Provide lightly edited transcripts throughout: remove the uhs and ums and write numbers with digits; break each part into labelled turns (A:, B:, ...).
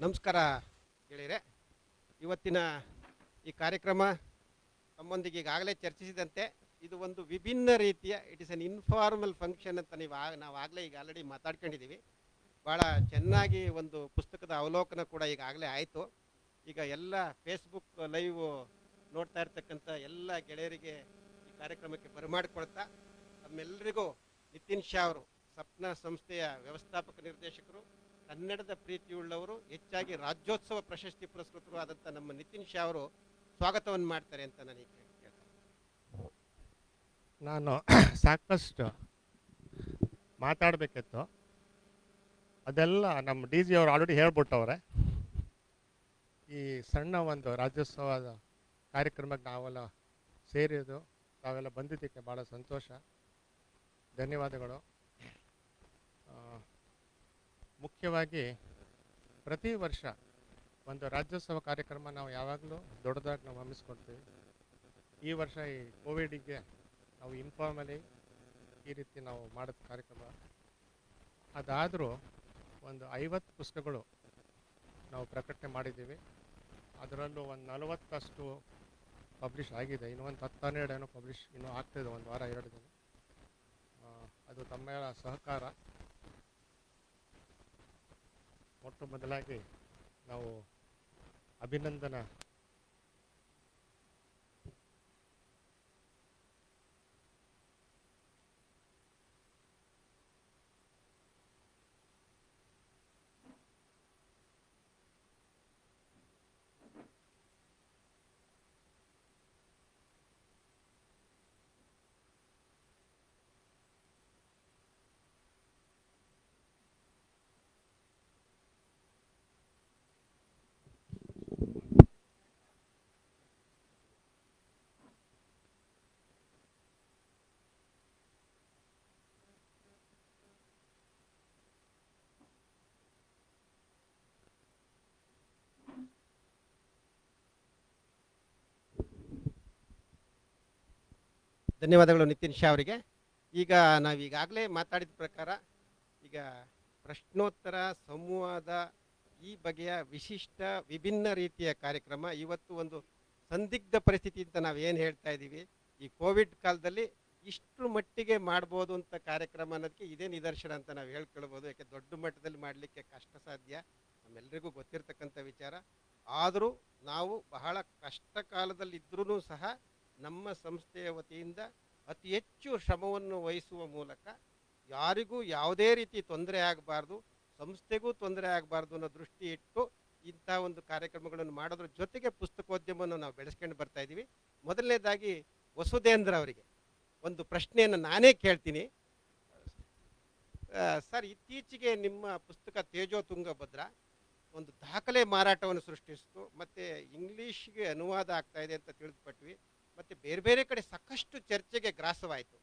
A: ನಮಸ್ಕಾರ ಗೆಳೆಯರೆ. ಇವತ್ತಿನ ಈ ಕಾರ್ಯಕ್ರಮ ತಮ್ಮೊಂದಿಗೆ ಈಗಾಗಲೇ ಚರ್ಚಿಸಿದಂತೆ ಇದು ಒಂದು ವಿಭಿನ್ನ ರೀತಿಯ it is an informal function ಅಂತ ನಾವು ಆಗಲೇ ಈಗ ಆಲ್ರೆಡಿ ಮಾತಾಡ್ಕೊಂಡಿದ್ದೀವಿ. ಭಾಳ ಚೆನ್ನಾಗಿ ಒಂದು ಪುಸ್ತಕದ ಅವಲೋಕನ ಕೂಡ ಈಗಾಗಲೇ ಆಯಿತು. ಈಗ ಎಲ್ಲ ಫೇಸ್ಬುಕ್ ಲೈವ್ ನೋಡ್ತಾ ಇರ್ತಕ್ಕಂಥ ಎಲ್ಲ ಗೆಳೆಯರಿಗೆ ಈ ಕಾರ್ಯಕ್ರಮಕ್ಕೆ ಬರಮಾಡಿಕೊಳ್ತಾ ತಮ್ಮೆಲ್ಲರಿಗೂ ನಿತಿನ್ ಶಾ ಅವರು ಸಪ್ನ ಸಂಸ್ಥೆಯ ವ್ಯವಸ್ಥಾಪಕ ನಿರ್ದೇಶಕರು, ಕನ್ನಡದ ಪ್ರೀತಿಯುಳ್ಳವರು, ಹೆಚ್ಚಾಗಿ ರಾಜ್ಯೋತ್ಸವ ಪ್ರಶಸ್ತಿ ಪುರಸ್ಕೃತರು ಆದಂಥ ನಮ್ಮ ನಿತಿನ್ ಶಾ ಅವರು ಸ್ವಾಗತವನ್ನು ಮಾಡ್ತಾರೆ ಅಂತ ನನಗೆ ಕೇಳ್ತಾರೆ.
B: ನಾನು ಸಾಕಷ್ಟು ಮಾತಾಡಬೇಕಿತ್ತು, ಅದೆಲ್ಲ ನಮ್ಮ ಡಿ ಜಿ ಅವರು ಆಲ್ರೆಡಿ ಹೇಳ್ಬಿಟ್ಟವ್ರೆ. ಈ ಸಣ್ಣ ಒಂದು ರಾಜ್ಯೋತ್ಸವದ ಕಾರ್ಯಕ್ರಮಕ್ಕೆ ನಾವೆಲ್ಲ ಸೇರಿದ್ದು, ತಾವೆಲ್ಲ ಬಂದಿದ್ದಕ್ಕೆ ಭಾಳ ಸಂತೋಷ, ಧನ್ಯವಾದಗಳು. ಮುಖ್ಯವಾಗಿ ಪ್ರತಿ ವರ್ಷ ಒಂದು ರಾಜ್ಯೋತ್ಸವ ಕಾರ್ಯಕ್ರಮ ನಾವು ಯಾವಾಗಲೂ ದೊಡ್ಡದಾಗಿ ನಾವು ಹಮ್ಮಿಸ್ಕೊಳ್ತೀವಿ. ಈ ವರ್ಷ ಈ ಕೋವಿಡಿಗೆ ನಾವು ಇನ್ಫಾರ್ಮಲಿ ಈ ರೀತಿ ನಾವು ಮಾಡೋದು ಕಾರ್ಯಕ್ರಮ. ಅದಾದರೂ ಒಂದು 50 ಪುಸ್ತಕಗಳು ನಾವು ಪ್ರಕಟಣೆ ಮಾಡಿದ್ದೀವಿ. ಅದರಲ್ಲೂ ಒಂದು 40 ಪಬ್ಲಿಷ್ ಆಗಿದೆ. ಇನ್ನೂ ಒಂದು 10-12 ಏನೋ ಪಬ್ಲಿಷ್ ಇನ್ನೂ ಆಗ್ತಾಯಿದೆ, ಒಂದು ವಾರ 2 ದಿನ. ಅದು ತಮ್ಮೆಲ್ಲ ಸಹಕಾರ. ಮೊಟ್ಟ ಮೊದಲಾಗಿ ನಾವು ಅಭಿನಂದನಾ
A: ಧನ್ಯವಾದಗಳು ನಿತಿನ್ ಶಾ ಅವರಿಗೆ. ಈಗ ನಾವು ಈಗಾಗಲೇ ಮಾತಾಡಿದ ಪ್ರಕಾರ ಈಗ ಪ್ರಶ್ನೋತ್ತರ ಸಂವಾದ ಈ ಬಗೆಯ ವಿಶಿಷ್ಟ ವಿಭಿನ್ನ ರೀತಿಯ ಕಾರ್ಯಕ್ರಮ ಇವತ್ತು ಒಂದು ಸಂದಿಗ್ಧ ಪರಿಸ್ಥಿತಿ ಅಂತ ನಾವು ಏನು ಹೇಳ್ತಾ ಇದ್ದೀವಿ, ಈ ಕೋವಿಡ್ ಕಾಲದಲ್ಲಿ ಇಷ್ಟರ ಮಟ್ಟಿಗೆ ಮಾಡ್ಬೋದು ಅಂತ ಕಾರ್ಯಕ್ರಮ ಅನ್ನೋದಕ್ಕೆ ಇದೇ ನಿದರ್ಶನ ಅಂತ ನಾವು ಹೇಳ್ಕೊಳ್ಬೋದು. ಯಾಕೆ ದೊಡ್ಡ ಮಟ್ಟದಲ್ಲಿ ಮಾಡಲಿಕ್ಕೆ ಕಷ್ಟ ಸಾಧ್ಯ, ನಮ್ಮೆಲ್ಲರಿಗೂ ಗೊತ್ತಿರ್ತಕ್ಕಂಥ ವಿಚಾರ. ಆದರೂ ನಾವು ಬಹಳ ಕಷ್ಟ ಕಾಲದಲ್ಲಿದ್ದರೂ ಸಹ ನಮ್ಮ ಸಂಸ್ಥೆಯ ವತಿಯಿಂದ ಅತಿ ಹೆಚ್ಚು ಶ್ರಮವನ್ನು ವಹಿಸುವ ಮೂಲಕ ಯಾರಿಗೂ ಯಾವುದೇ ರೀತಿ ತೊಂದರೆ ಆಗಬಾರ್ದು, ಸಂಸ್ಥೆಗೂ ತೊಂದರೆ ಆಗಬಾರ್ದು ಅನ್ನೋ ದೃಷ್ಟಿ ಇಟ್ಟು ಇಂಥ ಒಂದು ಕಾರ್ಯಕ್ರಮಗಳನ್ನು ಮಾಡೋದ್ರ ಜೊತೆಗೆ ಪುಸ್ತಕೋದ್ಯಮವನ್ನು ನಾವು ಬೆಳೆಸ್ಕೊಂಡು ಬರ್ತಾ ಇದ್ದೀವಿ. ಮೊದಲನೇದಾಗಿ ವಸುಧೇಂದ್ರ ಅವರಿಗೆ ಒಂದು ಪ್ರಶ್ನೆಯನ್ನು ನಾನೇ ಕೇಳ್ತೀನಿ. ಸರ್, ಇತ್ತೀಚೆಗೆ ನಿಮ್ಮ ಪುಸ್ತಕ ತೇಜೋ ತುಂಗಭದ್ರ ಒಂದು ದಾಖಲೆ ಮಾರಾಟವನ್ನು ಸೃಷ್ಟಿಸಿತು, ಮತ್ತು ಇಂಗ್ಲೀಷ್ಗೆ ಅನುವಾದ ಆಗ್ತಾ ಇದೆ ಅಂತ ತಿಳಿದುಪಟ್ವಿ, ಮತ್ತು ಬೇರೆ ಬೇರೆ ಕಡೆ ಸಾಕಷ್ಟು ಚರ್ಚೆಗೆ ಗ್ರಾಸವಾಯಿತು.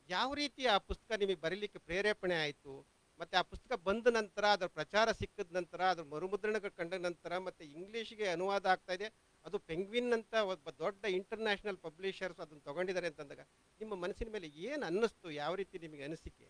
A: ಯಾವ ರೀತಿ ಆ ಪುಸ್ತಕ ನಿಮಗೆ ಬರೀಲಿಕ್ಕೆ ಪ್ರೇರೇಪಣೆ ಆಯಿತು, ಮತ್ತು ಆ ಪುಸ್ತಕ ಬಂದ ನಂತರ ಅದರ ಪ್ರಚಾರ ಸಿಕ್ಕಿದ ನಂತರ ಅದರ ಮರುಮುದ್ರಣಗಳು ಕಂಡ ನಂತರ ಮತ್ತು ಇಂಗ್ಲೀಷ್ಗೆ ಅನುವಾದ ಆಗ್ತಾ ಇದೆ, ಅದು ಪೆಂಗ್ವಿನ್ ಅಂತ ಒಬ್ಬ ದೊಡ್ಡ ಇಂಟರ್ನ್ಯಾಷನಲ್ ಪಬ್ಲಿಷರ್ಸ್ ಅದನ್ನು ತೊಗೊಂಡಿದ್ದಾರೆ ಅಂತಂದಾಗ ನಿಮ್ಮ ಮನಸ್ಸಿನ ಮೇಲೆ ಏನು ಅನ್ನಿಸ್ತು, ಯಾವ ರೀತಿ ನಿಮಗೆ ಅನಿಸಿಕೆ?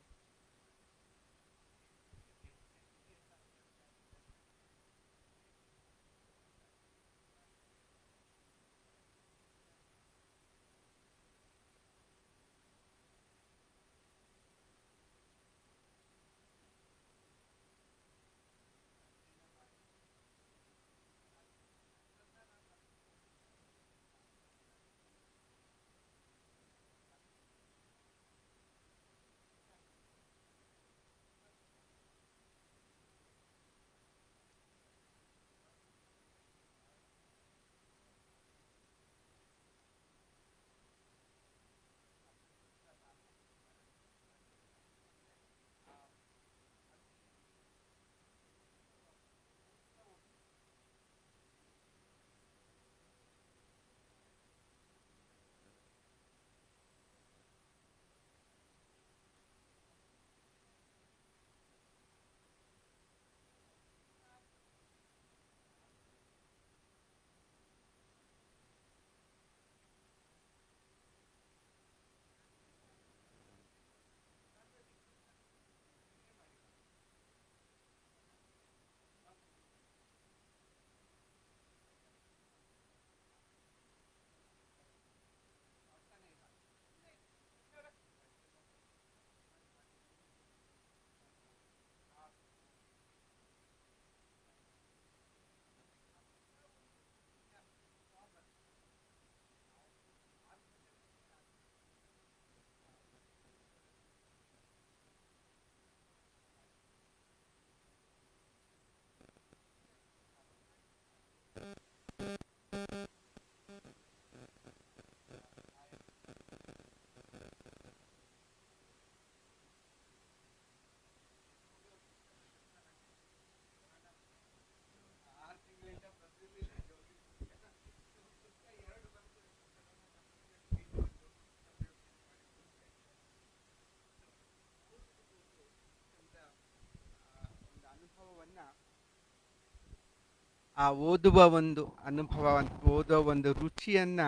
C: ಆ ಓದುವ ಒಂದು ಅನುಭವ, ಓದುವ ಒಂದು ರುಚಿಯನ್ನ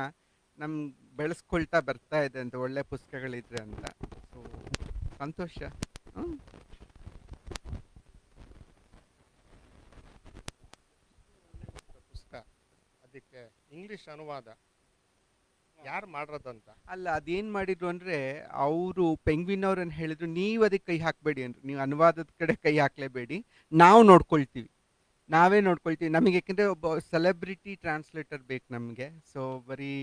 C: ನಮ್ ಬೆಳೆಸ್ಕೊಳ್ತಾ ಬರ್ತಾ ಇದೆ ಅಂತ, ಒಳ್ಳೆ ಪುಸ್ತಕಗಳಿದ್ರೆ ಅಂತ. ಸೊ ಸಂತೋಷ. ಹ್ಮ್.
B: ಪುಸ್ತಕ, ಅದಕ್ಕೆ ಇಂಗ್ಲಿಷ್ ಅನುವಾದ ಯಾರು ಮಾಡಿರೋದಂತ.
C: ಅಲ್ಲ, ಅದೇನ್ ಮಾಡಿದ್ರು ಅಂದ್ರೆ, ಅವರು ಪೆಂಗ್ವಿನ್ ಅವ್ರನ್ನ ಹೇಳಿದ್ರು, ನೀವು ಅದಕ್ಕೆ ಕೈ ಹಾಕ್ಬೇಡಿ ಅಂದ್ರು. ನೀವು ಅನುವಾದದ ಕಡೆ ಕೈ ಹಾಕ್ಲೇಬೇಡಿ, ನಾವು ನೋಡ್ಕೊಳ್ತೀವಿ, ನಾವೇ ನೋಡ್ಕೊಳ್ತೀವಿ. ನಮಗೆ ಯಾಕೆಂದ್ರೆ ಒಬ್ಬ ಸೆಲೆಬ್ರಿಟಿ ಟ್ರಾನ್ಸ್ಲೇಟರ್ ಬೇಕು ನಮಗೆ. ಸೊ ಬರೀ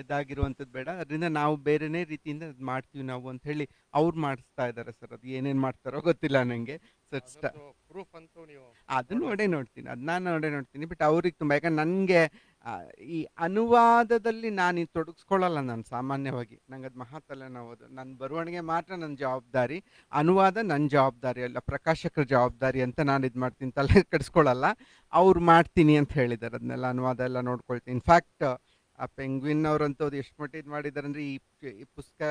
C: ಇದಾಗಿರುವಂಥದ್ದು ಬೇಡ, ಅದರಿಂದ ನಾವು ಬೇರೆನೇ ರೀತಿಯಿಂದ ಅದ್ ಮಾಡ್ತೀವಿ ನಾವು ಅಂತ ಹೇಳಿ ಅವ್ರು ಮಾಡಿಸ್ತಾ ಇದ್ದಾರೆ ಸರ್. ಅದು ಏನೇನು ಮಾಡ್ತಾರೋ ಗೊತ್ತಿಲ್ಲ ನನಗೆ. ಸೊ
B: ಪ್ರೂಫ್ ಅಂತೂ ನೀವು
C: ಅದು ನೋಡ್ತೀನಿ, ಅದು ನಾನು ನೋಡ್ತೀನಿ. ಬಟ್ ಅವ್ರಿಗೆ ತುಂಬ, ಯಾಕಂದ್ರೆ ನನಗೆ ಈ ಅನುವಾದದಲ್ಲಿ ನಾನು ಇದು ತೊಡಗಿಸ್ಕೊಳ್ಳಲ್ಲ. ನಾನು ಸಾಮಾನ್ಯವಾಗಿ ನಂಗೆ ಅದು ಮಹಾ ತಲೆನೋವು. ನನ್ನ ಬರವಣಿಗೆ ಮಾತ್ರ ನನ್ನ ಜವಾಬ್ದಾರಿ, ಅನುವಾದ ನನ್ನ ಜವಾಬ್ದಾರಿ ಅಲ್ಲ, ಪ್ರಕಾಶಕರ ಜವಾಬ್ದಾರಿ ಅಂತ ನಾನು ಇದು ಮಾಡ್ತೀನಿ, ತಲೆ ಕೆಡಿಸ್ಕೊಳ್ಳಲ್ಲ. ಅವ್ರು ಮಾಡ್ತೀನಿ ಅಂತ ಹೇಳಿದ್ದಾರೆ, ಅದನ್ನೆಲ್ಲ ಅನುವಾದ ಎಲ್ಲ ನೋಡ್ಕೊಳ್ತೀನಿ. ಇನ್ಫ್ಯಾಕ್ಟ್ ಆ ಪೆಂಗ್ವಿನ್ ಅವರಂತೂ ಅದು ಎಷ್ಟು ಮಟ್ಟಿಗೆ ಇದು ಮಾಡಿದ್ದಾರೆ ಅಂದರೆ, ಈ ಪುಸ್ತಕ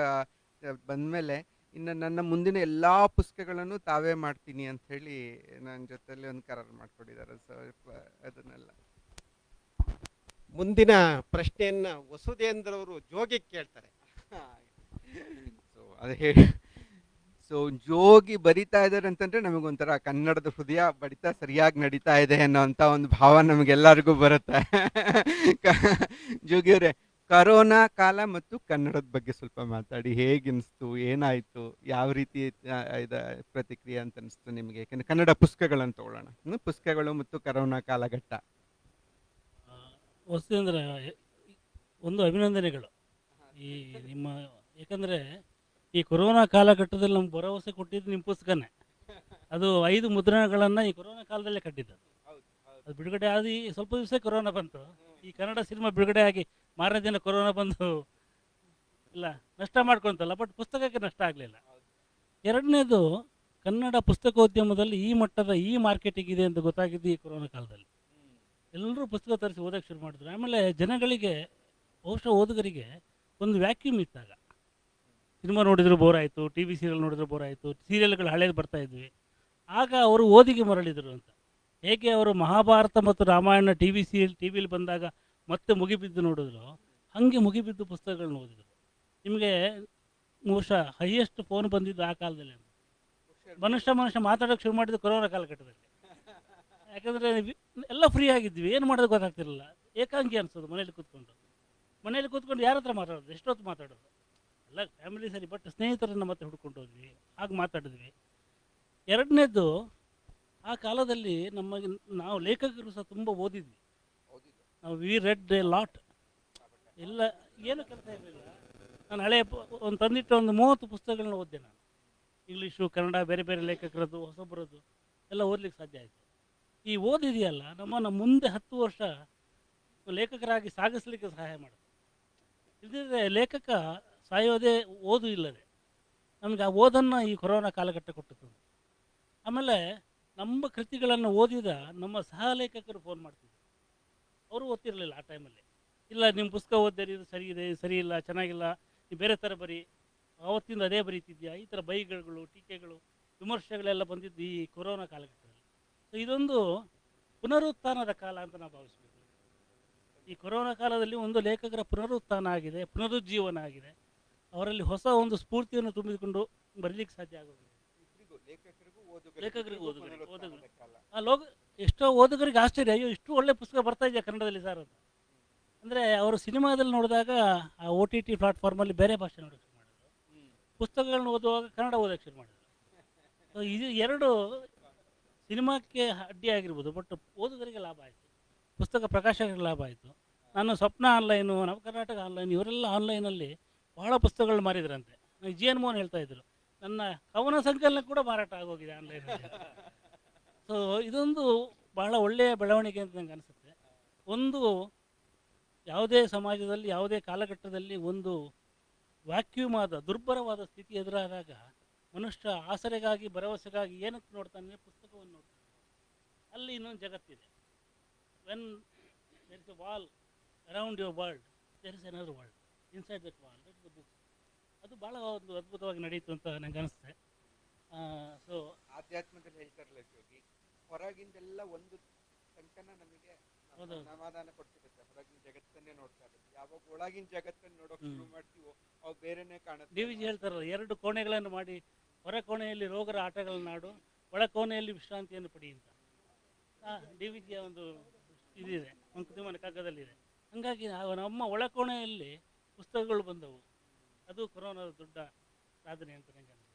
C: ಬಂದಮೇಲೆ ಇನ್ನು ನನ್ನ ಮುಂದಿನ ಎಲ್ಲ ಪುಸ್ತಕಗಳನ್ನು ತಾವೇ ಮಾಡ್ತೀನಿ ಅಂತ ಹೇಳಿ ನನ್ನ ಜೊತೆಲಿ ಒಂದು ಕರಾರು ಮಾಡ್ಕೊಂಡಿದ್ದಾರೆ. ಸೊ ಅದನ್ನೆಲ್ಲ
A: ಮುಂದಿನ ಪ್ರಶ್ನೆಯನ್ನ ವಸುದೇಂದ್ರ ಅವರು ಜೋಗಿ ಕೇಳ್ತಾರೆ.
C: ಸೊ ಅದು ಹೇಳಿ, ಸೊ ಜೋಗಿ ಬರಿತಾ ಇದ್ದಾರೆ ಅಂತಂದ್ರೆ ನಮಗೊಂಥರ ಕನ್ನಡದ ಹೃದಯ ಬಡಿತ ಸರಿಯಾಗಿ ನಡೀತಾ ಇದೆ ಅನ್ನೋಂಥ ಒಂದು ಭಾವ ನಮಗೆಲ್ಲರಿಗೂ ಬರುತ್ತೆ. ಜೋಗಿಯವರೇ, ಕರೋನಾ ಕಾಲ ಮತ್ತು ಕನ್ನಡದ ಬಗ್ಗೆ ಸ್ವಲ್ಪ ಮಾತಾಡಿ. ಹೇಗಿನ್ನಿಸ್ತು, ಏನಾಯ್ತು, ಯಾವ ರೀತಿ ಪ್ರತಿಕ್ರಿಯೆ ಅಂತ ಅನಿಸ್ತು ನಿಮಗೆ? ಯಾಕಂದ್ರೆ ಕನ್ನಡ ಪುಸ್ತಕಗಳನ್ನು ತಗೊಳ್ಳೋಣ. ಪುಸ್ತಕಗಳು ಮತ್ತು ಕರೋನಾ ಕಾಲಘಟ್ಟ.
D: ವಸುಂಧರ, ಒಂದು ಅಭಿನಂದನೆಗಳು ಈ ನಿಮ್ಮ, ಯಾಕಂದರೆ ಈ ಕೊರೋನಾ ಕಾಲಘಟ್ಟದಲ್ಲಿ ನಮ್ಗೆ ಭರವಸೆ ಕೊಟ್ಟಿದ್ದು ನಿಮ್ಮ ಪುಸ್ತಕನೇ. ಅದು 5 ಮುದ್ರಣಗಳನ್ನು ಈ ಕೊರೋನಾ ಕಾಲದಲ್ಲೇ ಕಟ್ಟಿದ್ದು. ಅದು ಬಿಡುಗಡೆ ಆಗಿ ಸ್ವಲ್ಪ ದಿವಸ ಕೊರೋನಾ ಬಂತು. ಈ ಕನ್ನಡ ಸಿನಿಮಾ ಬಿಡುಗಡೆ ಆಗಿ ಮಾರನೇ ದಿನ ಕೊರೋನಾ ಬಂದು ಇಲ್ಲ ನಷ್ಟ ಮಾಡ್ಕೊತಲ್ಲ, ಬಟ್ ಪುಸ್ತಕಕ್ಕೆ ನಷ್ಟ ಆಗಲಿಲ್ಲ. ಎರಡನೇದು, ಕನ್ನಡ ಪುಸ್ತಕೋದ್ಯಮದಲ್ಲಿ ಈ ಮಟ್ಟದ ಈ ಮಾರ್ಕೆಟಿಂಗ್ ಇದೆ ಅಂತ ಗೊತ್ತಾಗಿದ್ದು ಈ ಕೊರೋನಾ ಕಾಲದಲ್ಲಿ. ಎಲ್ಲರೂ ಪುಸ್ತಕ ತರಿಸಿ ಓದೋಕ್ಕೆ ಶುರು ಮಾಡಿದ್ರು. ಆಮೇಲೆ ಜನಗಳಿಗೆ, ಬಹುಶಃ ಓದುಗರಿಗೆ ಒಂದು ವ್ಯಾಕ್ಯೂಮ್ ಇತ್ತಾಗ. ಸಿನಿಮಾ ನೋಡಿದ್ರು ಬೋರ್ ಆಯಿತು, ಟಿ ವಿ ಸೀರಿಯಲ್ ನೋಡಿದ್ರು ಬೋರ್ ಆಯಿತು, ಸೀರಿಯಲ್ಗಳು ಹಳೇದು ಬರ್ತಾ ಇದ್ವಿ. ಆಗ ಅವರು ಓದಿಗೆ ಮರಳಿದರು ಅಂತ. ಹೇಗೆ ಅವರು ಮಹಾಭಾರತ ಮತ್ತು ರಾಮಾಯಣ ಟಿ ವಿಲಿ ಬಂದಾಗ ಮತ್ತೆ ಮುಗಿಬಿದ್ದು ನೋಡಿದ್ರು, ಹಾಗೆ ಮುಗಿಬಿದ್ದು ಪುಸ್ತಕಗಳನ್ನ ಓದಿದರು. ನಿಮಗೆ ಬಹುಶಃ ಹೈಯೆಸ್ಟ್ ಫೋನ್ ಬಂದಿದ್ದು ಆ ಕಾಲದಲ್ಲಿ. ಮನುಷ್ಯ ಮಾತಾಡೋಕ್ಕೆ ಶುರು ಮಾಡಿದ್ದು ಕೊರೋನಾ ಕಾಲಘಟ್ಟದಲ್ಲಿ. ಯಾಕಂದರೆ ಎಲ್ಲ ಫ್ರೀ ಆಗಿದ್ವಿ, ಏನು ಮಾಡೋದು ಗೊತ್ತಾಗ್ತಿರಲಿಲ್ಲ. ಏಕಾಂಗಿ ಅನಿಸೋದು ಮನೇಲಿ ಕೂತ್ಕೊಂಡು ಯಾರ ಹತ್ರ ಮಾತಾಡೋದು, ಎಷ್ಟೊತ್ತು ಮಾತಾಡೋದು. ಎಲ್ಲ ಫ್ಯಾಮಿಲಿ ಸರಿ, ಬಟ್ ಸ್ನೇಹಿತರನ್ನು ಮತ್ತೆ ಹುಡ್ಕೊಂಡು ಹೋದ್ವಿ, ಹಾಗೆ ಮಾತಾಡಿದ್ವಿ. ಎರಡನೇದು, ಆ ಕಾಲದಲ್ಲಿ ನಾವು ಲೇಖಕರು ಸಹ ತುಂಬ ಓದಿದ್ವಿ. ನಾವು ವಿ ರೆಡ್ ಎ ಲಾಟ್. ಎಲ್ಲ ಏನು ಕೆಲಸ ಇರಲಿಲ್ಲ. ನಾನು ಒಂದು ತಂದಿಟ್ಟು ಒಂದು 30 ಪುಸ್ತಕಗಳನ್ನ ಓದಿದೆ ನಾನು. ಇಂಗ್ಲೀಷು, ಕನ್ನಡ, ಬೇರೆ ಬೇರೆ ಲೇಖಕರದ್ದು, ಹೊಸಬರದ್ದು ಎಲ್ಲ ಓದಲಿಕ್ಕೆ ಸಾಧ್ಯ ಆಯಿತು. ಈ ಓದಿದೆಯಲ್ಲ ನಮ್ಮನ್ನು ಮುಂದೆ 10 ವರ್ಷ ಲೇಖಕರಾಗಿ ಸಾಗಿಸಲಿಕ್ಕೆ ಸಹಾಯ ಮಾಡುತ್ತೆ. ಇಲ್ಲದಿದ್ದರೆ ಲೇಖಕ ಸಾಯೋದೇ ಓದು ಇಲ್ಲದೆ. ನಮಗೆ ಆ ಓದನ್ನು ಈ ಕೊರೋನಾ ಕಾಲಘಟ್ಟ ಕೊಟ್ಟಿತ್ತು. ಆಮೇಲೆ ನಮ್ಮ ಕೃತಿಗಳನ್ನು ಓದಿದ ನಮ್ಮ ಸಹ ಲೇಖಕರು ಫೋನ್ ಮಾಡ್ತಿದ್ರು. ಅವರು ಓದ್ತಿರಲಿಲ್ಲ ಆ ಟೈಮಲ್ಲಿ. ಇಲ್ಲ, ನಿಮ್ಮ ಪುಸ್ತಕ ಓದಿದೆ, ಇದು ಸರಿ ಇದೆ, ಸರಿ ಇಲ್ಲ, ಚೆನ್ನಾಗಿಲ್ಲ, ನೀವು ಬೇರೆ ಥರ ಬರೀ, ಆವತ್ತಿಂದ ಅದೇ ಬರೀತಿದ್ಯಾ, ಈ ಥರ ಬೈಗಳು, ಟೀಕೆಗಳು, ವಿಮರ್ಶೆಗಳೆಲ್ಲ ಬಂದಿದ್ದು ಈ ಕೊರೋನಾ ಕಾಲಘಟ್ಟದಲ್ಲಿ. ಸೊ ಇದೊಂದು ಪುನರುತ್ಥಾನದ ಕಾಲ ಅಂತ ನಾವು ಭಾವಿಸ್ಬೇಕು. ಈ ಕೊರೋನಾ ಕಾಲದಲ್ಲಿ ಒಂದು ಲೇಖಕರ ಪುನರುತ್ಥಾನ ಆಗಿದೆ, ಪುನರುಜ್ಜೀವನ ಆಗಿದೆ. ಅವರಲ್ಲಿ ಹೊಸ ಒಂದು ಸ್ಫೂರ್ತಿಯನ್ನು ತುಂಬಿಕೊಂಡು ಬರೀಲಿಕ್ಕೆ ಸಾಧ್ಯ ಆಗೋದಿಲ್ಲ. ಲೇಖಕರಿಗೂ ಓದುಗರಿಗೆ ಎಷ್ಟೋ ಓದುಗರಿಗೆ ಆಶ್ಚರ್ಯ, ಅಯ್ಯೋ ಇಷ್ಟು ಒಳ್ಳೆ ಪುಸ್ತಕ ಬರ್ತಾ ಇದೆಯಾ ಕನ್ನಡದಲ್ಲಿ ಸರ್ ಅಂತ. ಅಂದರೆ ಅವರು ಸಿನಿಮಾದಲ್ಲಿ ನೋಡಿದಾಗ ಆ OTT ಪ್ಲಾಟ್ಫಾರ್ಮಲ್ಲಿ ಬೇರೆ ಭಾಷೆ ನೋಡೋಕ್ಕೆ ಶುರು ಮಾಡಿದ್ರು, ಪುಸ್ತಕಗಳನ್ನ ಓದುವಾಗ ಕನ್ನಡ ಓದೋಕ್ಕೆ ಶುರು ಮಾಡಿದ್ರು. ಸೊ ಇದು ಎರಡು ಸಿನಿಮಾಕ್ಕೆ ಅಡ್ಡಿಯಾಗಿರ್ಬೋದು, ಬಟ್ ಓದುಗರಿಗೆ ಲಾಭ ಆಯಿತು, ಪುಸ್ತಕ ಪ್ರಕಾಶಕರಿಗೆ ಲಾಭ ಆಯಿತು. ನಾನು ಸ್ವಪ್ನ ಆನ್ಲೈನು, ನವ ಕರ್ನಾಟಕ ಆನ್ಲೈನ್, ಇವರೆಲ್ಲ ಆನ್ಲೈನಲ್ಲಿ ಬಹಳ ಪುಸ್ತಕಗಳು ಮಾರಿದ್ರಂತೆ. GN ಮೋಹನ್ ಹೇಳ್ತಾ ಇದ್ರು, ನನ್ನ ಕವನ ಸಂಕಲನ ಕೂಡ ಮಾರಾಟ ಆಗೋಗಿದೆ ಆನ್ಲೈನಲ್ಲಿ. ಸೊ ಇದೊಂದು ಬಹಳ ಒಳ್ಳೆಯ ಬೆಳವಣಿಗೆ ಅಂತ ನನಗೆ ಅನಿಸುತ್ತೆ. ಒಂದು ಯಾವುದೇ ಸಮಾಜದಲ್ಲಿ, ಯಾವುದೇ ಕಾಲಘಟ್ಟದಲ್ಲಿ ಒಂದು ವ್ಯಾಕ್ಯೂಮ್ ಆದ, ದುರ್ಬರವಾದ ಸ್ಥಿತಿ ಎದುರಾದಾಗ ಮನುಷ್ಯ ಆಸರೆಗಾಗಿ, ಭರವಸೆಗಾಗಿ ಏನಕ್ಕೆ ನೋಡ್ತಾನೆ? ಪುಸ್ತಕವನ್ನು ನೋಡ್ತಾನೆ. ಅಲ್ಲಿ ಇನ್ನೊಂದು ಜಗತ್ತಿದೆ. When there is a wall around your world, there is another world inside that wall, that is the book. ಅದು ಭಾಳ ಒಂದು ಅದ್ಭುತವಾಗಿ ನಡೀತು ಅಂತ ನನಗೆ ಅನಿಸುತ್ತೆ. ಸೊ
C: ಆಧ್ಯಾತ್ಮದಲ್ಲಿ ಹೇಳ್ತಾರಲ್ಲ ಜೋಗಿ, ಹೊರಗಿಂದೆಲ್ಲ ಒಂದು ತನಕನ ನಮಗೆ
D: ಹೌದು.
C: ಸಮಾಧಾನ ಕೊಡ್ತಿರುತ್ತೆ. ಹೊರಗಿನ ಜಗತ್ತನ್ನೇ ನೋಡ್ತಾ ಇರುತ್ತೆ. ಯಾವಾಗ ಒಳಗಿನ ಜಗತ್ತನ್ನು ನೋಡೋಕೆ ಶುರು ಮಾಡ್ತೀವೋ ಅವು ಬೇರೆನೇ ಕಾಣುತ್ತೆ.
D: ಡಿ ವಿ ಜಿ ಹೇಳ್ತಾರಲ್ಲ, 2 ಕೋಣೆಗಳನ್ನು ಮಾಡಿ, ಹೊರ ಕೋಣೆಯಲ್ಲಿ ರೋಗರ ಆಟಗಳನ್ನಾಡು, ಒಳ ಕೋಣೆಯಲ್ಲಿ ವಿಶ್ರಾಂತಿಯನ್ನು ಪಡಿ ಅಂತ. ಡಿ ವಿ ಜಿಯ ಒಂದು ಇದಿದೆ, ಮಂಕುತಿಮ್ಮನ ಕಗ್ಗದಲ್ಲಿದೆ. ಹಾಗಾಗಿ ನಮ್ಮ ಒಳ ಕೋಣೆಯಲ್ಲಿ ಪುಸ್ತಕಗಳು ಬಂದವು. ಅದು ಕೊರೋನಾದ ದೊಡ್ಡ ಸಾಧನೆ ಅಂತ ನನಗೆ ಅನಿಸುತ್ತೆ.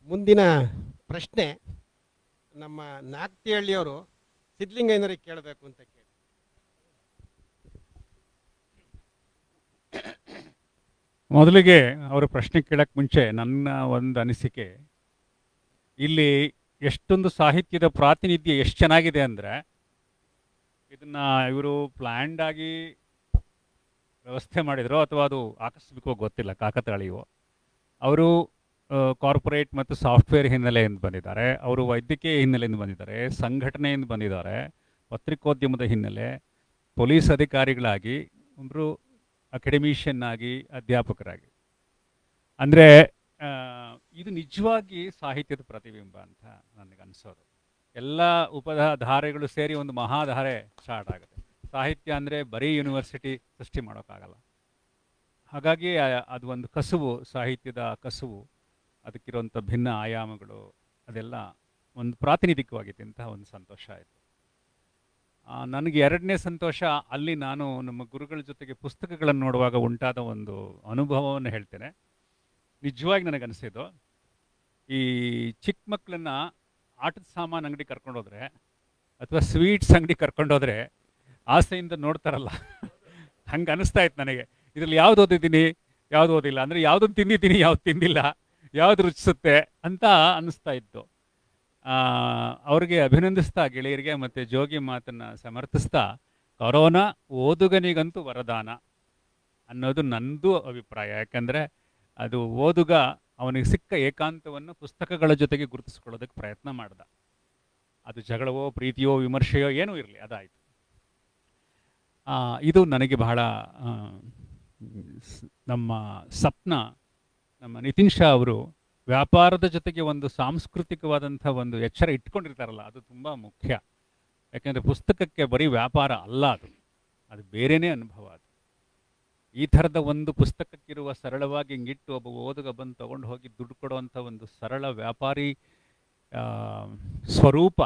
A: ಮುಂದಿನ ಪ್ರಶ್ನೆ ನಮ್ಮ ನಾಗ್ತಿಹಳ್ಳಿಯವರು ಸಿದ್ಲಿಂಗಯ್ಯನವರಿಗೆ ಕೇಳಬೇಕು ಅಂತ ಕೇಳಿ.
E: ಮೊದಲಿಗೆ ಅವರ ಪ್ರಶ್ನೆ ಕೇಳಕ್ಕೆ ಮುಂಚೆ ನನ್ನ ಒಂದು ಅನಿಸಿಕೆ, ಇಲ್ಲಿ ಎಷ್ಟೊಂದು ಸಾಹಿತ್ಯದ ಪ್ರಾತಿನಿಧ್ಯ ಎಷ್ಟು ಚೆನ್ನಾಗಿದೆ ಅಂದರೆ, ಇದನ್ನ ಇವರು ಪ್ಲ್ಯಾಂಡ್ ಆಗಿ ವ್ಯವಸ್ಥೆ ಮಾಡಿದ್ರು ಅಥವಾ ಅದು ಆಕಸ್ಮಿಕವಾಗಿ ಗೊತ್ತಿಲ್ಲ, ಕಾಕತಾಳೀಯೋ. ಅವರು ಕಾರ್ಪೊರೇಟ್ ಮತ್ತು ಸಾಫ್ಟ್ವೇರ್ ಹಿನ್ನೆಲೆಯಿಂದ ಬಂದಿದ್ದಾರೆ, ಅವರು ವೈದ್ಯಕೀಯ ಹಿನ್ನೆಲೆಯಿಂದ ಬಂದಿದ್ದಾರೆ, ಸಂಘಟನೆಯಿಂದ ಬಂದಿದ್ದಾರೆ, ಪತ್ರಿಕೋದ್ಯಮದ ಹಿನ್ನೆಲೆ, ಪೊಲೀಸ್ ಅಧಿಕಾರಿಗಳಾಗಿ, ಒಬ್ಬರು ಅಕಾಡೆಮಿಷಿಯನ್ ಆಗಿ, ಅಧ್ಯಾಪಕರಾಗಿ. ಅಂದರೆ ಇದು ನಿಜವಾಗಿ ಸಾಹಿತ್ಯದ ಪ್ರತಿಬಿಂಬ ಅಂತ ನನಗನ್ಸೋದು. ಎಲ್ಲ ಉಪಧಾರೆಗಳು ಸೇರಿ ಒಂದು ಮಹಾಧಾರೆ ಸ್ಟಾರ್ಟ್ ಆಗುತ್ತೆ. ಸಾಹಿತ್ಯ ಅಂದರೆ ಬರೀ ಯೂನಿವರ್ಸಿಟಿ ಸೃಷ್ಟಿ ಮಾಡೋಕ್ಕಾಗಲ್ಲ. ಹಾಗಾಗಿ ಅದು ಒಂದು ಕಸುವು, ಸಾಹಿತ್ಯದ ಕಸುವು, ಅದಕ್ಕಿರುವಂಥ ಭಿನ್ನ ಆಯಾಮಗಳು, ಅದೆಲ್ಲ ಒಂದು ಪ್ರಾತಿನಿಧಿಕವಾಗಿತ್ತು. ಇಂತಹ ಒಂದು ಸಂತೋಷ ಆಯಿತು. ನನಗೆ ಎರಡನೇ ಸಂತೋಷ, ಅಲ್ಲಿ ನಾನು ನಮ್ಮ ಗುರುಗಳ ಜೊತೆಗೆ ಪುಸ್ತಕಗಳನ್ನು ನೋಡುವಾಗ ಉಂಟಾದ ಒಂದು ಅನುಭವವನ್ನು ಹೇಳ್ತೇನೆ. ನಿಜವಾಗಿ ನನಗನ್ನಿಸಿದ್ದು, ಈ ಚಿಕ್ಕ ಮಕ್ಕಳನ್ನ ಆಟದ ಸಾಮಾನು ಅಂಗಡಿ ಕರ್ಕೊಂಡೋದ್ರೆ ಅಥವಾ ಸ್ವೀಟ್ಸ್ ಅಂಗಡಿ ಕರ್ಕೊಂಡೋದ್ರೆ ಆಸೆಯಿಂದ ನೋಡ್ತಾರಲ್ಲ, ಹಂಗೆ ಅನಿಸ್ತಾ ಇತ್ತು ನನಗೆ. ಇದರಲ್ಲಿ ಯಾವ್ದು ಓದಿದ್ದೀನಿ, ಯಾವ್ದು ಓದಿಲ್ಲ, ಅಂದರೆ ಯಾವುದನ್ನು ತಿಂದಿದ್ದೀನಿ, ಯಾವ್ದು ತಿಂದಿಲ್ಲ, ಯಾವ್ದು ರುಚಿಸುತ್ತೆ ಅಂತ ಅನ್ನಿಸ್ತಾ ಇತ್ತು. ಅವ್ರಿಗೆ ಅಭಿನಂದಿಸ್ತಾ, ಗೆಳೆಯರಿಗೆ ಮತ್ತು ಜೋಗಿ ಮಾತನ್ನು ಸಮರ್ಥಿಸ್ತಾ, ಕೊರೋನಾ ಓದುಗನಿಗಂತೂ ವರದಾನ ಅನ್ನೋದು ನಂದು ಅಭಿಪ್ರಾಯ. ಯಾಕಂದರೆ ಅದು ಓದುಗ ಅವನಿಗೆ ಸಿಕ್ಕ ಏಕಾಂತವನ್ನು ಪುಸ್ತಕಗಳ ಜೊತೆಗೆ ಗುರುತಿಸ್ಕೊಳ್ಳೋದಕ್ಕೆ ಪ್ರಯತ್ನ ಮಾಡ್ದ. ಅದು ಜಗಳವೋ ಪ್ರೀತಿಯೋ ವಿಮರ್ಶೆಯೋ ಏನೂ ಇರಲಿ, ಅದಾಯಿತು. ಇದು ನನಗೆ ಬಹಳ ನಮ್ಮ ಸಪ್ನ, ನಮ್ಮ ನಿತಿನ್ ಶಾ ಅವರು ವ್ಯಾಪಾರದ ಜೊತೆಗೆ ಒಂದು ಸಾಂಸ್ಕೃತಿಕವಾದಂಥ ಒಂದು ಎಚ್ಚರ ಇಟ್ಕೊಂಡಿರ್ತಾರಲ್ಲ, ಅದು ತುಂಬ ಮುಖ್ಯ. ಯಾಕೆಂದರೆ ಪುಸ್ತಕಕ್ಕೆ ಬರೀ ವ್ಯಾಪಾರ ಅಲ್ಲ, ಅದು ಬೇರೆಯೇ ಅನುಭವ. ಅದು ಈ ಥರದ ಒಂದು ಪುಸ್ತಕಕ್ಕಿರುವ ಸರಳವಾಗಿ ಹಿಂಗಿಟ್ಟು ಒಬ್ಬ ಓದುಗ ಬಂದು ತೊಗೊಂಡು ಹೋಗಿ ದುಡ್ಡು ಕೊಡುವಂಥ ಒಂದು ಸರಳ ವ್ಯಾಪಾರಿ ಸ್ವರೂಪ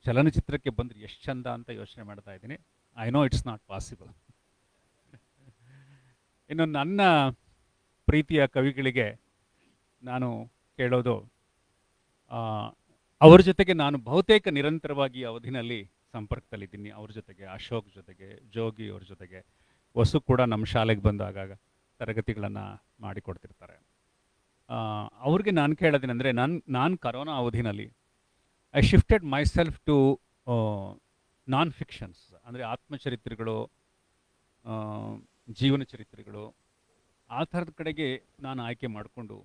E: ಚಲನಚಿತ್ರಕ್ಕೆ ಬಂದರೆ ಎಷ್ಟು ಚಂದ ಅಂತ ಯೋಚನೆ ಮಾಡ್ತಾ ಇದ್ದೀನಿ. I know it's not possible. ಇನ್ನು ನನ್ನ ಪ್ರೀತಿಯ ಕವಿಗಳಿಗೆ ನಾನು ಕೇಳೋದು, ಅವ್ರ ಜೊತೆಗೆ ನಾನು ಬಹುತೇಕ ನಿರಂತರವಾಗಿ ಅವಧಿನಲ್ಲಿ ಸಂಪರ್ಕದಲ್ಲಿದ್ದೀನಿ. ಅವ್ರ ಜೊತೆಗೆ, ಅಶೋಕ್ ಜೊತೆಗೆ, ಜೋಗಿ ಅವ್ರ ಜೊತೆಗೆ, ವಸು ಕೂಡ ನಮ್ಮ ಶಾಲೆಗೆ ಬಂದಾಗ ತರಗತಿಗಳನ್ನು ಮಾಡಿಕೊಡ್ತಿರ್ತಾರೆ. ಅವ್ರಿಗೆ ನಾನು ಕೇಳೋದೇನೆಂದರೆ, ನಾನು ಕರೋನಾ ಅವಧಿನಲ್ಲಿ I shifted myself to non fictions, ಅಂದರೆ ಆತ್ಮಚರಿತ್ರೆಗಳು, ಜೀವನ ಚರಿತ್ರೆಗಳು, ಆ ಥರದ ಕಡೆಗೆ ನಾನು ಆಯ್ಕೆ ಮಾಡಿಕೊಂಡು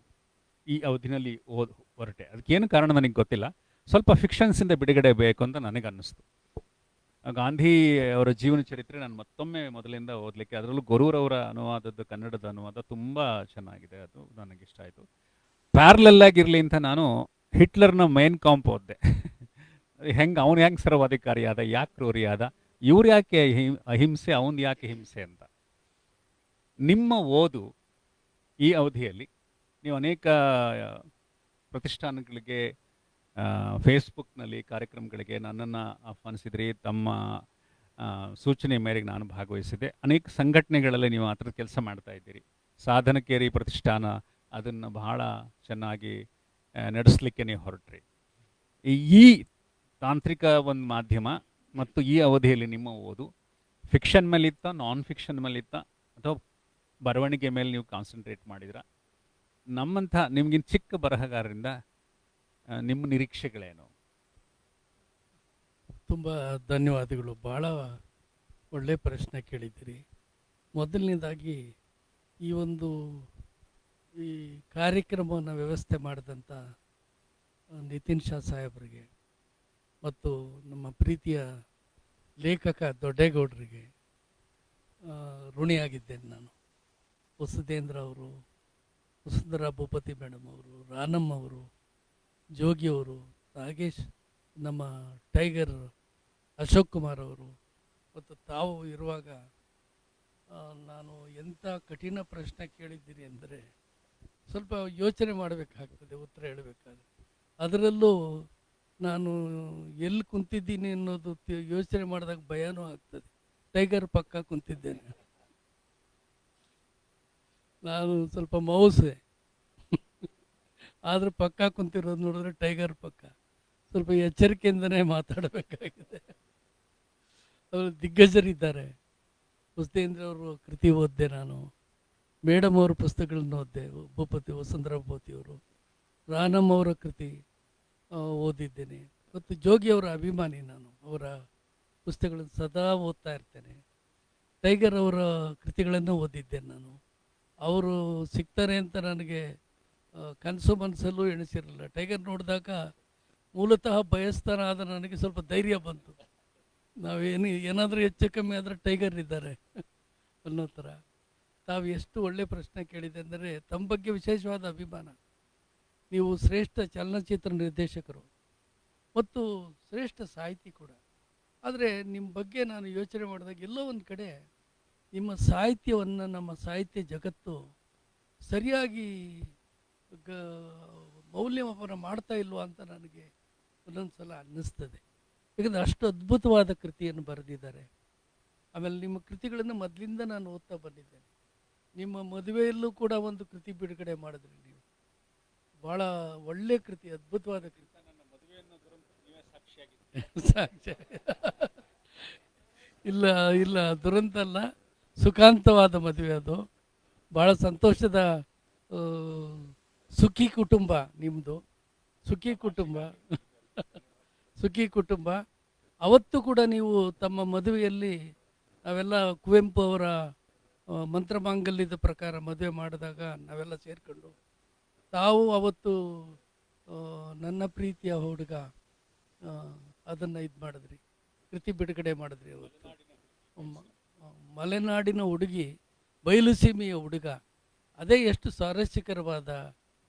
E: ಈ ಅವಧಿನಲ್ಲಿ ಹೊರಟೆ. ಅದಕ್ಕೇನು ಕಾರಣ ನನಗೆ ಗೊತ್ತಿಲ್ಲ. ಸ್ವಲ್ಪ ಫಿಕ್ಷನ್ಸಿಂದ ಬಿಡುಗಡೆ ಬೇಕು ಅಂತ ನನಗೆ ಅನ್ನಿಸ್ತು. ಗಾಂಧಿ ಅವರ ಜೀವನ ಚರಿತ್ರೆ ನಾನು ಮತ್ತೊಮ್ಮೆ ಮೊದಲಿಂದ ಓದಲಿಕ್ಕೆ, ಅದರಲ್ಲೂ ಗೊರೂರವರ ಅನುವಾದದ ಕನ್ನಡದ ಅನುವಾದ ತುಂಬ ಚೆನ್ನಾಗಿದೆ, ಅದು ನನಗಿಷ್ಟ ಆಯಿತು. ಪ್ಯಾರಲಲ್ಲಾಗಿರಲಿ ಅಂತ ನಾನು ಹಿಟ್ಲರ್ನ ಮೈನ್ ಕಾಂಪ್ ಓದಿದೆ. ಅವನು ಹೆಂಗೆ ಸರ್ವಾಧಿಕಾರಿ ಆದ, ಯಾಕೆ ಕ್ರೂರಿ ಆದ, ಇವ್ರು ಯಾಕೆ ಅಹಿಂಸೆ, ಅವನು ಯಾಕೆ ಹಿಂಸೆ ಅಂತ. ನಿಮ್ಮ ಓದು ಈ ಅವಧಿಯಲ್ಲಿ ನೀವು ಅನೇಕ ಪ್ರತಿಷ್ಠಾನಗಳಿಗೆ, ಫೇಸ್ಬುಕ್ನಲ್ಲಿ ಕಾರ್ಯಕ್ರಮಗಳಿಗೆ ನನ್ನನ್ನು ಆಹ್ವಾನಿಸಿದ್ರಿ. ತಮ್ಮ ಸೂಚನೆ ಮೇರೆಗೆ ನಾನು ಭಾಗವಹಿಸಿದೆ. ಅನೇಕ ಸಂಘಟನೆಗಳಲ್ಲಿ ನೀವು ಆ ಥರದ ಕೆಲಸ ಮಾಡ್ತಾ ಇದ್ದೀರಿ. ಸಾಧನಕೇರಿ ಪ್ರತಿಷ್ಠಾನ, ಅದನ್ನು ಬಹಳ ಚೆನ್ನಾಗಿ ನಡೆಸಲಿಕ್ಕೆ ನೀವು ಹೊರಟ್ರಿ. ಈ ತಾಂತ್ರಿಕ ಒಂದು ಮಾಧ್ಯಮ ಮತ್ತು ಈ ಅವಧಿಯಲ್ಲಿ ನಿಮ್ಮ ಓದು ಫಿಕ್ಷನ್ ಮೇಲಿತ್ತ, ನಾನ್ ಫಿಕ್ಷನ್ ಮೇಲಿತ್ತ, ಅಥವಾ ಬರವಣಿಗೆ ಮೇಲೆ ನೀವು ಕಾನ್ಸಂಟ್ರೇಟ್ ಮಾಡಿದ್ರ? ನಮ್ಮಂಥ ನಿಮಗಿಂತ ಚಿಕ್ಕ ಬರಹಗಾರರಿಂದ ನಿಮ್ಮ ನಿರೀಕ್ಷೆಗಳೇನು?
F: ತುಂಬ ಧನ್ಯವಾದಗಳು. ಭಾಳ ಒಳ್ಳೆಯ ಪ್ರಶ್ನೆ ಕೇಳಿದ್ದೀರಿ. ಮೊದಲನೇದಾಗಿ ಈ ಕಾರ್ಯಕ್ರಮವನ್ನು ವ್ಯವಸ್ಥೆ ಮಾಡಿದಂಥ ನಿತಿನ್ ಶಾ ಸಾಹೇಬರಿಗೆ ಮತ್ತು ನಮ್ಮ ಪ್ರೀತಿಯ ಲೇಖಕ ದೊಡ್ಡೇಗೌಡರಿಗೆ ಋಣಿಯಾಗಿದ್ದೇನೆ ನಾನು. ವಸುಧೇಂದ್ರ ಅವರು, ವಸುಂಧರಾ ಭೂಪತಿ ಮೇಡಮ್ ಅವರು, ರಾನಮ್ ಅವರು, ಜೋಗಿ ಅವರು, ನಾಗೇಶ್, ನಮ್ಮ ಟೈಗರ್ ಅಶೋಕ್ ಕುಮಾರ್ ಅವರು ಮತ್ತು ತಾವು ಇರುವಾಗ ನಾನು ಎಂಥ ಕಠಿಣ ಪ್ರಶ್ನೆ ಕೇಳಿದ್ದೀರಿ ಅಂದರೆ ಸ್ವಲ್ಪ ಯೋಚನೆ ಮಾಡಬೇಕಾಗ್ತದೆ ಉತ್ತರ ಹೇಳಬೇಕಾದ್ರೆ. ಅದರಲ್ಲೂ ನಾನು ಎಲ್ಲಿ ಕುಂತಿದ್ದೀನಿ ಅನ್ನೋದು ಯೋಚನೆ ಮಾಡಿದಾಗ ಭಯನೂ ಆಗ್ತದೆ. ಟೈಗರ್ ಪಕ್ಕ ಕುಂತಿದ್ದೇನೆ, ನಾನು ಸ್ವಲ್ಪ ಮೌಸೆ ಆದರೂ ಪಕ್ಕ ಕುಂತಿರೋದು ನೋಡಿದ್ರೆ ಟೈಗರ್ ಪಕ್ಕ. ಸ್ವಲ್ಪ ಎಚ್ಚರಿಕೆಯಿಂದನೇ ಮಾತಾಡಬೇಕಾಗಿದೆ. ಅವರು ದಿಗ್ಗಜರಿದ್ದಾರೆ. ಉಸ್ತೇಂದ್ರ ಅವರು ಕೃತಿ ಓದಿದೆ ನಾನು, ಮೇಡಮ್ ಅವರ ಪುಸ್ತಕಗಳನ್ನು ಓದಿದೆ, ಭೂಪತಿ ವಸುಂಧರಾ ಭೂಪತಿಯವರು, ರಾನಮ್ ಅವರ ಕೃತಿ ಓದಿದ್ದೇನೆ ಮತ್ತು ಜೋಗಿಯವರ ಅಭಿಮಾನಿ ನಾನು. ಅವರ ಪುಸ್ತಕಗಳನ್ನು ಸದಾ ಓದ್ತಾ ಇರ್ತೇನೆ. ಟೈಗರ್ ಅವರ ಕೃತಿಗಳನ್ನು ಓದಿದ್ದೇನೆ ನಾನು. ಅವರು ಸಿಗ್ತಾರೆ ಅಂತ ನನಗೆ ಕನಸು ಮನಸ್ಸಲ್ಲೂ ಎಣಿಸಿರಲಿಲ್ಲ. ಟೈಗರ್ ನೋಡಿದಾಗ ಮೂಲತಃ ಭಯಸ್ಥಾನ ಆದ ನನಗೆ ಸ್ವಲ್ಪ ಧೈರ್ಯ ಬಂತು. ಏನಾದರೂ ಹೆಚ್ಚು ಕಮ್ಮಿ ಆದರೆ ಟೈಗರ್ ಇದ್ದಾರೆ ಅನ್ನೋ ಥರ. ತಾವು ಎಷ್ಟು ಒಳ್ಳೆಯ ಪ್ರಶ್ನೆ ಕೇಳಿದೆ ಅಂದರೆ, ತಮ್ಮ ಬಗ್ಗೆ ವಿಶೇಷವಾದ ಅಭಿಮಾನ. ನೀವು ಶ್ರೇಷ್ಠ ಚಲನಚಿತ್ರ ನಿರ್ದೇಶಕರು ಮತ್ತು ಶ್ರೇಷ್ಠ ಸಾಹಿತಿ ಕೂಡ. ಆದರೆ ನಿಮ್ಮ ಬಗ್ಗೆ ನಾನು ಯೋಚನೆ ಮಾಡಿದಾಗ ಎಲ್ಲೋ ಒಂದು ಕಡೆ ನಿಮ್ಮ ಸಾಹಿತ್ಯವನ್ನು ನಮ್ಮ ಸಾಹಿತ್ಯ ಜಗತ್ತು ಸರಿಯಾಗಿ ಮೌಲ್ಯಮಾಪನ ಮಾಡ್ತಾ ಇಲ್ವಾ ಅಂತ ನನಗೆ ಒಂದೊಂದು ಸಲ ಅನ್ನಿಸ್ತದೆ. ಯಾಕಂದರೆ ಅಷ್ಟು ಅದ್ಭುತವಾದ ಕೃತಿಯನ್ನು ಬರೆದಿದ್ದಾರೆ. ಆಮೇಲೆ ನಿಮ್ಮ ಕೃತಿಗಳನ್ನು ಮೊದಲಿಂದ ನಾನು ಓದ್ತಾ ಬಂದಿದ್ದೇನೆ. ನಿಮ್ಮ ಮದುವೆಯಲ್ಲೂ ಕೂಡ ಒಂದು ಕೃತಿ ಬಿಡುಗಡೆ ಮಾಡಿದ್ರಿ ನೀವು. ಭಾಳ ಒಳ್ಳೆಯ ಕೃತಿ, ಅದ್ಭುತವಾದ ಕೃತಿ. ಸಾಕ್ಷಿ ಇಲ್ಲ ಇಲ್ಲ, ದುರಂತ ಅಲ್ಲ, ಸುಖಾಂತವಾದ ಮದುವೆ ಅದು. ಭಾಳ ಸಂತೋಷದ ಸುಖಿ ಕುಟುಂಬ ನಿಮ್ಮದು. ಸುಖಿ ಕುಟುಂಬ ಸುಖಿ ಕುಟುಂಬ. ಅವತ್ತು ಕೂಡ ನೀವು ತಮ್ಮ ಮದುವೆಯಲ್ಲಿ ನಾವೆಲ್ಲ ಕುವೆಂಪು ಅವರ ಮಂತ್ರಮಾಂಗಲ್ಯದ ಪ್ರಕಾರ ಮದುವೆ ಮಾಡಿದಾಗ ನಾವೆಲ್ಲ ಸೇರಿಕೊಂಡು ತಾವು ಅವತ್ತು ನನ್ನ ಪ್ರೀತಿಯ ಹುಡುಗ ಅದನ್ನು ಇದು ಮಾಡಿದ್ರಿ, ಕೃತಿ ಬಿಡುಗಡೆ ಮಾಡಿದ್ರಿ. ಅವತ್ತು ಮಲೆನಾಡಿನ ಹುಡುಗಿ ಬಯಲು ಸೀಮೆಯ ಹುಡುಗ, ಅದೇ ಎಷ್ಟು ಸ್ವಾರಸ್ಯಕರವಾದ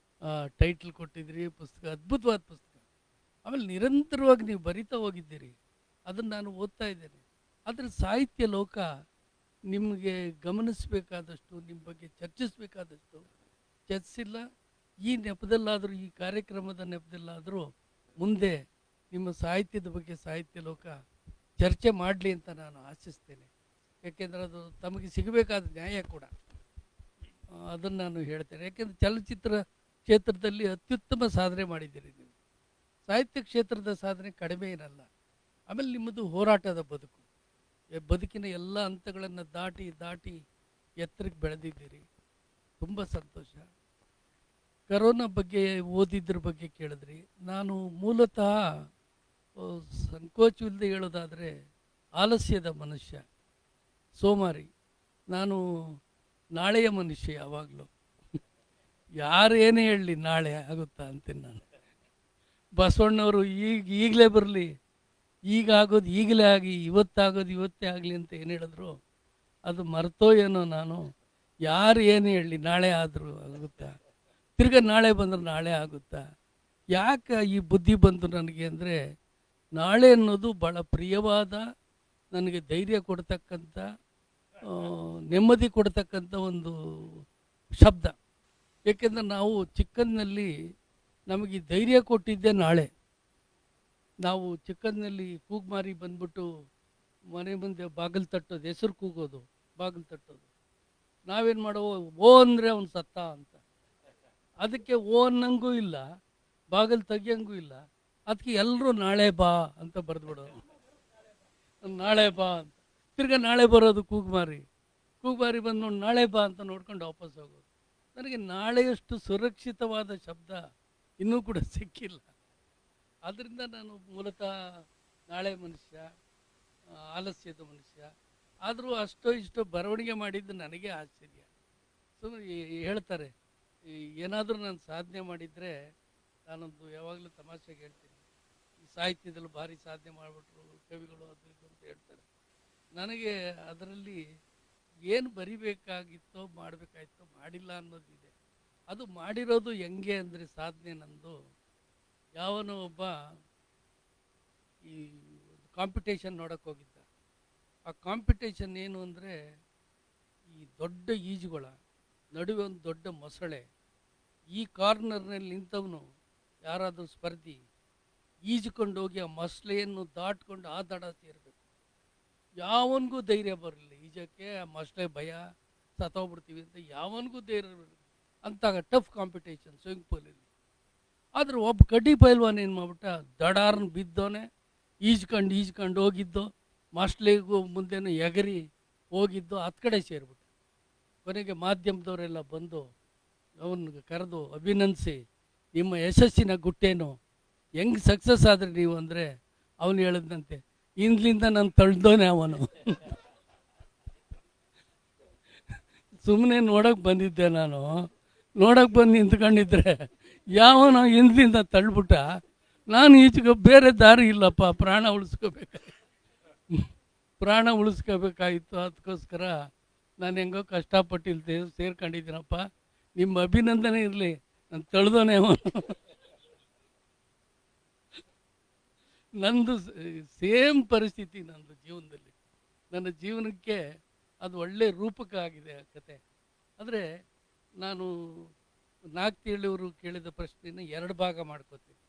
F: ಟೈಟ್ಲ್ ಕೊಟ್ಟಿದ್ರಿ. ಪುಸ್ತಕ ಅದ್ಭುತವಾದ ಪುಸ್ತಕ. ಆಮೇಲೆ ನಿರಂತರವಾಗಿ ನೀವು ಬರಿತಾ ಹೋಗಿದ್ದೀರಿ, ಅದನ್ನು ನಾನು ಓದ್ತಾ ಇದ್ದೇನೆ. ಆದರೆ ಸಾಹಿತ್ಯ ಲೋಕ ನಿಮಗೆ ಗಮನಿಸಬೇಕಾದಷ್ಟು, ನಿಮ್ಮ ಬಗ್ಗೆ ಚರ್ಚಿಸಬೇಕಾದಷ್ಟು ಚರ್ಚಿಸಿಲ್ಲ. ಈ ನೆಪದಲ್ಲಾದರೂ, ಈ ಕಾರ್ಯಕ್ರಮದ ನೆಪದಲ್ಲಾದರೂ ಮುಂದೆ ನಿಮ್ಮ ಸಾಹಿತ್ಯದ ಬಗ್ಗೆ ಸಾಹಿತ್ಯ ಲೋಕ ಚರ್ಚೆ ಮಾಡಲಿ ಅಂತ ನಾನು ಆಶಿಸ್ತೇನೆ. ಯಾಕೆಂದರೆ ಅದು ತಮಗೆ ಸಿಗಬೇಕಾದ ನ್ಯಾಯ ಕೂಡ. ಅದನ್ನು ನಾನು ಹೇಳ್ತೇನೆ. ಯಾಕೆಂದರೆ ಚಲನಚಿತ್ರ ಕ್ಷೇತ್ರದಲ್ಲಿ ಅತ್ಯುತ್ತಮ ಸಾಧನೆ ಮಾಡಿದ್ದೀರಿ ನೀವು. ಸಾಹಿತ್ಯ ಕ್ಷೇತ್ರದ ಸಾಧನೆ ಕಡಿಮೆ ಏನಲ್ಲ. ಆಮೇಲೆ ನಿಮ್ಮದು ಹೋರಾಟದ ಬದುಕು, ಬದುಕಿನ ಎಲ್ಲ ಹಂತಗಳನ್ನು ದಾಟಿ ದಾಟಿ ಎತ್ತರಕ್ಕೆ ಬೆಳೆದಿದ್ದೀರಿ. ತುಂಬ ಸಂತೋಷ. ಕರೋನಾ ಬಗ್ಗೆ ಓದಿದ್ರ ಬಗ್ಗೆ ಕೇಳಿದ್ರಿ. ನಾನು ಮೂಲತಃ ಸಂಕೋಚವಿಲ್ಲದೆ ಹೇಳೋದಾದರೆ ಆಲಸ್ಯದ ಮನುಷ್ಯ, ಸೋಮಾರಿ. ನಾನು ನಾಳೆಯ ಮನುಷ್ಯ ಯಾವಾಗಲೂ. ಯಾರು ಏನೇ ಹೇಳಲಿ ನಾಳೆ ಆಗುತ್ತಾ ಅಂತೀನಿ ನಾನು. ಬಸವಣ್ಣವರು ಈಗಲೇ ಬರಲಿ, ಈಗ ಆಗೋದು ಈಗಲೇ ಆಗಿ, ಇವತ್ತಾಗೋದು ಇವತ್ತೇ ಆಗಲಿ ಅಂತ ಏನು ಹೇಳಿದ್ರು ಅದು ಮರ್ತೋ ಏನೋ. ನಾನು ಯಾರು ಏನು ಹೇಳಲಿ ನಾಳೆ ಆದರೂ ಆಗುತ್ತಾ, ತಿರ್ಗಾ ನಾಳೆ ಬಂದರೆ ನಾಳೆ ಆಗುತ್ತಾ. ಯಾಕೆ ಈ ಬುದ್ಧಿ ಬಂತು ನನಗೆ ಅಂದರೆ, ನಾಳೆ ಅನ್ನೋದು ಭಾಳ ಪ್ರಿಯವಾದ, ನನಗೆ ಧೈರ್ಯ ಕೊಡ್ತಕ್ಕಂಥ, ನೆಮ್ಮದಿ ಕೊಡ್ತಕ್ಕಂಥ ಒಂದು ಶಬ್ದ. ಏಕೆಂದರೆ ನಾವು ಚಿಕ್ಕಂದಿನಲ್ಲಿ ನಮಗೆ ಧೈರ್ಯ ಕೊಟ್ಟಿದ್ದೆ ನಾಳೆ. ನಾವು ಚಿಕ್ಕಂದಿನಲ್ಲಿ ಕೂಗ್ಮಾರಿ ಬಂದ್ಬಿಟ್ಟು ಮನೆ ಮುಂದೆ ಬಾಗಿಲು ತಟ್ಟೋದು, ಹೆಸರು ಕೂಗೋದು, ಬಾಗಿಲು ತಟ್ಟೋದು. ನಾವೇನು ಮಾಡೋ, ಓ ಅಂದರೆ ಅವನು ಸತ್ತ ಅಂತ. ಅದಕ್ಕೆ ಓ ಅನ್ನಂಗೂ ಇಲ್ಲ, ಬಾಗಿಲು ತೆಗಿಯಂಗೂ ಇಲ್ಲ. ಅದಕ್ಕೆ ಎಲ್ಲರೂ ನಾಳೆ ಬಾ ಅಂತ ಬರೆದ್ಬಿಡೋದು, ನಾಳೆ ಬಾ ಅಂತ. ತಿರ್ಗಾ ನಾಳೆ ಬರೋದು ಕೂಗ್ಮಾರಿ ಬಂದು ನೋಡಿ ನಾಳೆ ಬಾ ಅಂತ ನೋಡ್ಕೊಂಡು ವಾಪಸ್ ಹೋಗೋದು. ನನಗೆ ನಾಳೆಯಷ್ಟು ಸುರಕ್ಷಿತವಾದ ಶಬ್ದ ಇನ್ನೂ ಕೂಡ ಸಿಕ್ಕಿಲ್ಲ. ಆದ್ದರಿಂದ ನಾನು ಮೂಲತಃ ನಾಳೆ ಮನುಷ್ಯ, ಆಲಸ್ಯದ ಮನುಷ್ಯ. ಆದರೂ ಅಷ್ಟೋ ಇಷ್ಟೋ ಬರವಣಿಗೆ ಮಾಡಿದ್ದು ನನಗೆ ಆಶ್ಚರ್ಯ. ಹೇಳ್ತಾರೆ, ಏನಾದರೂ ನಾನು ಸಾಧನೆ ಮಾಡಿದರೆ, ನಾನೊಂದು ಯಾವಾಗಲೂ ತಮಾಷೆಗೆ ಹೇಳ್ತೀನಿ, ಈ ಸಾಹಿತ್ಯದಲ್ಲಿ ಭಾರಿ ಸಾಧನೆ ಮಾಡಿಬಿಟ್ರು ಕವಿಗಳು ಅದು ಇದು ಅಂತ ಹೇಳ್ತಾರೆ. ನನಗೆ ಅದರಲ್ಲಿ ಏನು ಬರಿಬೇಕಾಗಿತ್ತೋ ಮಾಡಬೇಕಾಗಿತ್ತೋ ಮಾಡಿಲ್ಲ ಅನ್ನೋದಿದೆ. ಅದು ಮಾಡಿರೋದು ಹೆಂಗೆ ಅಂದರೆ, ಸಾಧನೆ ನಂದು ಯಾವನೋ ಒಬ್ಬ ಈ ಕಾಂಪಿಟೇಷನ್ ನೋಡೋಕ್ಕೆ ಹೋಗಿದ್ದ. ಆ ಕಾಂಪಿಟೇಷನ್ ಏನು ಅಂದರೆ ಈ ದೊಡ್ಡ ಈಜುಗಳ ನಡುವೆ ಒಂದು ದೊಡ್ಡ ಮೊಸಳೆ, ಈ ಕಾರ್ನರ್ನಲ್ಲಿ ನಿಂತವನು ಯಾರಾದರೂ ಸ್ಪರ್ಧಿ ಈಜಿಕೊಂಡು ಹೋಗಿ ಆ ಮೊಸಳೆಯನ್ನು ದಾಟ್ಕೊಂಡು ಆ ದಡ ಸೇರಬೇಕು. ಯಾವನಿಗೂ ಧೈರ್ಯ ಬರಲಿಲ್ಲ ಈಜಕ್ಕೆ, ಆ ಮೊಸಳೆ ಭಯ, ಸತ್ತೋಗ್ಬಿಡ್ತೀವಿ ಅಂತ ಯಾವನಿಗೂ ಧೈರ್ಯ ಬರಲಿಲ್ಲ. ಅಂತ ಟಫ್ ಕಾಂಪಿಟೇಷನ್ ಸ್ವಿಮ್ಮಿಂಗ್ ಪೂಲಲ್ಲಿ. ಆದ್ರೆ ಒಬ್ಬ ಕಡ್ಡಿ ಪೈಲ್ವಾನ್ ಏನು ಮಾಡ್ಬಿಟ್ಟ, ದಡಾರ್ನ ಬಿದ್ದೋನೆ ಈಜ್ಕೊಂಡು ಹೋಗಿದ್ದು, ಮೊಸಳೆಗೂ ಮುಂದೆನೂ ಎಗರಿ ಹೋಗಿದ್ದು, ಹತ್ತು ಕಡೆ ಸೇರಿಬಿಟ್ಟು. ಕೊನೆಗೆ ಮಾಧ್ಯಮದವರೆಲ್ಲ ಬಂದು ಅವನಿಗೆ ಕರೆದು ಅಭಿನಂದಿಸಿ, ನಿಮ್ಮ ಯಶಸ್ಸಿನ ಗುಟ್ಟೇನು, ಹೆಂಗೆ ಸಕ್ಸಸ್ ಆದರೆ ನೀವು ಅಂದರೆ ಅವನು ಹೇಳಿದಂತೆ, ಇಂದ್ಲಿಂದ ನಾನು ತಳ್ದೋನೆ ಅವನು. ಸುಮ್ಮನೆ ನೋಡೋಕೆ ಬಂದಿದ್ದೆ ನಾನು, ನೋಡೋಕೆ ಬಂದು ನಿಂತ್ಕೊಂಡಿದ್ರೆ ಯಾವನೋ ಹಿಂದ್ಲಿಂದ ತಳ್ಬಿಟ್ಟ. ನಾನು ಈಚೆಗೆ ಬೇರೆ ದಾರಿ ಇಲ್ಲಪ್ಪ, ಪ್ರಾಣ ಉಳಿಸ್ಕೋಬೇಕಾಗಿತ್ತು. ಅದಕ್ಕೋಸ್ಕರ ನಾನು ಹೆಂಗೋ ಕಷ್ಟಪಟ್ಟಿಲ್ದೆ ಸೇರ್ಕೊಂಡಿದ್ದೀನಪ್ಪ, ನಿಮ್ಮ ಅಭಿನಂದನೆ ಇರಲಿ, ನಾನು ತಳ್ದೋನೆ ಅವನು. ನಂದು ಸೇಮ್ ಪರಿಸ್ಥಿತಿ ನಂದು ಜೀವನದಲ್ಲಿ. ನನ್ನ ಜೀವನಕ್ಕೆ ಅದು ಒಳ್ಳೆ ರೂಪಕ ಆಗಿದೆ ಆ ಕತೆ. ಆದರೆ ನಾನು ನಾಗ್ತಿಹಳ್ಳಿಯವರು ಕೇಳಿದ ಪ್ರಶ್ನೆಯನ್ನು ಎರಡು ಭಾಗ ಮಾಡ್ಕೋತೀನಿ.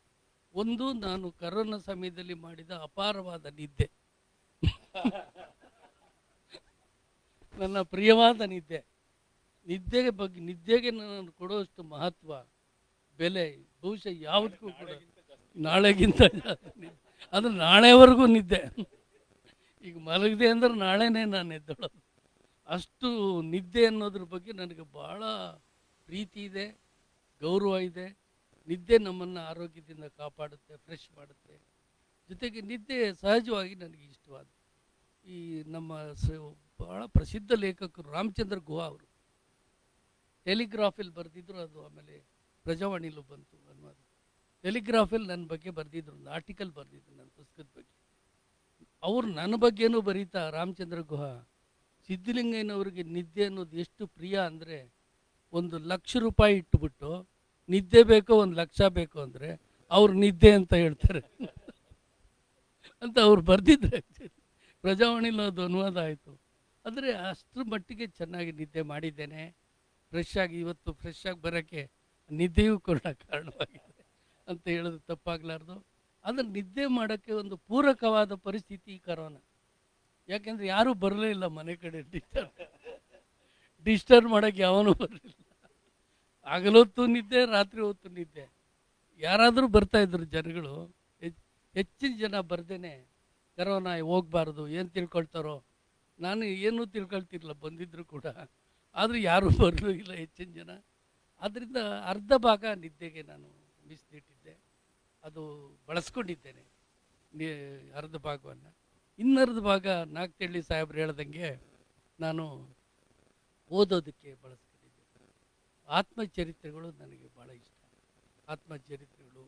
F: ಒಂದು, ನಾನು ಕರೋನಾ ಸಮಯದಲ್ಲಿ ಮಾಡಿದ ಅಪಾರವಾದ ನಿದ್ದೆ, ನನ್ನ ಪ್ರಿಯವಾದ ನಿದ್ದೆಗೆ ನಾನು ಕೊಡುವಷ್ಟು ಮಹತ್ವ, ಬೆಲೆ ಬಹುಶಃ ಯಾವುದಕ್ಕೂ ಕೂಡ ನಾಳೆಗಿಂತ ಅದು ನಾಳೆವರೆಗೂ ನಿದ್ದೆ. ಈಗ ಮಲಗಿದೆ ಅಂದ್ರೆ ನಾಳೆನೇ ನಾನು ಎದ್ದೋಳೋದು. ಅಷ್ಟು ನಿದ್ದೆ ಅನ್ನೋದ್ರ ಬಗ್ಗೆ ನನಗೆ ಭಾಳ ಪ್ರೀತಿ ಇದೆ, ಗೌರವ ಇದೆ. ನಿದ್ದೆ ನಮ್ಮನ್ನು ಆರೋಗ್ಯದಿಂದ ಕಾಪಾಡುತ್ತೆ, ಫ್ರೆಶ್ ಮಾಡುತ್ತೆ. ಜೊತೆಗೆ ನಿದ್ದೆ ಸಹಜವಾಗಿ ನನಗೆ ಇಷ್ಟವಾದ. ಈ ನಮ್ಮ ಭಾಳ ಪ್ರಸಿದ್ಧ ಲೇಖಕರು ರಾಮಚಂದ್ರ ಗುಹಾ ಅವರು ಟೆಲಿಗ್ರಾಫಲ್ಲಿ ಬರೆದಿದ್ರು, ಅದು ಆಮೇಲೆ ಪ್ರಜಾವಾಣಿಲೂ ಬಂತು ಅನ್ನೋದು. ಟೆಲಿಗ್ರಾಫಲ್ಲಿ ನನ್ನ ಬಗ್ಗೆ ಬರೆದಿದ್ರು, ಒಂದು ಆರ್ಟಿಕಲ್ ಬರೆದಿದ್ರು ನನ್ನ ಪುಸ್ತಕದ ಬಗ್ಗೆ. ಅವರು ನನ್ನ ಬಗ್ಗೆನೂ ಬರೀತಾ ರಾಮಚಂದ್ರ ಗುಹಾ, ಸಿದ್ಧಲಿಂಗಯ್ಯನವ್ರಿಗೆ ನಿದ್ದೆ ಅನ್ನೋದು ಎಷ್ಟು ಪ್ರಿಯ ಅಂದರೆ, 1,00,000 ರೂಪಾಯಿ ಇಟ್ಟುಬಿಟ್ಟು ನಿದ್ದೆ ಬೇಕೋ 1,00,000 ಬೇಕು ಅಂದರೆ ಅವ್ರು ನಿದ್ದೆ ಅಂತ ಹೇಳ್ತಾರೆ ಅಂತ ಅವ್ರು ಬರೆದಿದ್ರೆ. ಪ್ರಜಾವಾಣಿಲೂ ಅದು ಅನುವಾದ ಆಯಿತು. ಆದರೆ ಅಷ್ಟರ ಮಟ್ಟಿಗೆ ಚೆನ್ನಾಗಿ ನಿದ್ದೆ ಮಾಡಿದ್ದೇನೆ. ಇವತ್ತು ಫ್ರೆಶ್ ಆಗಿ ಬರೋಕ್ಕೆ ನಿದ್ದೆಯೂ ಕೂಡ ಕಾರಣವಾಗಿದೆ ಅಂತ ಹೇಳೋದು ತಪ್ಪಾಗಲಾರ್ದು. ಆದರೆ ನಿದ್ದೆ ಮಾಡೋಕ್ಕೆ ಒಂದು ಪೂರಕವಾದ ಪರಿಸ್ಥಿತಿ ಕರೋನಾ. ಯಾಕೆಂದರೆ ಯಾರೂ ಬರಲೇ ಇಲ್ಲ ಮನೆ ಕಡೆ, ಡಿಸ್ಟರ್ಬ್ ಮಾಡೋಕ್ಕೆ ಯಾವನೂ ಬರಲಿಲ್ಲ. ಹಗಲೊತ್ತು ನಿದ್ದೆ, ರಾತ್ರಿ ಹೊತ್ತು ನಿದ್ದೆ. ಯಾರಾದರೂ ಬರ್ತಾಯಿದ್ರು ಜನಗಳು, ಹೆಚ್ಚಿನ ಜನ ಬರ್ದೇನೆ ಕರೋನಾ ಹೋಗಬಾರ್ದು, ಏನು ತಿಳ್ಕೊಳ್ತಾರೋ. ನಾನು ಏನೂ ತಿಳ್ಕೊಳ್ತಿರಲಿಲ್ಲ ಬಂದಿದ್ದರು ಕೂಡ, ಆದರೂ ಯಾರೂ ಬರಲೂ ಇಲ್ಲ ಹೆಚ್ಚಿನ ಜನ. ಆದ್ದರಿಂದ ಅರ್ಧ ಭಾಗ ನಿದ್ದೆಗೆ ನಾನು ಮೀಸಲಿಟ್ಟಿದ್ದೆ, ಅದು ಬಳಸ್ಕೊಂಡಿದ್ದೇನೆ ಅರ್ಧ ಭಾಗವನ್ನು. ಇನ್ನರ್ಧ ಭಾಗ ನಾಗ್ತಿಹಳ್ಳಿ ಸಾಹೇಬ್ರು ಹೇಳ್ದಂಗೆ ನಾನು ಓದೋದಕ್ಕೆ ಬಳಸ್ಕೊಂಡಿದ್ದೆ. ಆತ್ಮಚರಿತ್ರೆಗಳು ನನಗೆ ಭಾಳ ಇಷ್ಟ. ಆತ್ಮಚರಿತ್ರೆಗಳು,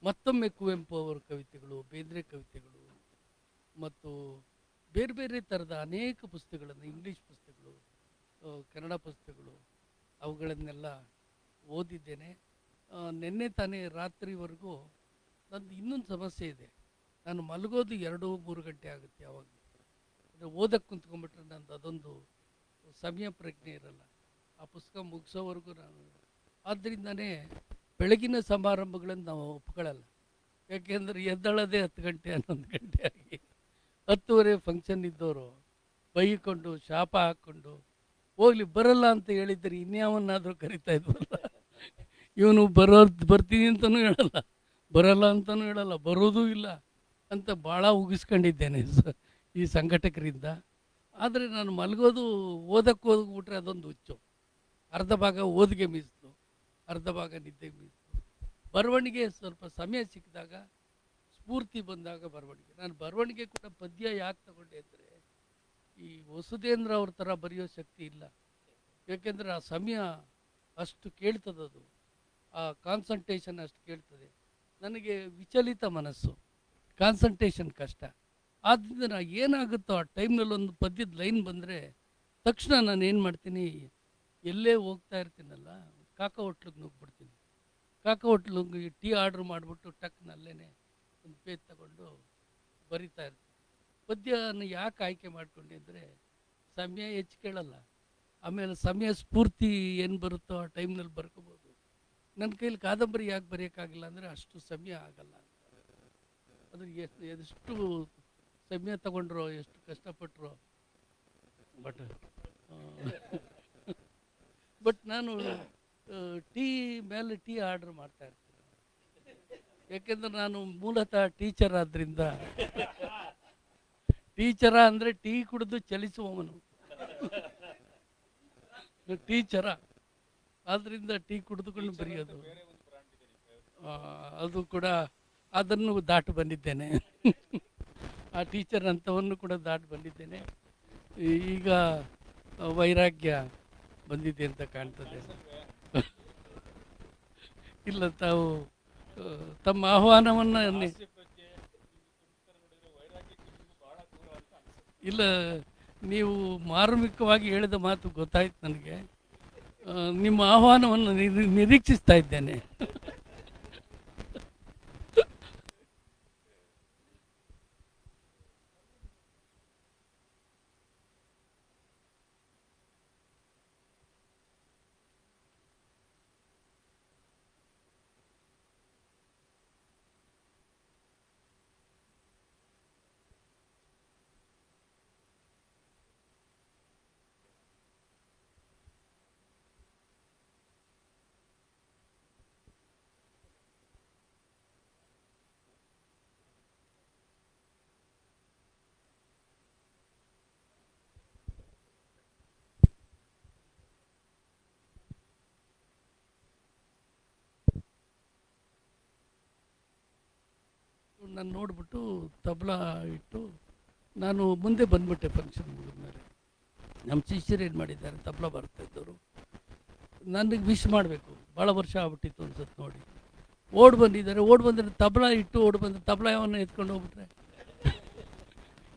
F: ಮತ್ತೊಮ್ಮೆ ಕುವೆಂಪು ಅವರ ಕವಿತೆಗಳು, ಬೇಂದ್ರೆ ಕವಿತೆಗಳು, ಮತ್ತು ಬೇರೆ ಬೇರೆ ಥರದ ಅನೇಕ ಪುಸ್ತಕಗಳನ್ನು, ಇಂಗ್ಲೀಷ್ ಪುಸ್ತಕಗಳು, ಕನ್ನಡ ಪುಸ್ತಕಗಳು, ಅವುಗಳನ್ನೆಲ್ಲ ಓದಿದ್ದೇನೆ. ನಿನ್ನೆ ತಾನೇ ರಾತ್ರಿವರೆಗೂ ನಂದು ಇನ್ನೊಂದು ಸಮಸ್ಯೆ ಇದೆ. ನಾನು ಮಲಗೋದು 2-3 ಗಂಟೆ ಆಗುತ್ತೆ ಯಾವಾಗಲೂ. ಅಂದರೆ ಓದಕ್ಕೆ ಕುಂತ್ಕೊಂಡ್ಬಿಟ್ರೆ ನಂದು ಅದೊಂದು ಸಮಯ ಪ್ರಜ್ಞೆ ಇರಲ್ಲ, ಆ ಪುಸ್ತಕ ಮುಗಿಸೋವರೆಗೂ ನಾನು. ಆದ್ದರಿಂದನೇ ಬೆಳಗಿನ ಸಮಾರಂಭಗಳನ್ನು ನಾವು ಒಪ್ಕೊಳ್ಳಲ್ಲ. ಯಾಕೆಂದರೆ ಎದ್ದಳೋದೇ 10 ಗಂಟೆ 11 ಗಂಟೆ ಆಗಿ, 10:30 ಫಂಕ್ಷನ್ ಇದ್ದವರು ಬೈಕೊಂಡು ಶಾಪ ಹಾಕ್ಕೊಂಡು ಹೋಗ್ಲಿ, ಬರಲ್ಲ ಅಂತ ಹೇಳಿದರೆ ಇನ್ಯಾವನ್ನಾದರೂ ಕರಿತಾ ಇದ್ವಲ್ಲ. ಇವನು ಬರ್ತೀನಿ ಅಂತಲೂ ಹೇಳಲ್ಲ, ಬರಲ್ಲ ಅಂತಲೂ ಹೇಳಲ್ಲ, ಬರೋದೂ ಇಲ್ಲ ಅಂತ ಭಾಳ ಉಗಿಸ್ಕೊಂಡಿದ್ದೇನೆ ಈ ಸಂಘಟಕರಿಂದ. ಆದರೆ ನಾನು ಮಲಗೋದು ಓದಕ್ಕೆ ಹೋಗ್ಬಿಟ್ರೆ ಅದೊಂದು ಹುಚ್ಚು. ಅರ್ಧ ಭಾಗ ಓದಿಗೆ ಮೀಸಲು, ಅರ್ಧ ಭಾಗ ನಿದ್ದೆಗೆ ಮೀಸಲು. ಬರವಣಿಗೆ ಸ್ವಲ್ಪ ಸಮಯ ಸಿಕ್ಕಿದಾಗ, ಸ್ಫೂರ್ತಿ ಬಂದಾಗ ಬರವಣಿಗೆ. ನಾನು ಬರವಣಿಗೆ ಕೂಡ ಪದ್ಯ ಯಾಕೆ ತಗೊಂಡೆ ಅಂದರೆ, ಈ ವಸುಧೇಂದ್ರ ಅವ್ರ ಥರ ಬರೆಯೋ ಶಕ್ತಿ ಇಲ್ಲ. ಯಾಕೆಂದರೆ ಆ ಸಮಯ ಅಷ್ಟು ಕೇಳ್ತದದು, ಆ ಕಾನ್ಸಂಟ್ರೇಷನ್ ಅಷ್ಟು ಕೇಳ್ತದೆ. ನನಗೆ ವಿಚಲಿತ ಮನಸ್ಸು, ಕಾನ್ಸಂಟ್ರೇಷನ್ ಕಷ್ಟ. ಆದ್ದರಿಂದ ಏನಾಗುತ್ತೋ ಆ ಟೈಮ್ನಲ್ಲಿ ಒಂದು ಪದ್ಯದ ಲೈನ್ ಬಂದರೆ ತಕ್ಷಣ ನಾನು ಏನು ಮಾಡ್ತೀನಿ, ಎಲ್ಲೇ ಹೋಗ್ತಾ ಇರ್ತೀನಲ್ಲ, ಕಾಕ ಹೋಟ್ಲಿಗೆ ನುಗ್ಬಿಡ್ತೀನಿ. ಕಾಕ ಹೋಟ್ಲಿಗೆ ಟೀ ಆರ್ಡ್ರ್ ಮಾಡಿಬಿಟ್ಟು ಟಕ್ನಲ್ಲೇ ಒಂದು ಪೇಜ್ ತಗೊಂಡು ಬರಿತಾ ಇರ್ತೀನಿ. ಪದ್ಯನ ಯಾಕೆ ಆಯ್ಕೆ ಮಾಡ್ಕೊಂಡೆ ಅಂದರೆ ಸಮಯ ಹೆಚ್ಚು ಕೇಳಲ್ಲ, ಆಮೇಲೆ ಸಮಯ ಸ್ಫೂರ್ತಿ ಏನು ಬರುತ್ತೋ ಆ ಟೈಮ್ನಲ್ಲಿ ಬರ್ಕೋಬೋದು. ನನ್ನ ಕೈಲಿ ಕಾದಂಬರಿ ಯಾಕೆ ಬರೆಯೋಕ್ಕಾಗಲ್ಲ ಅಂದರೆ ಅಷ್ಟು ಸಮಯ ಆಗಲ್ಲ ಅಂತ. ಅದು ಎಷ್ಟು ಸಮಯ ತಗೊಂಡ್ರೋ, ಎಷ್ಟು ಕಷ್ಟಪಟ್ಟರು. ಬಟ್ ನಾನು ಟೀ ಮೇಲೆ ಟೀ ಆರ್ಡ್ರ್ ಮಾಡ್ತಾ ಇರ್ತೀನಿ. ಯಾಕೆಂದ್ರೆ ನಾನು ಮೂಲತಃ ಟೀಚರ್ ಆದ್ದರಿಂದ. ಟೀಚರ ಅಂದರೆ ಟೀ ಕುಡಿದು ಚಲಿಸುವವನು ಟೀಚರ, ಆದ್ದರಿಂದ ಟೀ ಕುಡಿದುಕೊಂಡು ಬರೆಯೋದು. ಅದು ಕೂಡ ಅದನ್ನು ದಾಟಿ ಬಂದಿದ್ದೇನೆ. ಆ ಟೀಚರ್ ಅಂಥವನ್ನು ಕೂಡ ದಾಟಿ ಬಂದಿದ್ದೇನೆ. ಈಗ ವೈರಾಗ್ಯ ಬಂದಿದೆ ಅಂತ ಕಾಣ್ತದೆ. ಇಲ್ಲ, ತಾವು ತಮ್ಮ ಆಹ್ವಾನವನ್ನು ಇಲ್ಲ, ನೀವು ಮಾರ್ಮಿಕವಾಗಿ ಹೇಳಿದ ಮಾತು ಗೊತ್ತಾಯ್ತು ನನಗೆ. ನಿಮ್ಮ ಆಹ್ವಾನವನ್ನು ನಿರೀಕ್ಷಿಸ್ತಾ ಇದ್ದೇನೆ. ನಾನು ನೋಡಿಬಿಟ್ಟು ತಬಲಾ ಇಟ್ಟು ನಾನು ಮುಂದೆ ಬಂದ್ಬಿಟ್ಟೆ. ಫಂಕ್ಷನ್ ಮುಗಿದ್ಮೇಲೆ ನಮ್ಮ ಶಿಷ್ಯರು ಏನು ಮಾಡಿದ್ದಾರೆ, ತಬಲಾ ಬರ್ತಾಯಿದ್ದವರು ನನಗೆ ವಿಶ್ ಮಾಡಬೇಕು. ಭಾಳ ವರ್ಷ ಆಗ್ಬಿಟ್ಟಿತ್ತು ಅನ್ಸುತ್ತೆ ನೋಡಿ. ಓಡ್ ಬಂದರೆ ತಬಲಾ ಇಟ್ಟು ಬಂದರೆ ತಬಲಾ ಯಾವನ್ನ ಎತ್ಕೊಂಡು ಹೋಗ್ಬಿಟ್ರೆ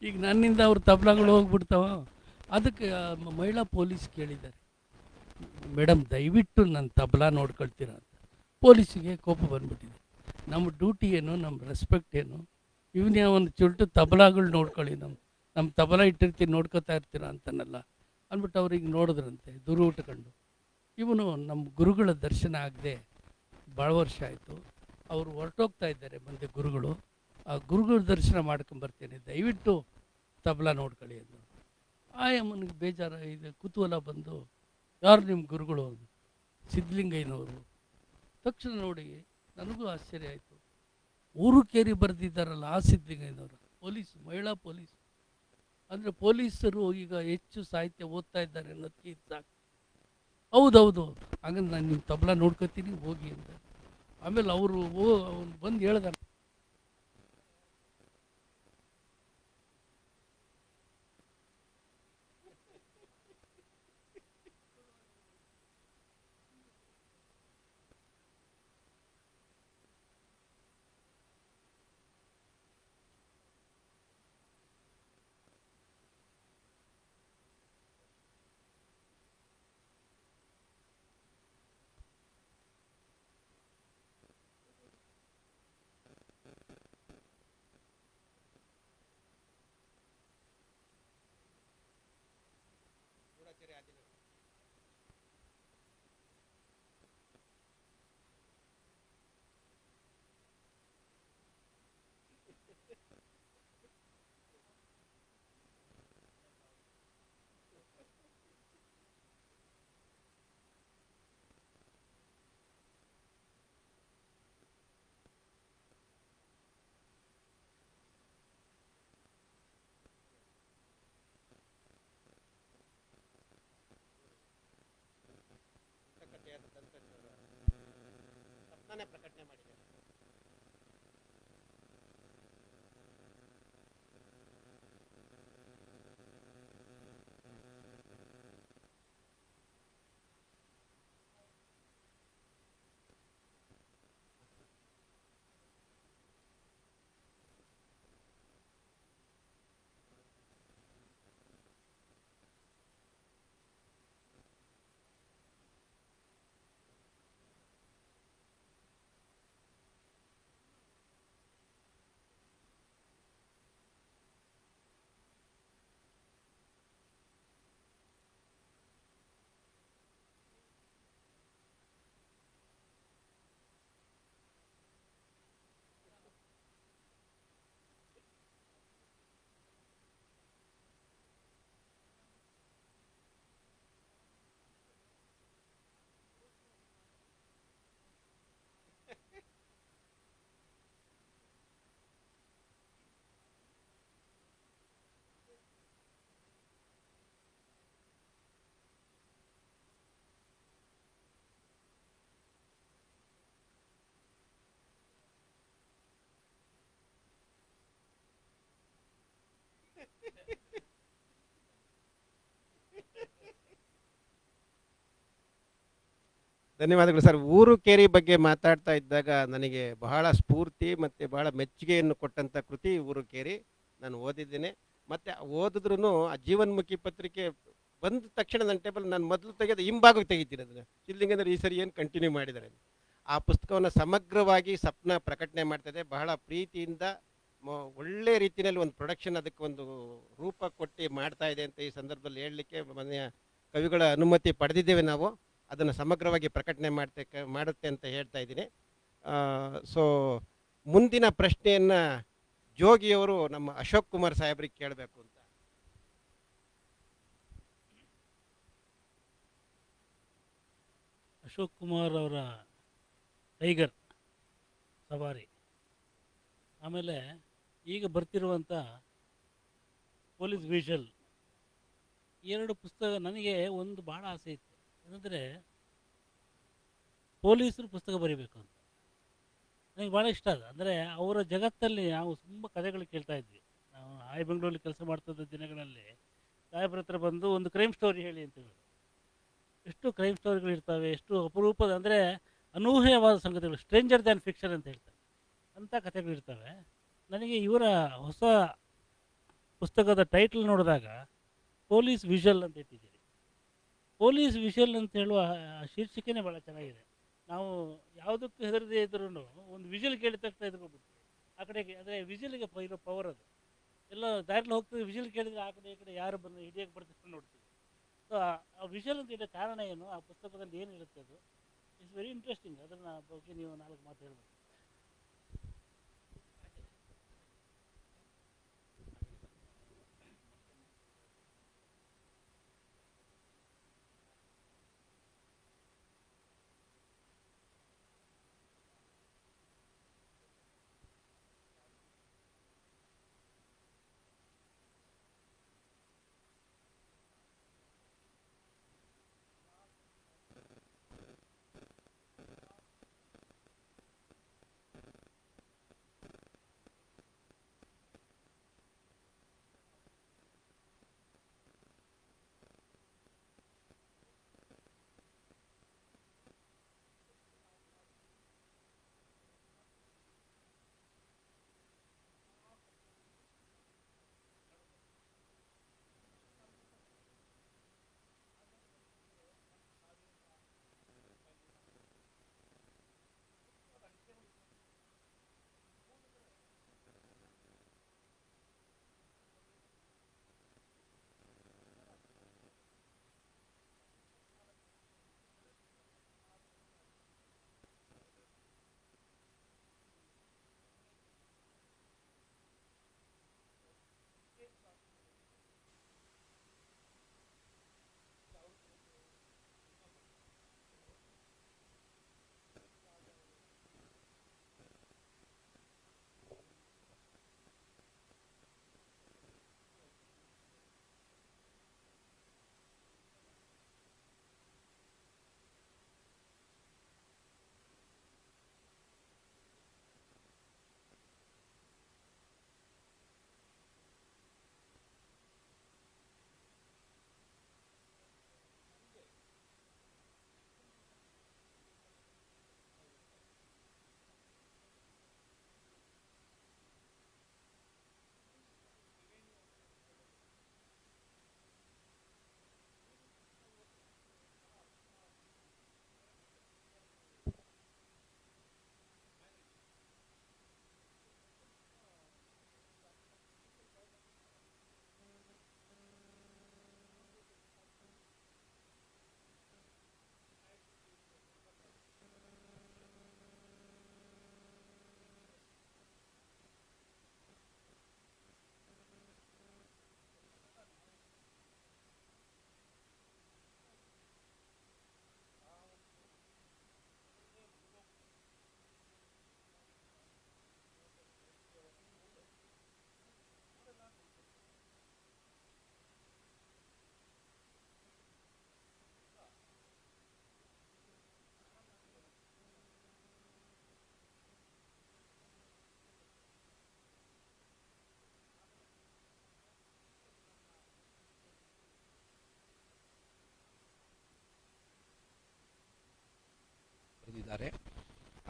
F: ಈಗ ನನ್ನಿಂದ ಅವ್ರ ತಬಲಾಗಳು ಹೋಗ್ಬಿಡ್ತಾವ. ಅದಕ್ಕೆ ಮಹಿಳಾ ಪೊಲೀಸ್ ಕೇಳಿದ್ದಾರೆ, ಮೇಡಮ್ ದಯವಿಟ್ಟು ನನ್ನ ತಬಲಾ ನೋಡ್ಕೊಳ್ತೀರಾ ಅಂತ. ಪೊಲೀಸಿಗೆ ಕೋಪ ಬಂದ್ಬಿಟ್ಟಿದೆ. ನಮ್ಮ ಡ್ಯೂಟಿ ಏನು, ನಮ್ಮ ರೆಸ್ಪೆಕ್ಟ್ ಏನು, ಇವನೇ ಒಂದು ಚುಲ್ಟು ತಬಲಾಗಳು ನೋಡ್ಕೊಳ್ಳಿ, ನಮ್ಮ ತಬಲಾ ಇಟ್ಟಿರ್ತೀನಿ ನೋಡ್ಕೊತಾ ಇರ್ತೀರ ಅಂತನಲ್ಲ ಅಂದ್ಬಿಟ್ಟು ಅವ್ರಿಗೆ ನೋಡಿದ್ರಂತೆ ದೂರ ಉಟ್ಕೊಂಡು. ಇವನು ನಮ್ಮ ಗುರುಗಳ ದರ್ಶನ ಆಗದೆ ಭಾಳ ವರ್ಷ ಆಯಿತು. ಅವರು ಹೊರಟೋಗ್ತಾ ಇದ್ದಾರೆ ಮುಂದೆ ಗುರುಗಳು. ಆ ಗುರುಗಳ ದರ್ಶನ ಮಾಡ್ಕೊಂಬರ್ತೇನೆ, ದಯವಿಟ್ಟು ತಬಲಾ ನೋಡ್ಕೊಳ್ಳಿ ಅಂದರು. ಅಮ್ಮನಿಗೆ ಬೇಜಾರು, ಇದು ಕುತೂಹಲ ಬಂದು, ಯಾರು ನಿಮ್ಮ ಗುರುಗಳು? ಸಿದ್ಧಲಿಂಗಯ್ಯನವರು. ತಕ್ಷಣ ನೋಡಿ ನನಗೂ ಆಶ್ಚರ್ಯ ಆಯಿತು. ಊರು ಕೇರಿ ಬರೆದಿದ್ದಾರಲ್ಲ ಆ ಸಿದ್ಧಲಿಂಗಯ್ಯನವರು. ಮಹಿಳಾ ಪೊಲೀಸ್ ಅಂದರೆ ಪೊಲೀಸರು ಈಗ ಹೆಚ್ಚು ಸಾಹಿತ್ಯ ಓದ್ತಾ ಇದ್ದಾರೆ ಅನ್ನೋದಕ್ಕೆ ಇದು ಸಾಕು. ಹೌದೌದು, ಹಂಗಂದ್ರೆ ನಾನು ನಿಮ್ಮ ತಬಲಾ ನೋಡ್ಕೊತೀನಿ ಹೋಗಿ ಅಂತ. ಆಮೇಲೆ ಅವರು ಅವ್ನು ಬಂದು ಹೇಳ್ದ,
A: ಪ್ರಕಟಣೆ ಮಾಡಿದ್ದಾರೆ. ಧನ್ಯವಾದಗಳು ಸರ್. ಊರು ಕೇರಿ ಬಗ್ಗೆ ಮಾತಾಡ್ತಾ ಇದ್ದಾಗ ನನಗೆ ಬಹಳ ಸ್ಫೂರ್ತಿ ಮತ್ತು ಬಹಳ ಮೆಚ್ಚುಗೆಯನ್ನು ಕೊಟ್ಟಂಥ ಕೃತಿ ಊರು ಕೇರಿ. ನಾನು ಓದಿದ್ದೇನೆ. ಮತ್ತು ಓದಿದ್ರೂ ಆ ಜೀವನ್ಮುಖಿ ಪತ್ರಿಕೆ ಬಂದ ತಕ್ಷಣ ನನ್ನ ಟೇಬಲ್ ನಾನು ಮೊದಲು ತೆಗೆದು ಹಿಂಭಾಗಕ್ಕೆ ತೆಗಿತೀನಿ ಅದನ್ನು. ಇಲ್ಲಿಂಗಂದ್ರೆ ಈ ಸರಿ ಏನು ಕಂಟಿನ್ಯೂ ಮಾಡಿದ್ದಾರೆ. ಆ ಪುಸ್ತಕವನ್ನು ಸಮಗ್ರವಾಗಿ ಸಪ್ನ ಪ್ರಕಟಣೆ ಮಾಡ್ತದೆ. ಬಹಳ ಪ್ರೀತಿಯಿಂದ ಒಳ್ಳೆ ರೀತಿಯಲ್ಲಿ ಒಂದು ಪ್ರೊಡಕ್ಷನ್ ಅದಕ್ಕೆ ಒಂದು ರೂಪ ಕೊಟ್ಟು ಮಾಡ್ತಾ ಇದೆ ಅಂತ ಈ ಸಂದರ್ಭದಲ್ಲಿ ಹೇಳಲಿಕ್ಕೆ ಮನೆಯ ಕವಿಗಳ ಅನುಮತಿ ಪಡೆದಿದ್ದೇವೆ ನಾವು. ಅದನ್ನು ಸಮಗ್ರವಾಗಿ ಪ್ರಕಟಣೆ ಮಾಡುತ್ತೆ ಅಂತ ಹೇಳ್ತಾ ಇದ್ದೀನಿ. ಸೊ ಮುಂದಿನ ಪ್ರಶ್ನೆಯನ್ನು ಜೋಗಿಯವರು ನಮ್ಮ ಅಶೋಕ್ ಕುಮಾರ್ ಸಾಹೇಬ್ರಿಗೆ ಕೇಳಬೇಕು ಅಂತ.
D: ಅಶೋಕ್ ಕುಮಾರ್ ಅವರ ಟೈಗರ್ ಸವಾರಿ, ಆಮೇಲೆ ಈಗ ಬರ್ತಿರುವಂಥ ಪೊಲೀಸ್ ವಿಷಲ್, ಎರಡು ಪುಸ್ತಕ ನನಗೆ ಒಂದು ಭಾಳ ಆಸೆ ಇತ್ತು. ಏನಂದರೆ ಪೊಲೀಸರು ಪುಸ್ತಕ ಬರೀಬೇಕು ಅಂತ ನನಗೆ ಭಾಳ ಇಷ್ಟ ಅದು. ಅಂದರೆ ಅವರ ಜಗತ್ತಲ್ಲಿ ನಾವು ತುಂಬ ಕಥೆಗಳು ಕೇಳ್ತಾ ಇದ್ವಿ. ನಾವು ಬೆಂಗಳೂರಲ್ಲಿ ಕೆಲಸ ಮಾಡ್ತಿದ್ದ ದಿನಗಳಲ್ಲಿ ಸಾಹೇಬ್ರ ಹತ್ರ ಬಂದು ಒಂದು ಕ್ರೈಮ್ ಸ್ಟೋರಿ ಹೇಳಿ ಅಂತ ಹೇಳಿ, ಎಷ್ಟು ಕ್ರೈಮ್ ಸ್ಟೋರಿಗಳಿರ್ತವೆ, ಎಷ್ಟು ಅಪರೂಪದ, ಅಂದರೆ ಅನೂಹ್ಯವಾದ ಸಂಗತಿಗಳು, ಸ್ಟ್ರೇಂಜರ್ ದ್ಯಾನ್ ಫಿಕ್ಷನ್ ಅಂತ ಹೇಳ್ತಾರೆ, ಅಂಥ ಕಥೆಗಳಿರ್ತವೆ. ನನಗೆ ಇವರ ಹೊಸ ಪುಸ್ತಕದ ಟೈಟಲ್ ನೋಡಿದಾಗ ಪೊಲೀಸ್ ವಿಷಲ್ ಅಂತ ಇಟ್ಟಿದ್ದೀರಿ. ಪೊಲೀಸ್ ವಿಷಲ್ ಅಂತ ಹೇಳುವ ಶೀರ್ಷಿಕೆನೇ ಭಾಳ ಚೆನ್ನಾಗಿದೆ. ನಾವು ಯಾವುದಕ್ಕೂ ಹೆದರದೇ ಇದ್ರೂ ಒಂದು ವಿಷಲ್ ಕೇಳಿದ ತಕ್ಷಣ ಎದುರ್ಕೊಬಿಡ್ತೀವಿ ಆ ಕಡೆಗೆ. ಅಂದರೆ ವಿಷಲ್ಗೆ ಇರೋ ಪವರ್ ಅದು. ಎಲ್ಲ ದಾರಿಲಿ ಹೋಗ್ತೀವಿ, ವಿಷಲ್ ಕೇಳಿದರೆ ಆ ಕಡೆ ಈ ಕಡೆ ಯಾರು ಬಂದು ಹಿಡಿಯೋಕ್ಕೆ ಬರ್ತಿದ್ರು ನೋಡ್ತೀವಿ. ಸೊ ಆ ವಿಷಲ್ ಅಂತ ಇರೋ ಕಾರಣ ಏನು, ಆ ಪುಸ್ತಕದಲ್ಲಿ ಏನಿರುತ್ತೆ, ಅದು ಇಟ್ಸ್ ವೆರಿ ಇಂಟ್ರೆಸ್ಟಿಂಗ್. ಅದನ್ನು ಬಗ್ಗೆ ನೀವು 4 ಮಾತು ಹೇಳ್ಬೇಕು.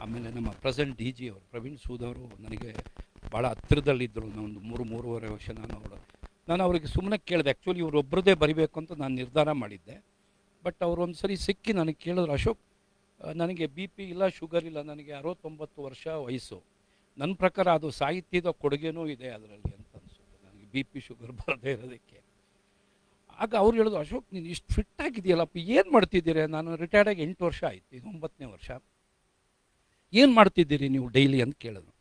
G: ಆಮೇಲೆ ನಮ್ಮ ಪ್ರೆಸೆಂಟ್ ಡಿ ಜಿ ಅವರು ಪ್ರವೀಣ್ ಸೂದ್ ಅವರು ನನಗೆ ಭಾಳ ಹತ್ತಿರದಲ್ಲಿದ್ದರು. ಒಂದು ಮೂರುವರೆ ವರ್ಷ ನಾನು ಅವರಿಗೆ ಸುಮ್ಮನೆ ಕೇಳಿದೆ. ಆ್ಯಕ್ಚುಲಿ ಇವರೊಬ್ಬರದೇ ಬರಿಬೇಕು ಅಂತ ನಾನು ನಿರ್ಧಾರ ಮಾಡಿದ್ದೆ. ಬಟ್ ಅವರು ಒಂದು ಸರಿ ಸಿಕ್ಕಿ ನನಗೆ ಕೇಳಿದ್ರು, ಅಶೋಕ್ ನನಗೆ ಬಿ ಪಿ ಇಲ್ಲ, ಶುಗರ್ ಇಲ್ಲ, ನನಗೆ 69 ವರ್ಷ ವಯಸ್ಸು, ನನ್ನ ಪ್ರಕಾರ ಅದು ಸಾಹಿತ್ಯದ ಕೊಡುಗೆನೂ ಇದೆ ಅದರಲ್ಲಿ ಅಂತ ಅನಿಸುತ್ತೆ ನನಗೆ, ಬಿ ಪಿ ಶುಗರ್ ಬರದೇ ಇರೋದಕ್ಕೆ. ಆಗ ಅವ್ರು ಹೇಳಿದ್ರು, ಅಶೋಕ್ ನೀನು ಇಷ್ಟು ಫಿಟ್ ಆಗಿದೆಯಲ್ಲಪ್ಪ, ಏನು ಮಾಡ್ತಿದ್ದೀರಿ? ನಾನು ರಿಟೈರ್ಡ್ ಆಗಿ 8 ವರ್ಷ ಆಯಿತು, ಇದು 9ನೇ ವರ್ಷ. ಏನು ಮಾಡ್ತಿದ್ದೀರಿ ನೀವು ಡೈಲಿ ಅಂತ ಕೇಳಿದ್ರು.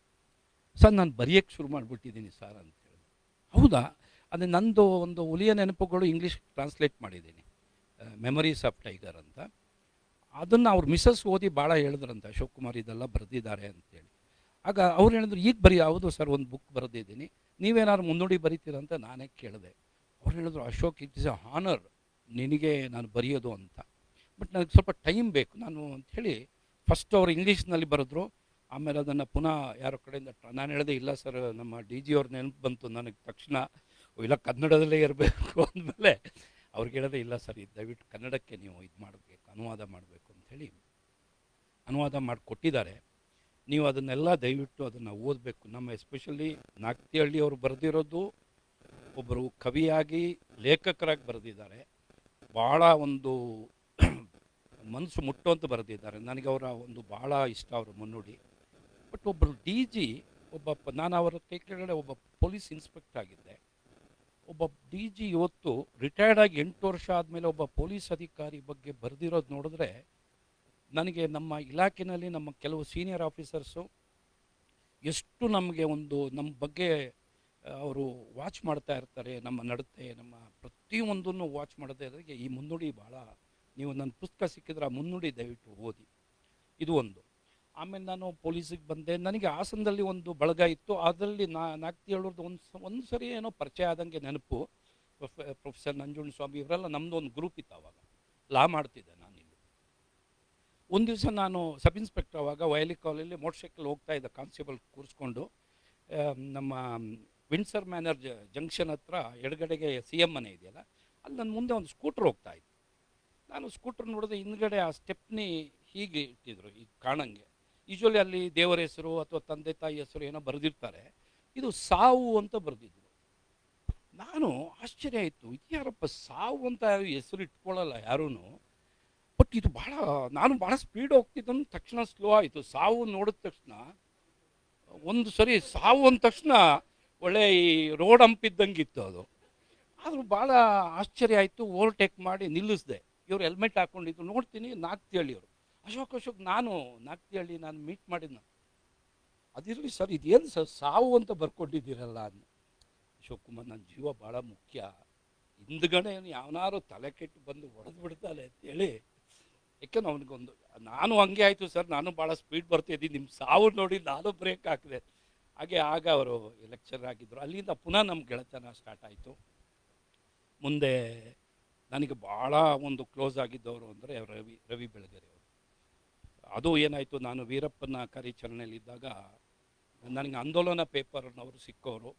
G: ಸರ್ ನಾನು ಬರೆಯೋಕ್ಕೆ ಶುರು ಮಾಡಿಬಿಟ್ಟಿದ್ದೀನಿ ಸರ್ ಅಂತ ಹೇಳಿದ್ರು. ಹೌದಾ? ಅದೇ ನಂದು ಒಂದು ಹುಲಿಯ ನೆನಪುಗಳು ಇಂಗ್ಲೀಷ್ ಟ್ರಾನ್ಸ್ಲೇಟ್ ಮಾಡಿದ್ದೀನಿ, ಮೆಮರೀಸ್ ಆಫ್ ಟೈಗರ್ ಅಂತ. ಅದನ್ನು ಅವ್ರ ಮಿಸ್ಸಸ್ ಓದಿ ಭಾಳ ಹೇಳಿದ್ರಂತೆ, ಅಶೋಕ್ ಕುಮಾರ್ ಇದೆಲ್ಲ ಬರೆದಿದ್ದಾರೆ ಅಂತೇಳಿ. ಆಗ ಅವ್ರು ಹೇಳಿದ್ರು, ಈಗ ಹೌದು ಸರ್ ಒಂದು ಬುಕ್ ಬರೆದಿದ್ದೀನಿ, ನೀವೇನಾದ್ರು ಮುನ್ನುಡಿ ಬರೀತೀರ ಅಂತ ನಾನೇ ಕೇಳಿದೆ. ಅವ್ರು ಹೇಳಿದ್ರು, Ashok it is a honour ನಿನಗೆ ನಾನು ಬರೆಯೋದು ಅಂತ, ಬಟ್ ನನಗೆ ಸ್ವಲ್ಪ ಟೈಮ್ ಬೇಕು ನಾನು ಅಂಥೇಳಿ ಫಸ್ಟ್ ಅವರು ಇಂಗ್ಲೀಷ್ನಲ್ಲಿ ಬರೆದ್ರು. ಆಮೇಲೆ ಅದನ್ನು ಪುನಃ ಯಾರೋ ಕಡೆಯಿಂದ ನಾನು ಹೇಳಿದೆ, ಇಲ್ಲ ಸರ್ ನಮ್ಮ ಡಿ ಜಿ ಅವ್ರ ನೆನಪು ಬಂತು ನನಗೆ ತಕ್ಷಣ, ಇಲ್ಲ ಕನ್ನಡದಲ್ಲೇ ಇರಬೇಕು ಅಂದಮೇಲೆ ಅವ್ರಿಗೆ ಹೇಳಿದೆ, ಇಲ್ಲ ಸರ್ ಇದು ದಯವಿಟ್ಟು ಕನ್ನಡಕ್ಕೆ ನೀವು ಇದು ಮಾಡಬೇಕು, ಅನುವಾದ ಮಾಡಬೇಕು ಅಂಥೇಳಿ ಅನುವಾದ ಮಾಡಿಕೊಟ್ಟಿದ್ದಾರೆ. ನೀವು ಅದನ್ನೆಲ್ಲ ದಯವಿಟ್ಟು ಅದನ್ನು ಓದಬೇಕು. ನಮ್ಮ ಎಸ್ಪೆಷಲಿ ನಾಗ್ತಿಹಳ್ಳಿ ಅವರು ಬರೆದಿರೋದು ಒಬ್ಬರು ಕವಿಯಾಗಿ ಲೇಖಕರಾಗಿ ಬರೆದಿದ್ದಾರೆ, ಭಾಳ ಒಂದು ಮನಸ್ಸು ಮುಟ್ಟುವಂತ ಬರೆದಿದ್ದಾರೆ. ನನಗೆ ಅವರ ಒಂದು ಭಾಳ ಇಷ್ಟ ಅವರ ಮುನ್ನುಡಿ. ಬಟ್ ಒಬ್ಬರು ಡಿ ಜಿ, ನಾನು ಅವರ ಕೈ ಕೆಳಗಡೆ ಒಬ್ಬ ಪೊಲೀಸ್ ಇನ್ಸ್ಪೆಕ್ಟರ್ ಆಗಿದ್ದೆ. ಒಬ್ಬ ಡಿ ಜಿ ಇವತ್ತು ರಿಟೈರ್ಡ್ ಆಗಿ 8 ವರ್ಷ ಆದಮೇಲೆ ಒಬ್ಬ ಪೊಲೀಸ್ ಅಧಿಕಾರಿ ಬಗ್ಗೆ ಬರೆದಿರೋದು ನೋಡಿದ್ರೆ ನನಗೆ ನಮ್ಮ ಇಲಾಖೆಯಲ್ಲಿ ನಮ್ಮ ಕೆಲವು ಸೀನಿಯರ್ ಆಫೀಸರ್ಸು ಎಷ್ಟು ನಮಗೆ ಒಂದು ನಮ್ಮ ಬಗ್ಗೆ ಅವರು ವಾಚ್ ಮಾಡ್ತಾ ಇರ್ತಾರೆ, ನಮ್ಮ ನಡತೆ, ನಮ್ಮ ಪ್ರತಿಯೊಂದನ್ನು ವಾಚ್ ಮಾಡದೇ ಇರೋದಕ್ಕೆ ಈ ಮುನ್ನುಡಿ ಭಾಳ, ನೀವು ನನ್ನ ಪುಸ್ತಕ ಸಿಕ್ಕಿದ್ರೆ ಆ ಮುನ್ನುಡಿ ದಯವಿಟ್ಟು ಓದಿ. ಇದು ಒಂದು. ಆಮೇಲೆ ನಾನು ಪೊಲೀಸಿಗೆ ಬಂದೆ. ನನಗೆ ಹಾಸನದಲ್ಲಿ ಒಂದು ಬಳಗ ಇತ್ತು, ಅದರಲ್ಲಿ ನಾಗ್ತಿಹಳ್ಳಿಯವ್ರದ್ದು ಒಂದು ಸರಿ ಏನೋ ಪರಿಚಯ ಆದಂಗೆ ನೆನಪು. ಪ್ರೊಫೆಸರ್ ನಂಜುಂಡಸ್ವಾಮಿ ಇವರೆಲ್ಲ ನಮ್ಮದು ಒಂದು ಗ್ರೂಪ್ ಇತ್ತು. ಆವಾಗ ಲಾ ಮಾಡ್ತಿದ್ದೆ ನಾನು ಇಲ್ಲಿ. ಒಂದು ದಿವಸ ನಾನು ಸಬ್ ಇನ್ಸ್ಪೆಕ್ಟರ್ ಆವಾಗ ವಯಲಿ ಕಾಲೇಜಲ್ಲಿ ಮೋಟರ್ ಸೈಕಲ್ ಹೋಗ್ತಾ ಇದ್ದೆ, ಕಾನ್ಸ್ಟೇಬಲ್ ಕೂರಿಸ್ಕೊಂಡು. ನಮ್ಮ ವಿಂಡ್ಸರ್ ಮ್ಯಾನರ್ ಜಂಕ್ಷನ್ ಹತ್ರ ಎಡಗಡೆಗೆ CM ಮನೆ ಇದೆಯಲ್ಲ, ಅಲ್ಲಿ ನನ್ನ ಮುಂದೆ ಒಂದು ಸ್ಕೂಟ್ರ್ ಹೋಗ್ತಾ ಇತ್ತು. ನಾನು ಸ್ಕೂಟ್ರ್ ನೋಡಿದೆ, ಹಿಂದ್ಗಡೆ ಆ ಸ್ಟೆಪ್ನಿ ಹೀಗೆ ಇಟ್ಟಿದ್ರು, ಈಗ ಕಾಣಂಗೆ. ಯೂಶ್ವಲಿ ಅಲ್ಲಿ ದೇವರ ಹೆಸರು ಅಥವಾ ತಂದೆ ತಾಯಿ ಹೆಸರು ಏನೋ ಬರೆದಿರ್ತಾರೆ, ಇದು ಸಾವು ಅಂತ ಬರೆದಿದ್ರು. ನಾನು ಆಶ್ಚರ್ಯ ಆಯಿತು, ಇದ್ಯಾರಪ್ಪ ಸಾವು ಅಂತ ಹೆಸರು ಇಟ್ಕೊಳ್ಳಲ್ಲ ಯಾರೂ. ಬಟ್ ಇದು ನಾನು ಭಾಳ ಸ್ಪೀಡ್ ಹೋಗ್ತಿದ್ದನ್ನು ತಕ್ಷಣ ಸ್ಲೋ ಆಯಿತು. ಸಾವು ನೋಡಿದ ತಕ್ಷಣ ಒಂದು ಸರಿ ಸಾವು ಅಂದ ತಕ್ಷಣ ಒಳ್ಳೆ ಈ ರೋಡ್ ಹಂಪಿದ್ದಂಗಿತ್ತು ಅದು. ಆದರೂ ಭಾಳ ಆಶ್ಚರ್ಯ ಆಯಿತು. ಓವರ್ಟೇಕ್ ಮಾಡಿ ನಿಲ್ಲಿಸಿದೆ. ಇವರು ಹೆಲ್ಮೆಟ್ ಹಾಕ್ಕೊಂಡಿದ್ದು ನೋಡ್ತೀನಿ, ನಾಗ್ತಿಹಳ್ಳಿಯವರು. ಅಶೋಕ್ ನಾನು ನಾಗ್ತಿಹಳ್ಳಿ ನಾನು ಮೀಟ್ ಮಾಡಿದ್ನ. ಅದಿರಲಿ ಸರ್, ಇದೇನು ಸರ್ ಸಾವು ಅಂತ ಬರ್ಕೊಂಡಿದ್ದೀರಲ್ಲ ಅಂದ. ಅಶೋಕ್ ಕುಮಾರ್, ನನ್ನ ಜೀವ ಭಾಳ ಮುಖ್ಯ, ಹಿಂದ್ಗಡೆ ಯಾವನಾರು ತಲೆ ಕೆಟ್ಟು ಬಂದು ಹೊಡೆದು ಬಿಡ್ತಾನೆ ಅಂತೇಳಿ. ಯಾಕೆಂದ್ರೆ ಅವನಿಗೊಂದು, ನಾನು ಹಂಗೆ ಆಯಿತು ಸರ್, ನಾನು ಭಾಳ ಸ್ಪೀಡ್ ಬರ್ತಿದ್ದೀನಿ, ನಿಮ್ಮ ಸಾವು ನೋಡಿ ನಾನು ಬ್ರೇಕ್ ಹಾಕಿದೆ. ಆಗ ಅವರು ಲೆಕ್ಚರ್ ಆಗಿದ್ದರು. ಅಲ್ಲಿಂದ ಪುನಃ ನಮ್ಮ ಗೆಳೆತನ ಸ್ಟಾರ್ಟ್ ಆಯಿತು. ಮುಂದೆ ನನಗೆ ಭಾಳ ಒಂದು ಕ್ಲೋಸ್ ಆಗಿದ್ದವರು ಅಂದರೆ ರವಿ ಬೆಳಗೆರೆ ಅವರು. ಅದು ಏನಾಯಿತು, ನಾನು ವೀರಪ್ಪನ ಕಾರ್ಯಾಚರಣೆಯಲ್ಲಿದ್ದಾಗ ನನಗೆ ಆಂದೋಲನ ಪೇಪರ್ನವರು ಸಿಕ್ಕೋರು.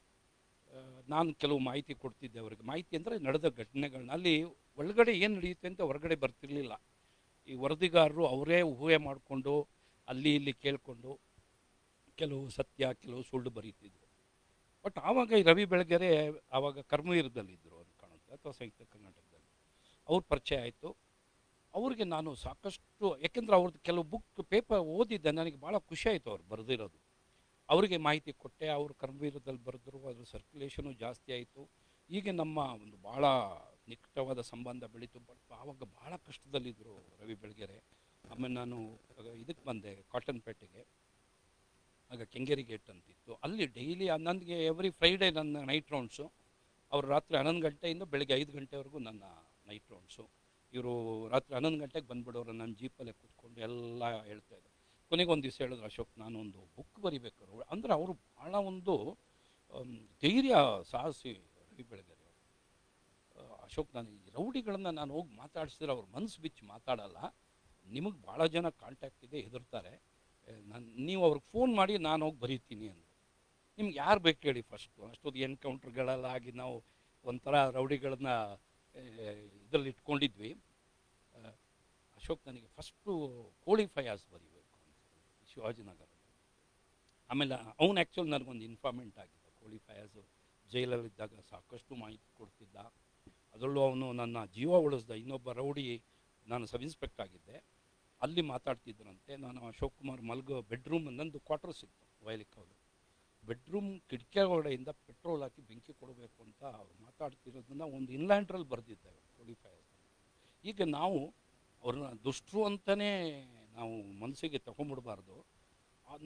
G: ನಾನು ಕೆಲವು ಮಾಹಿತಿ ಕೊಡ್ತಿದ್ದೆ ಅವರಿಗೆ. ಮಾಹಿತಿ ಅಂದರೆ ನಡೆದ ಘಟನೆಗಳನ್ನ, ಅಲ್ಲಿ ಒಳಗಡೆ ಏನು ನಡೆಯುತ್ತೆ ಅಂತ ಹೊರಗಡೆ ಬರ್ತಿರ್ಲಿಲ್ಲ. ಈ ವರದಿಗಾರರು ಅವರೇ ಊಹೆ ಮಾಡಿಕೊಂಡು ಅಲ್ಲಿ ಇಲ್ಲಿ ಕೇಳಿಕೊಂಡು ಕೆಲವು ಸತ್ಯ ಕೆಲವು ಸುಳ್ಳು ಬರೀತಿದ್ರು. ಬಟ್ ಆವಾಗ ಈ ರವಿ ಬೆಳಗೆರೆ ಆವಾಗ ಕರ್ಮವೀರದಲ್ಲಿದ್ದರು ಅಂತ ಕಾಣುತ್ತೆ, ಅಥವಾ ಸಂಯುಕ್ತ ಕರ್ನಾಟಕದಲ್ಲಿ. ಅವ್ರ ಪರಿಚಯ ಆಯಿತು. ಅವ್ರಿಗೆ ನಾನು ಸಾಕಷ್ಟು, ಯಾಕೆಂದ್ರೆ ಅವ್ರದ್ದು ಕೆಲವು ಪೇಪರ್ ಓದಿದ್ದೆ, ನನಗೆ ಭಾಳ ಖುಷಿ ಆಯಿತು ಅವ್ರು ಬರೆದಿರೋದು. ಅವರಿಗೆ ಮಾಹಿತಿ ಕೊಟ್ಟೆ. ಅವರು ಕರ್ಮವೀರದಲ್ಲಿ ಬರೆದ್ರು, ಅದ್ರ ಸರ್ಕ್ಯುಲೇಷನು ಜಾಸ್ತಿ ಆಯಿತು. ಹೀಗೆ ನಮ್ಮ ಒಂದು ಭಾಳ ನಿಕಟವಾದ ಸಂಬಂಧ ಬೆಳೀತು. ಬಟ್ ಆವಾಗ ಭಾಳ ಕಷ್ಟದಲ್ಲಿದ್ದರು ರವಿ ಬೆಳಗೆರೆ. ಆಮೇಲೆ ನಾನು ಇದಕ್ಕೆ ಬಂದೆ ಕಾಟನ್ಪೇಟೆಗೆ. ಆಗ ಕೆಂಗೇರಿ ಗೇಟ್ ಅಂತಿತ್ತು, ಅಲ್ಲಿ ಡೈಲಿ ನನಗೆ ಎವ್ರಿ ಫ್ರೈಡೇ ನನ್ನ ನೈಟ್ ರೌಂಡ್ಸು. ಅವರು ರಾತ್ರಿ 11 ಗಂಟೆಯಿಂದ ಬೆಳಗ್ಗೆ 5 ಗಂಟೆವರೆಗೂ ನನ್ನ ನೈಟ್ ರೌಂಡ್ಸು. ಇವರು ರಾತ್ರಿ 11 ಗಂಟೆಗೆ ಬಂದುಬಿಡೋರು, ನನ್ನ ಜೀಪಲ್ಲೇ ಕೂತ್ಕೊಂಡು ಎಲ್ಲ ಹೇಳ್ತಾಯಿದ್ರು. ಕೊನೆಗೆ ಒಂದು ದಿವಸ ಹೇಳಿದ್ರು, ಅಶೋಕ್ ನಾನು ಒಂದು ಬುಕ್ ಬರಿಬೇಕು ಅಂದರೆ. ಅವರು ಭಾಳ ಒಂದು ಧೈರ್ಯ ಸಾಹಸಿ ರವಿ ಬೆಳಗೆರೆ ಅವರು. ಅಶೋಕ್, ನಾನು ಈ ರೌಡಿಗಳನ್ನು ನಾನು ಹೋಗಿ ಮಾತಾಡಿಸಿದ್ರೆ ಅವ್ರ ಮನಸ್ಸು ಬಿಚ್ಚಿ ಮಾತಾಡಲ್ಲ, ನಿಮಗೆ ಭಾಳ ಜನ ಕಾಂಟ್ಯಾಕ್ಟ್ ಇದೆ, ಹೆದರ್ತಾರೆ, ನೀವು ಅವ್ರಿಗೆ ಫೋನ್ ಮಾಡಿ ನಾನು ಹೋಗಿ ಬರೀತೀನಿ ಅಂದರು. ನಿಮ್ಗೆ ಯಾರು ಬೇಕು ಹೇಳಿ ಫಸ್ಟು? ಅಷ್ಟೊಂದು ಎನ್ಕೌಂಟ್ರ್ಗಳೆಲ್ಲ ಆಗಿ ನಾವು ಒಂಥರ ರೌಡಿಗಳನ್ನ ಇದರಲ್ಲಿ ಇಟ್ಕೊಂಡಿದ್ವಿ. ಅಶೋಕ್, ನನಗೆ ಫಸ್ಟು ಕೋಳಿ ಫಯಾಸ್ ಬರೀಬೇಕು ಅಂತ ಶಿವಾಜಿನಗರ. ಆಮೇಲೆ ಅವನು ಆ್ಯಕ್ಚುಲಿ ನನಗೊಂದು ಇನ್ಫಾರ್ಮೆಂಟ್ ಆಗಿದ್ದ. ಕೋಳಿ ಫಯಾಜು ಜೈಲಲ್ಲಿದ್ದಾಗ ಸಾಕಷ್ಟು ಮಾಹಿತಿ ಕೊಡ್ತಿದ್ದ. ಅದರಲ್ಲೂ ಅವನು ನನ್ನ ಜೀವ ಉಳಿಸ್ದ. ಇನ್ನೊಬ್ಬ ರೌಡಿ, ನಾನು ಸಬ್ ಇನ್ಸ್ಪೆಕ್ಟರ್ ಆಗಿದ್ದೆ, ಅಲ್ಲಿ ಮಾತಾಡ್ತಿದ್ರಂತೆ. ನಾನು ಅಶೋಕ್ ಕುಮಾರ್ ಮಲ್ಗೋ ಬೆಡ್ರೂಮ್, ನಂದು ಕ್ವಾರ್ಟರ್ಸ್ ಇತ್ತು ವಯಲಿಕ್. ಅವರು ಬೆಡ್ರೂಮ್ ಕಿಟಕಿ ಒಳಗಡೆಯಿಂದ ಪೆಟ್ರೋಲ್ ಹಾಕಿ ಬೆಂಕಿ ಕೊಡಬೇಕು ಅಂತ ಅವ್ರು ಮಾತಾಡ್ತಿರೋದನ್ನ ಒಂದು ಇನ್ಲ್ಯಾಂಡ್ರಲ್ಲಿ ಬರೆದಿದ್ದೆ ಕೋಳಿ ಫಯಾಜ್. ಈಗ ನಾವು ಅವ್ರನ್ನ ದುಷ್ಟರು ಅಂತಲೇ ನಾವು ಮನಸ್ಸಿಗೆ ತಗೊಂಬಿಡಬಾರ್ದು.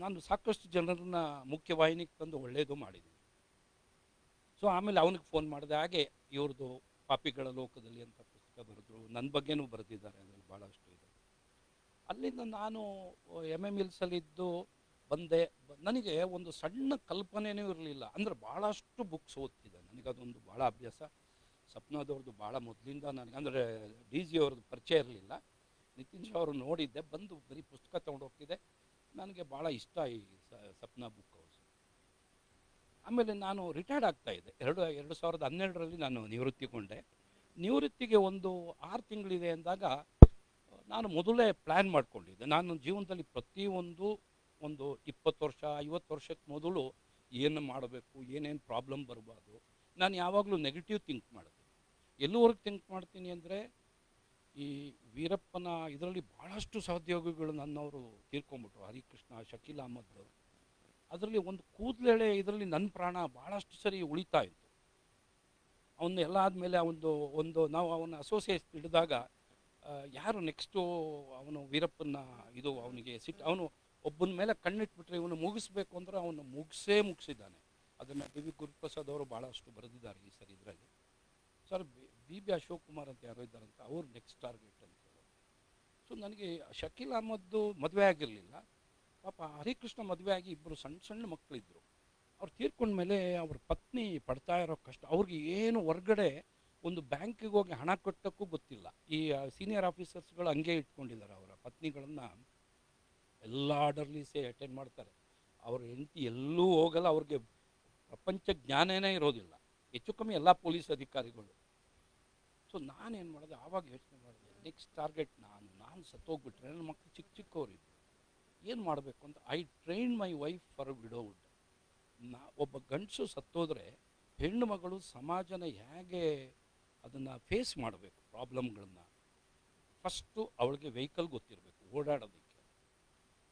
G: ನಾನು ಸಾಕಷ್ಟು ಜನರನ್ನ ಮುಖ್ಯವಾಹಿನಿಗೆ ತಂದು ಒಳ್ಳೆಯದು ಮಾಡಿದ್ದೀನಿ. ಸೊ ಆಮೇಲೆ ಅವನಿಗೆ ಫೋನ್ ಮಾಡಿದೆ. ಹಾಗೆ ಇವ್ರದ್ದು ಪಾಪಿಗಳ ಲೋಕದಲ್ಲಿ ಅಂತ ಪುಸ್ತಕ ಬರೆದ್ರು, ನನ್ನ ಬಗ್ಗೆನೂ ಬರೆದಿದ್ದಾರೆ, ಅದರಲ್ಲಿ ಭಾಳಷ್ಟು ಇದೆ. ಅಲ್ಲಿಂದ ನಾನು MMILSಲ್ಲಿದ್ದು ಬಂದೆ. ನನಗೆ ಒಂದು ಸಣ್ಣ ಕಲ್ಪನೆಯೂ ಇರಲಿಲ್ಲ. ಅಂದರೆ ಭಾಳಷ್ಟು ಬುಕ್ಸ್ ಓದ್ತಿದ್ದೆ. ನನಗದೊಂದು ಭಾಳ ಅಭ್ಯಾಸ. ಸಪ್ನಾದವ್ರದ್ದು ಭಾಳ ಮೊದಲಿಂದ ನನಗೆ, ಅಂದರೆ DG ಅವ್ರದ್ದು ಪರಿಚಯ ಇರಲಿಲ್ಲ. ನಿತಿನ್ ಶಾ ಅವರು ನೋಡಿದ್ದೆ, ಬಂದು ಬರೀ ಪುಸ್ತಕ ತೊಗೊಂಡು ಹೋಗ್ತಿದ್ದೆ. ನನಗೆ ಭಾಳ ಇಷ್ಟ ಈ ಸಪ್ನಾ ಬುಕ್ ಹೌಸ್. ಆಮೇಲೆ ನಾನು ರಿಟೈರ್ಡ್ ಆಗ್ತಾಯಿದ್ದೆ. 2012ರಲ್ಲಿ ನಾನು ನಿವೃತ್ತಿಗೊಂಡೆ. ನಿವೃತ್ತಿಗೆ ಒಂದು 6 ತಿಂಗಳಿದೆ ಅಂದಾಗ ನಾನು ಮೊದಲೇ ಪ್ಲ್ಯಾನ್ ಮಾಡ್ಕೊಂಡಿದ್ದೆ. ನಾನು ಜೀವನದಲ್ಲಿ ಪ್ರತಿಯೊಂದು ಒಂದು 20 ವರ್ಷ 50 ವರ್ಷಕ್ಕೆ ಮೊದಲು ಏನು ಮಾಡಬೇಕು, ಏನೇನು ಪ್ರಾಬ್ಲಮ್ ಬರಬಾರ್ದು. ನಾನು ಯಾವಾಗಲೂ ನೆಗೆಟಿವ್ ಥಿಂಕ್ ಮಾಡ್ತೀನಿ. ಎಲ್ಲಿವರೆಗೆ ಥಿಂಕ್ ಮಾಡ್ತೀನಿ ಅಂದರೆ, ಈ ವೀರಪ್ಪನ ಇದರಲ್ಲಿ ಭಾಳಷ್ಟು ಸಹೋದ್ಯೋಗಿಗಳು ನನ್ನವರು ತೀರ್ಕೊಂಬಿಟ್ರು. ಹರಿಕೃಷ್ಣ, ಶಕೀಲ್ ಅಹಮದ್, ಅದರಲ್ಲಿ ಒಂದು ಕೂದಲೆಳೆ ಇದರಲ್ಲಿ ನನ್ನ ಪ್ರಾಣ ಭಾಳಷ್ಟು ಸರಿ ಉಳಿತಾ ಇತ್ತು. ಅವನ್ನ ಎಲ್ಲ ಆದಮೇಲೆ ಒಂದು ನಾವು ಅವನ ಅಸೋಸಿಯೇಟ್ ಹಿಡಿದಾಗ ಯಾರು ನೆಕ್ಸ್ಟು ಅವನು ವೀರಪ್ಪನ ಇದು ಅವನಿಗೆ ಸಿಟ್ಟು, ಅವನು ಒಬ್ಬನ ಮೇಲೆ ಕಣ್ಣಿಟ್ಬಿಟ್ರೆ ಇವನು ಮುಗಿಸ್ಬೇಕು ಅಂದ್ರೆ ಅವನು ಮುಗಿಸಿದ್ದಾನೆ. ಅದನ್ನು ಡಿ.ವಿ. ಗುರುಪ್ರಸಾದ್ ಅವರು ಭಾಳಷ್ಟು ಬರೆದಿದ್ದಾರೆ ಈ ಸರಿ ಇದರಲ್ಲಿ. Sir B.B. ಅಶೋಕ್ ಕುಮಾರ್ ಅಂತ ಯಾರೋ ಇದ್ದಾರಂತ, ಅವ್ರು ನೆಕ್ಸ್ಟ್ ಟಾರ್ಗೆಟ್ ಅಂತ ಹೇಳೋದು. ಸೊ ನನಗೆ ಶಕೀಲ್ ಅಹಮದ್ದು ಮದುವೆ ಆಗಿರಲಿಲ್ಲ. ಪಾಪ ಹರಿಕೃಷ್ಣ ಮದುವೆ ಆಗಿ ಇಬ್ಬರು ಸಣ್ಣ ಸಣ್ಣ ಮಕ್ಕಳಿದ್ರು. ಅವ್ರು ತೀರ್ಕೊಂಡ್ಮೇಲೆ ಅವ್ರ ಪತ್ನಿ ಪಡ್ತಾ ಇರೋ ಕಷ್ಟ, ಅವ್ರಿಗೆ ಏನು ಹೊರಗಡೆ ಒಂದು ಬ್ಯಾಂಕಿಗೆ ಹೋಗಿ ಹಣ ಕಟ್ಟೋಕ್ಕೂ ಗೊತ್ತಿಲ್ಲ. ಈ ಸೀನಿಯರ್ ಆಫೀಸರ್ಸ್ಗಳು ಹಂಗೆ ಇಟ್ಕೊಂಡಿದ್ದಾರೆ. ಅವರ ಪತ್ನಿಗಳನ್ನು ಎಲ್ಲ ಆರ್ಡರ್ಲೀಸೇ ಅಟೆಂಡ್ ಮಾಡ್ತಾರೆ. ಅವ್ರ ಹೆಂಡತಿ ಎಲ್ಲೂ ಹೋಗಲ್ಲ, ಅವ್ರಿಗೆ ಪ್ರಪಂಚ ಜ್ಞಾನನೇ ಇರೋದಿಲ್ಲ. ಹೆಚ್ಚು ಕಮ್ಮಿ ಎಲ್ಲ ಪೊಲೀಸ್ ಅಧಿಕಾರಿಗಳು. ಸೊ ನಾನೇನು ಮಾಡಿದೆ, ಆವಾಗ ಯೋಚನೆ ಮಾಡಿದೆ, ನೆಕ್ಸ್ಟ್ ಟಾರ್ಗೆಟ್ ನಾನು ಸತ್ತೋಗ್ಬಿಟ್ರೆ ನನ್ನ ಮಕ್ಕಳು ಚಿಕ್ಕವರಿದ್ರು, ಏನು ಮಾಡಬೇಕು ಅಂತ. I train my wife for widowhood. ಒಬ್ಬ ಗಂಡಸು ಸತ್ತೋದ್ರೆ ಹೆಣ್ಣು ಮಗಳು ಸಮಾಜನ ಹೇಗೆ ಅದನ್ನು ಫೇಸ್ ಮಾಡಬೇಕು, ಪ್ರಾಬ್ಲಮ್ಗಳನ್ನು. ಫಸ್ಟು ಅವಳಿಗೆ ವೆಹಿಕಲ್ ಗೊತ್ತಿರಬೇಕು ಓಡಾಡೋದಕ್ಕೆ.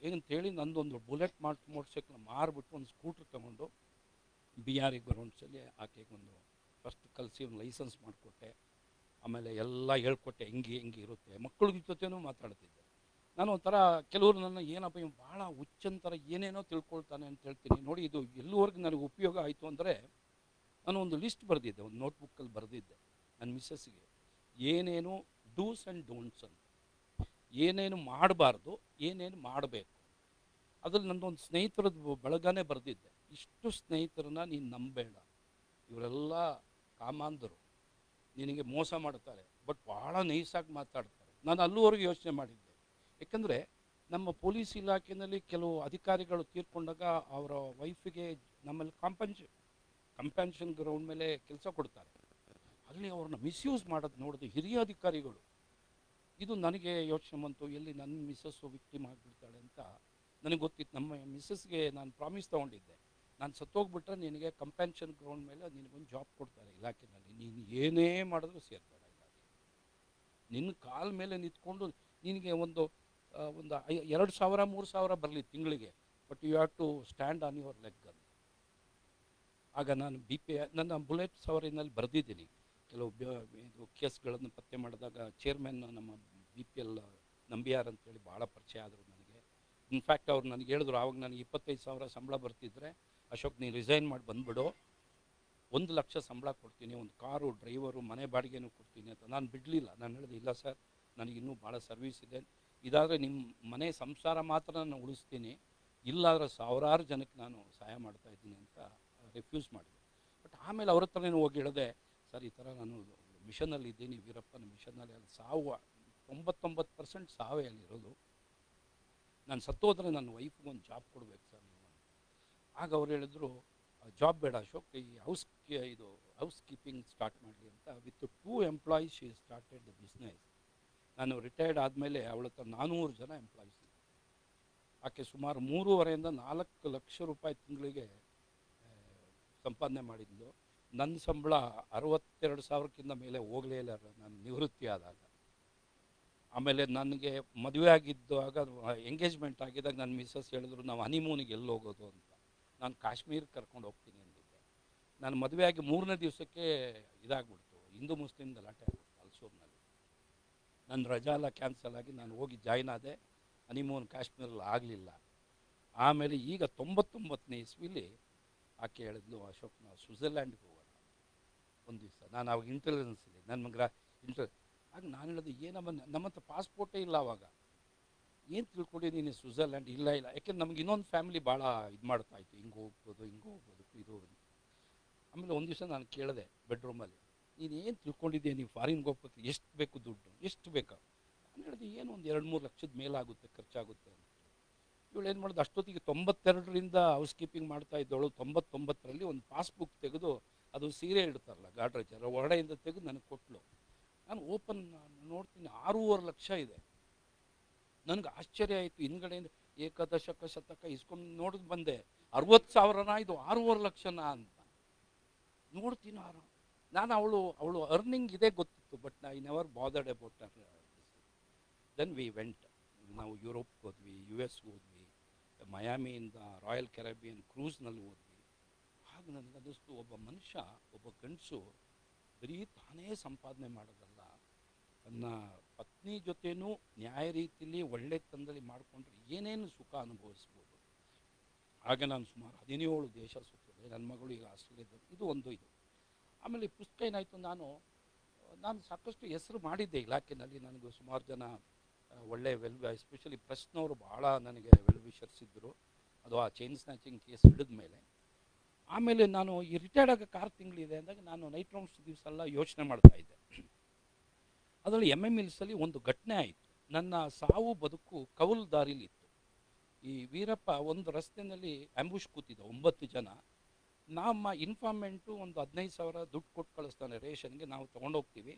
G: ಏನಂತೇಳಿ ನಂದೊಂದು ಬುಲೆಟ್ ಮೋಟರ್ ಸೈಕಲ್ ಮಾರಿಬಿಟ್ಟು ಒಂದು ಸ್ಕೂಟ್ರ್ ತೊಗೊಂಡು BR ಗ್ರೌಂಡ್ಸಲ್ಲಿ ಆಕೆಗೆ ಒಂದು ಫಸ್ಟ್ ಕಲಿಸಿ ಒಂದು ಲೈಸೆನ್ಸ್ ಮಾಡಿಕೊಟ್ಟೆ. ಆಮೇಲೆ ಎಲ್ಲ ಹೇಳ್ಕೊಟ್ಟೆ, ಹೆಂಗೆ ಇರುತ್ತೆ. ಮಕ್ಕಳ ಜೊತೆನೂ ಮಾತಾಡ್ತಿದ್ದೆ. ನಾನು ಒಂಥರ, ಕೆಲವರು ನನ್ನ ಏನಪ್ಪ ಇವ್ ಭಾಳ ಹುಚ್ಚಂತರ ಏನೇನೋ ತಿಳ್ಕೊಳ್ತಾನೆ ಅಂತ ಹೇಳ್ತೀನಿ. ನೋಡಿ, ಇದು ಎಲ್ಲಿವರೆಗೆ ನನಗೆ ಉಪಯೋಗ ಆಯಿತು ಅಂದರೆ, ನಾನು ಒಂದು ಲಿಸ್ಟ್ ಬರೆದಿದ್ದೆ, ಒಂದು ನೋಟ್ಬುಕ್ಕಲ್ಲಿ ಬರೆದಿದ್ದೆ ನನ್ನ ಮಿಸ್ಸಸ್ಸಿಗೆ, ಏನೇನು ಡೂಸ್ ಆ್ಯಂಡ್ ಡೋಂಟ್ಸ್ ಅಂತ, ಏನೇನು ಮಾಡಬಾರ್ದು, ಏನೇನು ಮಾಡಬೇಕು. ಅದ್ರಲ್ಲಿ ನನ್ನೊಂದು ಸ್ನೇಹಿತರದ್ದು ಬಳಗನೇ ಬರೆದಿದ್ದೆ. ಇಷ್ಟು ಸ್ನೇಹಿತರನ್ನ ನೀನು ನಂಬೇಡ, ಇವರೆಲ್ಲ ಕಾಮಾಂಧರು, ನಿನಗೆ ಮೋಸ ಮಾಡ್ತಾರೆ, ಬಟ್ ಭಾಳ ನೈಸಾಗಿ ಮಾತಾಡ್ತಾರೆ. ನಾನು ಅಲ್ಲಿವರೆಗೆ ಯೋಚನೆ ಮಾಡಿದ್ದೆ. ಯಾಕಂದರೆ ನಮ್ಮ ಪೊಲೀಸ್ ಇಲಾಖೆಯಲ್ಲಿ ಕೆಲವು ಅಧಿಕಾರಿಗಳು ತೀರ್ಕೊಂಡಾಗ ಅವರ ವೈಫಿಗೆ ನಮ್ಮಲ್ಲಿ ಕಂಪ್ಯಾನ್ಷನ್ ಗ್ರೌಂಡ್ ಮೇಲೆ ಕೆಲಸ ಕೊಡ್ತಾರೆ. ಅಲ್ಲಿ ಅವ್ರನ್ನ ಮಿಸ್ಯೂಸ್ ಮಾಡೋದು ನೋಡಿದೆ ಹಿರಿಯ ಅಧಿಕಾರಿಗಳು. ಇದು ನನಗೆ ಯೋಚನೆ ಬಂತು, ಎಲ್ಲಿ ನನ್ನ ಮಿಸ್ಸಸ್ಸು ವಿಕ್ಟಿಮ್ ಆಗಿಬಿಡ್ತಾಳೆ ಅಂತ. ನನಗೆ ಗೊತ್ತಿತ್ತು. ನಮ್ಮ ಮಿಸ್ಸಸ್ಗೆ ನಾನು ಪ್ರಾಮಿಸ್ ತೊಗೊಂಡಿದ್ದೆ, ನಾನು ಸತ್ತೋಗ್ಬಿಟ್ರೆ ನಿನಗೆ ಕಂಪ್ಯಾನ್ಷನ್ ಗ್ರೌಂಡ್ ಮೇಲೆ ನಿನಗೊಂದು ಜಾಬ್ ಕೊಡ್ತಾರೆ ಇಲಾಖೆಯಲ್ಲಿ, ನೀನು ಏನೇ ಮಾಡಿದ್ರೂ ಸೇರ್ಬೇಡ ಇಲಾಖೆ. ನಿನ್ನ ಕಾಲ ಮೇಲೆ ನಿಂತ್ಕೊಂಡು ನಿನಗೆ ಒಂದು 2,000 3,000 ಬರಲಿ ತಿಂಗಳಿಗೆ, but you have to stand on your leg ಅಂತ. ಆಗ ನಾನು ನನ್ನ ಬುಲೆಟ್ ಸವರಿನಲ್ಲಿ ಬರೆದಿದ್ದೀನಿ. ಕೆಲವು ಇದು ಕೇಸ್ಗಳನ್ನು ಪತ್ತೆ ಮಾಡಿದಾಗ ಚೇರ್ಮನ್ ನಮ್ಮ BPL ನಂಬಿಯಾರ್ ಅಂತೇಳಿ ಭಾಳ ಪರಿಚಯ ಆದರು ನನಗೆ. ಇನ್ಫ್ಯಾಕ್ಟ್ ಅವ್ರು ನನಗೆ ಹೇಳಿದ್ರು, ಆವಾಗ ನನಗೆ 25,000 ಸಂಬಳ ಬರ್ತಿದ್ರೆ, ಅಶೋಕ್ ನೀನು ರಿಸೈನ್ ಮಾಡಿ ಬಂದುಬಿಡು, 1 ಲಕ್ಷ ಸಂಬಳ ಕೊಡ್ತೀನಿ, ಒಂದು ಕಾರು, ಡ್ರೈವರು, ಮನೆ ಬಾಡಿಗೆನೂ ಕೊಡ್ತೀನಿ ಅಂತ. ನಾನು ಬಿಡಲಿಲ್ಲ. ನಾನು ಹೇಳಿದೆ, ಇಲ್ಲ ಸರ್, ನನಗಿನ್ನೂ ಭಾಳ ಸರ್ವೀಸ್ ಇದೆ, ಇದಾದರೆ ನಿಮ್ಮ ಮನೆ ಸಂಸಾರ ಮಾತ್ರ ನಾನು ಉಳಿಸ್ತೀನಿ, ಇಲ್ಲಾದರೆ 1000 ಜನಕ್ಕೆ ನಾನು ಸಹಾಯ ಮಾಡ್ತಾಯಿದ್ದೀನಿ ಅಂತ ರಿಫ್ಯೂಸ್ ಮಾಡಿದೆ. ಬಟ್ ಆಮೇಲೆ ಅವ್ರ ಹತ್ರನೇ ಹೋಗಿ ಹೇಳಿದೆ, ಸರ್ ಈ ಥರ ನಾನು ಮಿಷನಲ್ಲಿ ಇದ್ದೀನಿ, ವೀರಪ್ಪನ ಮಿಷನ್ನಲ್ಲಿ, ಅಲ್ಲಿ 99% ಸಾವೇ ಅಲ್ಲಿರೋದು, ನಾನು ಸತ್ತೋದ್ರೆ ನನ್ನ ವೈಫ್ಗೆ ಒಂದು ಜಾಬ್ ಕೊಡಬೇಕು ಸರ್ ನೀವು. ಆಗ ಅವ್ರು ಹೇಳಿದ್ರು, ಜಾಬ್ ಬೇಡ ಅಶೋಕ್, ಈ ಹೌಸ್ ಕೀಪಿಂಗ್ ಸ್ಟಾರ್ಟ್ ಮಾಡಲಿ ಅಂತ. With 2 employees she started the business. ನಾನು ರಿಟೈರ್ಡ್ ಆದಮೇಲೆ ಅವಳ ಹತ್ರ 400 ಜನ ಎಂಪ್ಲಾಯೀಸ್. ಆಕೆ ಸುಮಾರು 3.5 ಲಕ್ಷ ರೂಪಾಯಿ ತಿಂಗಳಿಗೆ ಸಂಪಾದನೆ ಮಾಡಿದ್ಲು. ನನ್ನ ಸಂಬಳ 62,000ಕ್ಕಿಂತ ಮೇಲೆ ಹೋಗಲೇ ಇಲ್ಲ ನಾನು ನಿವೃತ್ತಿ ಆದಾಗ. ಆಮೇಲೆ ನನಗೆ ಮದುವೆ ಆಗಿದ್ದಾಗ ಎಂಗೇಜ್ಮೆಂಟ್ ಆಗಿದ್ದಾಗ ನನ್ನ ಮಿಸ್ಸಸ್ ಹೇಳಿದ್ರು ನಾವು ಹನಿಮೂನಿಗೆ ಎಲ್ಲಿ ಹೋಗೋದು ಅಂತ. ನಾನು ಕಾಶ್ಮೀರಕ್ಕೆ ಕರ್ಕೊಂಡು ಹೋಗ್ತೀನಿ ಅಂದಿದ್ದೆ. ನಾನು ಮದುವೆ ಆಗಿ 3ನೇ ದಿವಸಕ್ಕೆ ಇದಾಗ್ಬಿಡ್ತು, ಹಿಂದೂ ಮುಸ್ಲಿಂ ಗಲಾಟೆ ಆಗ್ಬಿಡ್ತು ಅಲ್ಸೂರಿನಲ್ಲಿ. ನನ್ನ ರಜಾ ಎಲ್ಲ ಕ್ಯಾನ್ಸಲ್ ಆಗಿ ನಾನು ಹೋಗಿ ಜಾಯ್ನ್ ಆದೆ. ಹನಿಮೂನ್ ಕಾಶ್ಮೀರಲ್ಲಿ ಆಗಲಿಲ್ಲ. ಆಮೇಲೆ ಈಗ 99ನೇ ಇಸ್ವಿಲಿ ಆಕೆ ಹೇಳಿದ್ಲು, ಅಶೋಕ್ ನಾವು ಸ್ವಿಟ್ಜರ್ಲ್ಯಾಂಡ್ಗೆ ಹೋಗೋಣ ಒಂದು ದಿವಸ. ನಾನು ಅವಾಗ ಇಂಟೆಲಿಜೆನ್ಸಲ್ಲಿ ನನ್ನ ಮಗ ಆಗ ನಾನು ಹೇಳಿದೆ ಏನಮ್ಮ ನಮ್ಮಂತ ಪಾಸ್ಪೋರ್ಟೇ ಇಲ್ಲ ಅವಾಗ, ಏನು ತಿಳ್ಕೊಂಡಿದ್ದೀನಿ ಸ್ವಿಟ್ಜರ್ಲ್ಯಾಂಡ್ ಇಲ್ಲ. ಯಾಕೆಂದ್ರೆ ನಮ್ಗೆ ಇನ್ನೊಂದು ಫ್ಯಾಮಿಲಿ ಭಾಳ ಇದು ಮಾಡ್ತಾ ಇತ್ತು, ಹಿಂಗೆ ಹೋಗ್ಬೋದು ಇದು. ಆಮೇಲೆ ಒಂದು ದಿವಸ ನಾನು ಕೇಳಿದೆ ಬೆಡ್ರೂಮಲ್ಲಿ, ನೀನು ಏನು ತಿಳ್ಕೊಂಡಿದ್ದೀನಿ, ನೀವು ಫಾರಿನ್ಗೆ ಹೋಗ್ಬೇಕು, ಎಷ್ಟು ಬೇಕು ದುಡ್ಡು, ಎಷ್ಟು ಬೇಕಾ? ನಾನು ಹೇಳಿದೆ ಏನು ಒಂದು 2-3 ಲಕ್ಷದ ಮೇಲಾಗುತ್ತೆ ಖರ್ಚಾಗುತ್ತೆ ಅಂತ. ಇವಳು ಏನು ಮಾಡೋದು, ಅಷ್ಟೊತ್ತಿಗೆ 92ರಿಂದ ಹೌಸ್ ಕೀಪಿಂಗ್ ಮಾಡ್ತಾ ಇದ್ದವಳು 99ರಲ್ಲಿ ಒಂದು ಪಾಸ್ಬುಕ್ ತೆಗೆದು, ಅದು ಸೀರೆ ಇಡ್ತಾರಲ್ಲ ಗಾಡ್ರೇಜ್ ಹೊರಡೆಯಿಂದ ತೆಗೆದು ನನಗೆ ಕೊಟ್ಟಳು. ನಾನು ಓಪನ್ ನೋಡ್ತೀನಿ 6.5 ಲಕ್ಷ ಇದೆ. ನನಗೆ ಆಶ್ಚರ್ಯ ಆಯಿತು. ಹಿಂದ್ಗಡೆಯಿಂದ ಏಕದಶಕ ಶತಕ ಇಸ್ಕೊಂಡು ನೋಡಿದ್ ಬಂದೆ, 60,000ನಾ ಇದು 6.5 ಲಕ್ಷನಾ ಅಂತ ನೋಡ್ತೀನಿ. ನಾನು ಅವಳು ಅರ್ನಿಂಗ್ ಇದೆ ಗೊತ್ತಿತ್ತು, but I never bothered about her. Then we went. ನಾವು ಯುರೋಪ್ಗೆ ಹೋದ್ವಿ, US ಹೋದ್ವಿ, ಮಯಾಮಿಯಿಂದ ರಾಯಲ್ ಕೆರೆಬಿಯನ್ ಕ್ರೂಸ್ನಲ್ಲಿ ಹೋದ್ವಿ. ಆಗ ನನಗನ್ನಿಸ್ತು, ಒಬ್ಬ ಮನುಷ್ಯ, ಒಬ್ಬ ಗಂಡಸು ಬರೀ ತಾನೇ ಸಂಪಾದನೆ ಮಾಡೋದಲ್ಲ, ತನ್ನ ಪತ್ನಿ ಜೊತೆನೂ ನ್ಯಾಯ ರೀತಿಯಲ್ಲಿ ಒಳ್ಳೆತನದಲ್ಲಿ ಮಾಡಿಕೊಂಡ್ರೆ ಏನೇನು ಸುಖ ಅನುಭವಿಸ್ಬೋದು. ಹಾಗೆ ನಾನು ಸುಮಾರು 17 ದೇಶ ಸುತ್ತಿದೆ. ನನ್ನ ಮಗಳು ಈಗ ಆಸ್ಟ್ರೇಲಿಯಾದಲ್ಲಿ. ಇದು ಒಂದು ಇದು. ಆಮೇಲೆ ಈ ಪುಸ್ತಕ ಏನಾಯಿತು, ನಾನು ಸಾಕಷ್ಟು ಹೆಸರು ಮಾಡಿದ್ದೆ ಇಲಾಖೆಯಲ್ಲಿ. ನನಗೆ ಸುಮಾರು ಜನ ಒಳ್ಳೆ ಎಸ್ಪೆಷಲಿ ಪ್ರೆಸ್ನವರು ಭಾಳ ನನಗೆ ವೆಲ್ವಿಷರ್ಸ್ ಇದ್ದರು, ಅದು ಆ ಚೈನ್ ಸ್ನ್ಯಾಚಿಂಗ್ ಕೇಸ್ ಹಿಡಿದ ಮೇಲೆ. ಆಮೇಲೆ ನಾನು ಈ ರಿಟೈರ್ಡ್ ಆಗೋಕ್ಕೆ 6 ತಿಂಗಳಿದೆ ಅಂದಾಗ ನಾನು ನೈಟ್ ರೌಂಡ್ಸ್ ದಿವಸ ಎಲ್ಲ ಯೋಚನೆ ಮಾಡ್ತಾ ಇದ್ದೆ. ಅದರಲ್ಲಿ MMLsಲ್ಲಿ ಒಂದು ಘಟನೆ ಆಯಿತು. ನನ್ನ ಸಾವು ಬದುಕು ಕೌಲ್ ದಾರಿಲಿತ್ತು. ಈ ವೀರಪ್ಪ ಒಂದು ರಸ್ತೆಯಲ್ಲಿ ಆಂಬುಷ್ ಕೂತಿದ್ದ 9 ಜನ. ನಮ್ಮ ಇನ್ಫಾರ್ಮೆಂಟು ಒಂದು 15,000 ದುಡ್ಡು ಕೊಟ್ಟು ಕಳಿಸ್ತಾನೆ ರೇಷನ್ಗೆ, ನಾವು ತೊಗೊಂಡೋಗ್ತೀವಿ.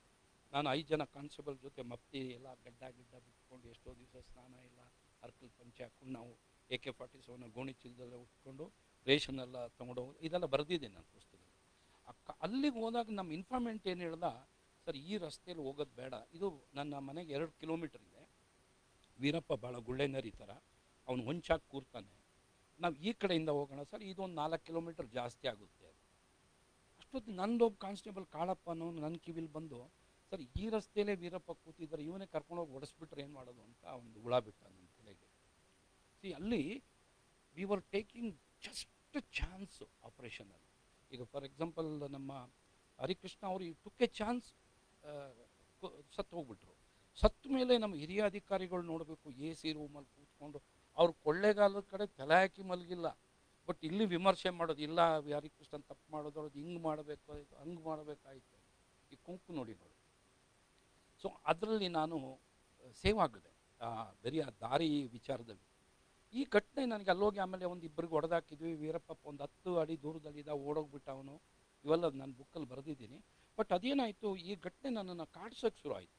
G: ನಾನು 5 ಜನ ಕಾನ್ಸ್ಟೇಬಲ್ ಜೊತೆ ಮಪ್ತಿ ಎಲ್ಲ ಗಡ್ಡ ಬಿಟ್ಕೊಂಡು ಎಷ್ಟೋ ದಿವಸ ಸ್ನಾನ ಇಲ್ಲ, ಅರ್ಕಲ್ ಪಂಚೆ ಹಾಕ್ಕೊಂಡು ನಾವು AK-47 ಗೋಣಿ ಚೀಲದಲ್ಲ ಉಟ್ಕೊಂಡು ರೇಷನ್ ಎಲ್ಲ ತೊಗೊಂಡೋಗಿ ಇದೆಲ್ಲ ಬರೆದಿದ್ದೀನಿ ನನ್ನ ಪುಸ್ತಕದಲ್ಲಿ. ಅಲ್ಲಿಗೆ ಹೋದಾಗ ನಮ್ಮ ಇನ್ಫಾರ್ಮೆಂಟ್ ಏನು ಹೇಳ್ದ, ಸರ್ ಈ ರಸ್ತೆಯಲ್ಲಿ ಹೋಗೋದು ಬೇಡ, ಇದು ನನ್ನ ಮನೆಗೆ 2 ಕಿಲೋಮೀಟರ್ ಇದೆ, ವೀರಪ್ಪ ಭಾಳ ಗುಳ್ಳೆನರಿ ಥರ, ಅವನು ಹೊಂಚಾಗಿ ಕೂರ್ತಾನೆ, ನಾವು ಈ ಕಡೆಯಿಂದ ಹೋಗೋಣ ಸರ್, ಇದೊಂದು 4 ಕಿಲೋಮೀಟರ್ ಜಾಸ್ತಿ ಆಗುತ್ತೆ. ಅಷ್ಟೊತ್ತು ನಂದೊಬ್ಬ ಕಾನ್ಸ್ಟೇಬಲ್ ಕಾಳಪ್ಪ ಅನ್ನೋನು ನನ್ನ ಕಿವಿಲಿ ಬಂದು, ಸರ್ ಈ ರಸ್ತೆಯಲ್ಲೇ ವೀರಪ್ಪ ಕೂತಿದ್ದಾರೆ, ಇವನೇ ಕರ್ಕೊಂಡೋಗಿ ಓಡಿಸ್ಬಿಟ್ರೆ ಏನು ಮಾಡೋದು ಅಂತ ಒಂದು ಹುಳ ಬಿಟ್ಟ ನನ್ನ ತಲೆಗೆ. ಅಲ್ಲಿ we were taking just chance ಆಪರೇಷನಲ್ಲಿ. ಈಗ ಫಾರ್ ಎಕ್ಸಾಂಪಲ್ ನಮ್ಮ ಹರಿಕೃಷ್ಣ ಅವರು ಟುಕ್ ಎ ಚಾನ್ಸ್, ಸತ್ತು ಹೋಗ್ಬಿಟ್ರು. ಸತ್ತ ಮೇಲೆ ನಮ್ಮ ಹಿರಿಯ ಅಧಿಕಾರಿಗಳು ನೋಡಬೇಕು, AC ರೂಮಲ್ಲಿ ಕೂತ್ಕೊಂಡು ಅವ್ರು ಕೊಳ್ಳೆಗಾಲದ ಕಡೆ ತಲೆ ಹಾಕಿ ಮಲಗಿಲ್ಲ, ಬಟ್ ಇಲ್ಲಿ ವಿಮರ್ಶೆ ಮಾಡೋದು, ಇಲ್ಲ ಹರಿಕೃಷ್ಣನ್ ತಪ್ಪು ಮಾಡೋದು, ಅವ್ರದ್ದು ಹಿಂಗೆ ಮಾಡಬೇಕು, ಹಂಗೆ ಮಾಡಬೇಕಾಯ್ತು, ಈ ಕುಂಕು ನೋಡಿ. ಸೊ ಅದರಲ್ಲಿ ನಾನು ಸೇವ್ ಆಗಿದೆ ಬರೀ ಆ ದಾರಿ ವಿಚಾರದಲ್ಲಿ. ಈ ಘಟನೆ ನನಗೆ ಅಲ್ಲೋಗಿ ಆಮೇಲೆ ಒಂದು ಇಬ್ಬರಿಗೆ ಹೊಡೆದಾಕಿದ್ವಿ. ವೀರಪ್ಪ ಒಂದು 10 ಅಡಿ ದೂರದಲ್ಲಿದ್ದ, ಓಡೋಗ್ಬಿಟ್ಟ ಅವನು. ಇವೆಲ್ಲ ನಾನು ಬುಕ್ಕಲ್ಲಿ ಬರೆದಿದ್ದೀನಿ. ಬಟ್ ಅದೇನಾಯಿತು, ಈ ಘಟನೆ ನನ್ನನ್ನು ಕಾಡ್ಸೋಕ್ಕೆ ಶುರು ಆಯಿತು.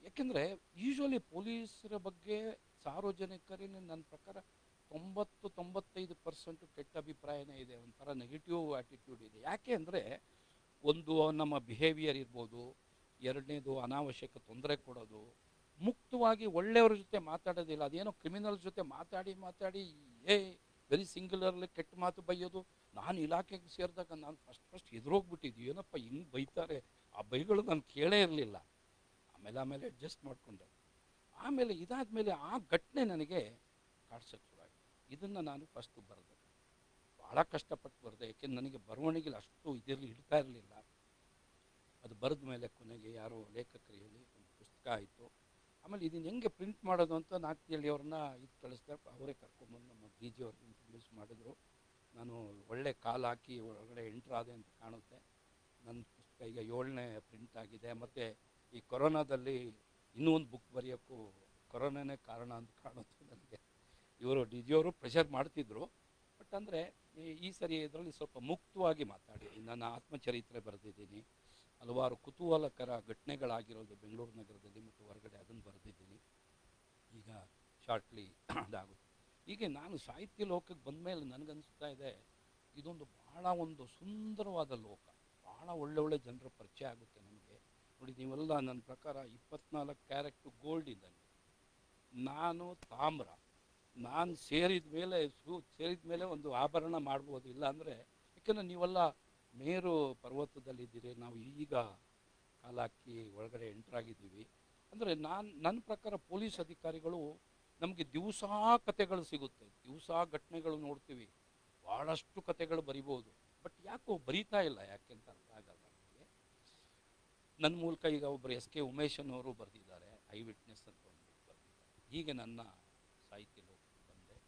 G: ಯಾಕೆಂದರೆ ಯೂಶ್ವಲಿ ಪೊಲೀಸರ ಬಗ್ಗೆ ಸಾರ್ವಜನಿಕರಲ್ಲಿ ನನ್ನ ಪ್ರಕಾರ 90-95% ಕೆಟ್ಟ ಅಭಿಪ್ರಾಯನೇ ಇದೆ, ಒಂಥರ ನೆಗೆಟಿವ್ ಆ್ಯಟಿಟ್ಯೂಡ್ ಇದೆ. ಯಾಕೆ ಅಂದರೆ, ಒಂದು ನಮ್ಮ ಬಿಹೇವಿಯರ್ ಇರ್ಬೋದು, ಎರಡನೇದು ಅನಾವಶ್ಯಕ ತೊಂದರೆ ಕೊಡೋದು, ಮುಕ್ತವಾಗಿ ಒಳ್ಳೆಯವ್ರ ಜೊತೆ ಮಾತಾಡೋದಿಲ್ಲ, ಅದೇನೋ ಕ್ರಿಮಿನಲ್ ಜೊತೆ ಮಾತಾಡಿ ವೆರಿ ಸಿಂಗ್ಯುಲರ್ಲಿ ಕೆಟ್ಟ ಮಾತು ಬೈಯೋದು. ನಾನು ಇಲಾಖೆಗೆ ಸೇರಿದಾಗ ನಾನು ಫಸ್ಟ್ ಎದುರೋಗ್ಬಿಟ್ಟಿದ್ವಿ, ಏನಪ್ಪ ಹಿಂಗೆ ಬೈತಾರೆ, ಆ ಬೈಗಳು ನಾನು ಕೇಳೇ ಇರಲಿಲ್ಲ. ಆಮೇಲೆ ಅಡ್ಜಸ್ಟ್ ಮಾಡಿಕೊಂಡೆ. ಆಮೇಲೆ ಇದಾದಮೇಲೆ ಆ ಘಟನೆ ನನಗೆ ಕಾಡ್ಸೋಕ್ಕೆ ಶುರು ಆಯಿತು. ಇದನ್ನು ನಾನು ಫಸ್ಟು ಬರೆದೆ, ಭಾಳ ಕಷ್ಟಪಟ್ಟು ಬರೆದೆ. ಯಾಕೆಂದ್ರೆ ನನಗೆ ಬರವಣಿಗೆಲಿ ಅಷ್ಟು ಹಿಡ್ತಾ ಇರಲಿಲ್ಲ. ಅದು ಬರೆದ ಮೇಲೆ ಕೊನೆಗೆ ಯಾರೋ ಲೇಖಕರು ಹೇಳಿ ಒಂದು ಪುಸ್ತಕ ಆಯಿತು. ಆಮೇಲೆ ಇದನ್ನು ಹೆಂಗೆ ಪ್ರಿಂಟ್ ಮಾಡೋದು ಅಂತ ನಾಗ್ತಿಹಳ್ಳಿ ಅವ್ರನ್ನ ಇದು ಕಳಿಸ್ತಾರೆ, ಅವರೇ ಕರ್ಕೊಂಬಂದು ನಮ್ಮ DG ಅವ್ರಿಗೆ ಇಂಟ್ರೊಡ್ಯೂಸ್ ಮಾಡಿದ್ರು. ನಾನು ಒಳ್ಳೆ ಕಾಲು ಹಾಕಿ ಒಳಗಡೆ ಎಂಟ್ರ್ ಆದೆ ಅಂತ ಕಾಣುತ್ತೆ. ನನ್ನ ಪುಸ್ತಕ ಈಗ 7ನೇ ಪ್ರಿಂಟ್ ಆಗಿದೆ. ಮತ್ತು ಈ ಕೊರೋನಾದಲ್ಲಿ ಇನ್ನೂ ಒಂದು ಬುಕ್ ಬರೆಯೋಕ್ಕೂ ಕೊರೋನಾನೇ ಕಾರಣ ಅಂತ ಕಾಣುತ್ತೆ ನನಗೆ. ಇವರು DG ಅವರು ಪ್ರೆಷರ್ ಮಾಡ್ತಿದ್ರು, ಬಟ್ ಅಂದರೆ ಈ ಸರಿ ಇದರಲ್ಲಿ ಸ್ವಲ್ಪ ಮುಕ್ತವಾಗಿ ಮಾತಾಡಿ ನನ್ನ ಆತ್ಮಚರಿತ್ರೆ ಬರೆದಿದ್ದೀನಿ. ಹಲವಾರು ಕುತೂಹಲಕರ ಘಟನೆಗಳಾಗಿರೋದು ಬೆಂಗಳೂರು ನಗರದಲ್ಲಿ ಮತ್ತು ಹೊರಗಡೆ, ಅದನ್ನು ಬರೆದಿದ್ದೀನಿ. ಈಗ ಶಾರ್ಟ್ಲಿ ಅದಾಗುತ್ತೆ. ಹೀಗೆ ನಾನು ಸಾಹಿತ್ಯ ಲೋಕಕ್ಕೆ ಬಂದ ಮೇಲೆ ನನಗನ್ನಿಸ್ತಾ ಇದೆ ಇದೊಂದು ಭಾಳ ಒಂದು ಸುಂದರವಾದ ಲೋಕ. ಭಾಳ ಒಳ್ಳೆ ಜನರ ಪರಿಚಯ ಆಗುತ್ತೆ ನಮಗೆ. ನೋಡಿ, ನೀವೆಲ್ಲ ನನ್ನ ಪ್ರಕಾರ 24 ಕ್ಯಾರೆಟ್ ಗೋಲ್ಡ್ ಇದ್ದಂಗೆ. ನಾನು ತಾಮ್ರ. ನಾನು ಸೇರಿದ ಮೇಲೆ ಒಂದು ಆಭರಣ ಮಾಡ್ಬೋದು. ಇಲ್ಲ ಅಂದರೆ ಯಾಕೆಂದರೆ ನೀವೆಲ್ಲ ಮೇರು ಪರ್ವತದಲ್ಲಿದ್ದೀರಿ, ನಾವು ಈಗ ಕಾಲಾಕಿ ಒಳಗಡೆ ಎಂಟ್ರಾಗಿದ್ದೀವಿ. ಅಂದರೆ ನನ್ನ ಪ್ರಕಾರ ಪೊಲೀಸ್ ಅಧಿಕಾರಿಗಳು ನಮಗೆ ದಿವಸ ಕತೆಗಳು ಸಿಗುತ್ತೆ, ದಿವಸ ಘಟನೆಗಳು ನೋಡ್ತೀವಿ, ಭಾಳಷ್ಟು ಕತೆಗಳು ಬರಿಬೋದು. ಬಟ್ ಯಾಕೋ ಬರೀತಾ ಇಲ್ಲ, ಯಾಕೆ ಅಂತ ಅರ್ಥ ಆಗಲ್ಲ ನನಗೆ. ನನ್ನ ಮೂಲಕ ಈಗ ಒಬ್ಬರು ಎಸ್ ಕೆ ಉಮೇಶನವರು ಬರೆದಿದ್ದಾರೆ, ಐ ವಿಟ್ನೆಸ್ ಅಂತ ಒಂದು book ಬರೆದಿದ್ದಾರೆ. ಹೀಗೆ ನನ್ನ ಸಾಹಿತ್ಯ ಲೋಕಕ್ಕೆ ಬಂದೆ.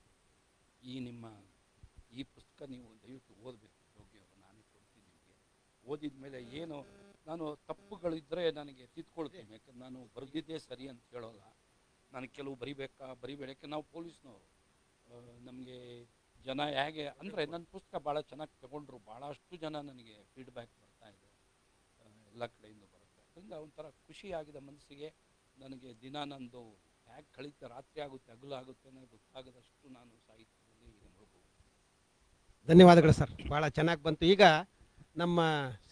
G: ಈ ಪುಸ್ತಕ ನೀವು ದಯವಿಟ್ಟು ಓದಬೇಕು ಯೋಗಿಯವರು, ನಾನೇ ಕೊಡ್ತೀನಿ ನಿಮಗೆ. ಓದಿದ ಮೇಲೆ ಏನು ನಾನು ತಪ್ಪುಗಳಿದ್ದರೆ ನನಗೆ ತಿದ್ಕೊಳ್ತೀನಿ, ಯಾಕಂದ್ರೆ ನಾನು ಬರೆದಿದ್ದೇ ಸರಿ ಅಂತ ಹೇಳೋಲ್ಲ. ನನಗೆ ಕೆಲವು ಬರಿಬೇಡಕ್ಕೆ ನಾವು ಪೊಲೀಸ್ನವರು ನಮಗೆ ಜನ ಹೇಗೆ ಅಂದರೆ ನನ್ನ ಪುಸ್ತಕ ಭಾಳ ಚೆನ್ನಾಗಿ ತಗೊಂಡ್ರು, ಭಾಳಷ್ಟು ಜನ ನನಗೆ ಫೀಡ್ಬ್ಯಾಕ್ ಬರ್ತಾ ಇದೆ, ಎಲ್ಲ ಕಡೆಯಿಂದ ಬರುತ್ತೆ. ಅದರಿಂದ ಒಂಥರ ಖುಷಿಯಾಗಿದೆ ಮನಸ್ಸಿಗೆ. ನನಗೆ ದಿನ ನಂದು ಹೇಗೆ ಕಳೀತಾ, ರಾತ್ರಿ ಆಗುತ್ತೆ ಹಗಲಾಗುತ್ತೆ ಅನ್ನೋದು ಗೊತ್ತಾಗದಷ್ಟು ನಾನು ಸಾಹಿತ್ಯದಲ್ಲಿ ಈಗ ನೋಡ್ಬೋದು.
A: ಧನ್ಯವಾದಗಳು ಸರ್, ಭಾಳ ಚೆನ್ನಾಗಿ ಬಂತು. ಈಗ ನಮ್ಮ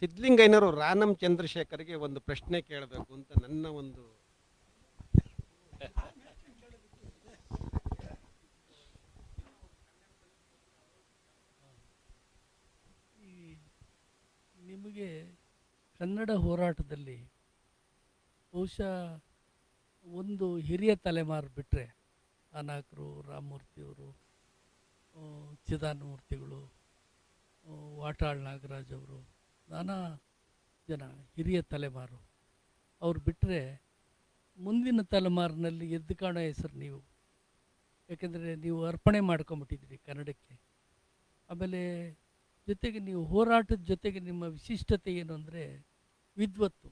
A: ಸಿದ್ಧಲಿಂಗಯ್ಯನವರು ರಾನಂ ಚಂದ್ರಶೇಖರ್ಗೆ ಒಂದು ಪ್ರಶ್ನೆ ಕೇಳಬೇಕು ಅಂತ ನನ್ನ ಒಂದು
F: ನಿಮಗೆ ಕನ್ನಡ ಹೋರಾಟದಲ್ಲಿ ಬಹುಶಃ ಒಂದು ಹಿರಿಯ ತಲೆಮಾರು ಬಿಟ್ಟರೆ ಅನಾಕರು, ರಾಮಮೂರ್ತಿಯವರು, ಚಿದಾನಮೂರ್ತಿಗಳು, ವಾಟಾಳ್ ನಾಗರಾಜ್ ಅವರು, ನಾನಾ ಜನ ಹಿರಿಯ ತಲೆಮಾರು ಅವ್ರು ಬಿಟ್ಟರೆ ಮುಂದಿನ ತಲೆಮಾರಿನಲ್ಲಿ ಎದ್ದು ಕಾಣೋ ಹೆಸರು ನೀವು. ಯಾಕೆಂದರೆ ನೀವು ಅರ್ಪಣೆ ಮಾಡ್ಕೊಂಬಿಟ್ಟಿದ್ದೀರಿ ಕನ್ನಡಕ್ಕೆ. ಆಮೇಲೆ ಜೊತೆಗೆ ನೀವು ಹೋರಾಟದ ಜೊತೆಗೆ ನಿಮ್ಮ ವಿಶಿಷ್ಟತೆ ಏನು ಅಂದರೆ ವಿದ್ವತ್ತು.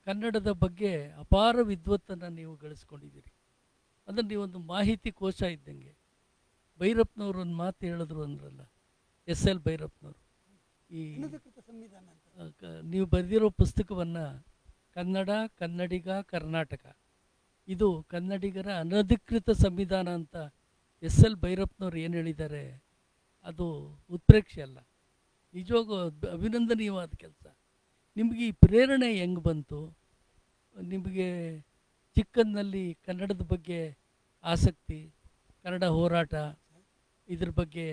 F: ಕನ್ನಡದ ಬಗ್ಗೆ ಅಪಾರ ವಿದ್ವತ್ತನ್ನು ನೀವು ಗಳಿಸ್ಕೊಂಡಿದ್ದೀರಿ. ಅಂದರೆ ನೀವೊಂದು ಮಾಹಿತಿ ಕೋಶ ಇದ್ದಂಗೆ. ಭೈರಪ್ಪನವರು ಒಂದು ಮಾತು ಹೇಳಿದ್ರು ಅಂದ್ರಲ್ಲ, SL ಭೈರಪ್ಪನವರು, ಈ ನೀವು ಬರೆದಿರೋ ಪುಸ್ತಕವನ್ನು ಕನ್ನಡ, ಕನ್ನಡಿಗ, ಕರ್ನಾಟಕ, ಇದು ಕನ್ನಡಿಗರ ಅನಧಿಕೃತ ಸಂವಿಧಾನ ಅಂತ SL ಭೈರಪ್ಪನವ್ರು ಏನು ಹೇಳಿದ್ದಾರೆ, ಅದು ಉತ್ಪ್ರೇಕ್ಷೆ ಅಲ್ಲ, ನಿಜವಾಗೂ ಅಭಿನಂದನೀಯವಾದ ಕೆಲಸ. ನಿಮಗೆ ಈ ಪ್ರೇರಣೆ ಹೆಂಗೆ ಬಂತು? ನಿಮಗೆ ಚಿಕ್ಕಂದಿನಲ್ಲಿ ಕನ್ನಡದ ಬಗ್ಗೆ ಆಸಕ್ತಿ, ಕನ್ನಡ ಹೋರಾಟ, ಇದ್ರ ಬಗ್ಗೆ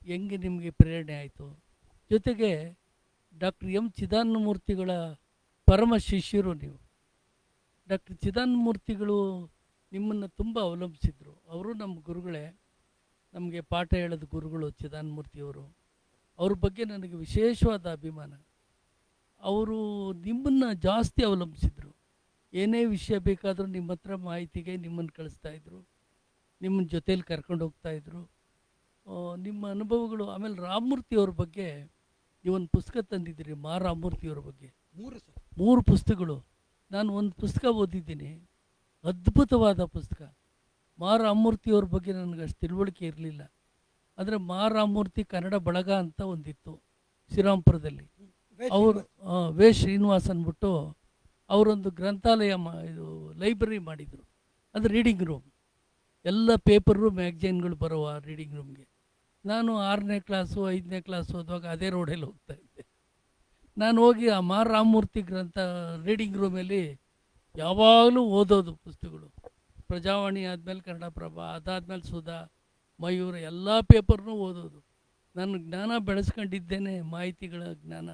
F: ಹೆಂಗೆ ನಿಮಗೆ ಪ್ರೇರಣೆ ಆಯಿತು? ಜೊತೆಗೆ ಡಾಕ್ಟರ್ M ಚಿದಾನಮೂರ್ತಿಗಳ ಪರಮ ಶಿಷ್ಯರು ನೀವು. ಡಾಕ್ಟರ್ ಚಿದಾನಮೂರ್ತಿಗಳು ನಿಮ್ಮನ್ನು ತುಂಬ ಅವಲಂಬಿಸಿದರು. ಅವರು ನಮ್ಮ ಗುರುಗಳೇ, ನಮಗೆ ಪಾಠ ಹೇಳೋದು ಗುರುಗಳು ಚಿದಾನಮೂರ್ತಿಯವರು. ಅವ್ರ ಬಗ್ಗೆ ನನಗೆ ವಿಶೇಷವಾದ ಅಭಿಮಾನ. ಅವರು ನಿಮ್ಮನ್ನು ಜಾಸ್ತಿ ಅವಲಂಬಿಸಿದರು. ಏನೇ ವಿಷಯ ಬೇಕಾದರೂ ನಿಮ್ಮ ಹತ್ರ ಮಾಹಿತಿಗೆ ನಿಮ್ಮನ್ನು ಕಳಿಸ್ತಾಯಿದ್ರು, ನಿಮ್ಮನ್ನ ಜೊತೇಲಿ ಕರ್ಕೊಂಡು ಹೋಗ್ತಾಯಿದ್ರು. ನಿಮ್ಮ ಅನುಭವಗಳು. ಆಮೇಲೆ ರಾಮಮೂರ್ತಿಯವ್ರ ಬಗ್ಗೆ ನೀವೊಂದು ಪುಸ್ತಕ ತಂದಿದ್ದೀರಿ, ರಾಮಮೂರ್ತಿಯವ್ರ ಬಗ್ಗೆ 3 ಪುಸ್ತಕಗಳು. ನಾನು ಒಂದು ಪುಸ್ತಕ ಓದಿದ್ದೀನಿ, ಅದ್ಭುತವಾದ ಪುಸ್ತಕ. ರಾಮಮೂರ್ತಿಯವ್ರ ಬಗ್ಗೆ ನನಗೆ ಅಷ್ಟು ತಿಳುವಳಿಕೆ ಇರಲಿಲ್ಲ. ಆದರೆ ರಾಮಮೂರ್ತಿ ಕನ್ನಡ ಬಳಗ ಅಂತ ಒಂದಿತ್ತು ಶ್ರೀರಾಮ್ಪುರದಲ್ಲಿ. ಅವರು ವೆ ಶ್ರೀನಿವಾಸ್ ಅಂದ್ಬಿಟ್ಟು ಅವರೊಂದು ಗ್ರಂಥಾಲಯ ಇದು ಲೈಬ್ರರಿ ಮಾಡಿದರು. ಅದು ರೀಡಿಂಗ್ ರೂಮ್, ಎಲ್ಲ ಪೇಪರು ಮ್ಯಾಗ್ಝೈನ್ಗಳು ಬರುವ ರೀಡಿಂಗ್ ರೂಮ್ಗೆ. ನಾನು 6ನೇ ಕ್ಲಾಸು 5ನೇ ಕ್ಲಾಸು ಓದುವಾಗ ಅದೇ ರೋಡಲ್ಲಿ ಹೋಗ್ತಾ ಇದ್ದೆ. ನಾನು ಹೋಗಿ ಆ ರಾಮಮೂರ್ತಿ ಗ್ರಂಥ ರೀಡಿಂಗ್ ರೂಮಲ್ಲಿ ಯಾವಾಗಲೂ ಓದೋದು ಪುಸ್ತಕಗಳು. ಪ್ರಜಾವಾಣಿ ಆದಮೇಲೆ ಕನ್ನಡಪ್ರಭ, ಅದಾದಮೇಲೆ ಸುಧಾ, ಮಯೂರ, ಎಲ್ಲ ಪೇಪರ್ನೂ ಓದೋದು. ನಾನು ಜ್ಞಾನ ಬೆಳೆಸ್ಕೊಂಡಿದ್ದೇನೆ, ಮಾಹಿತಿಗಳ ಜ್ಞಾನ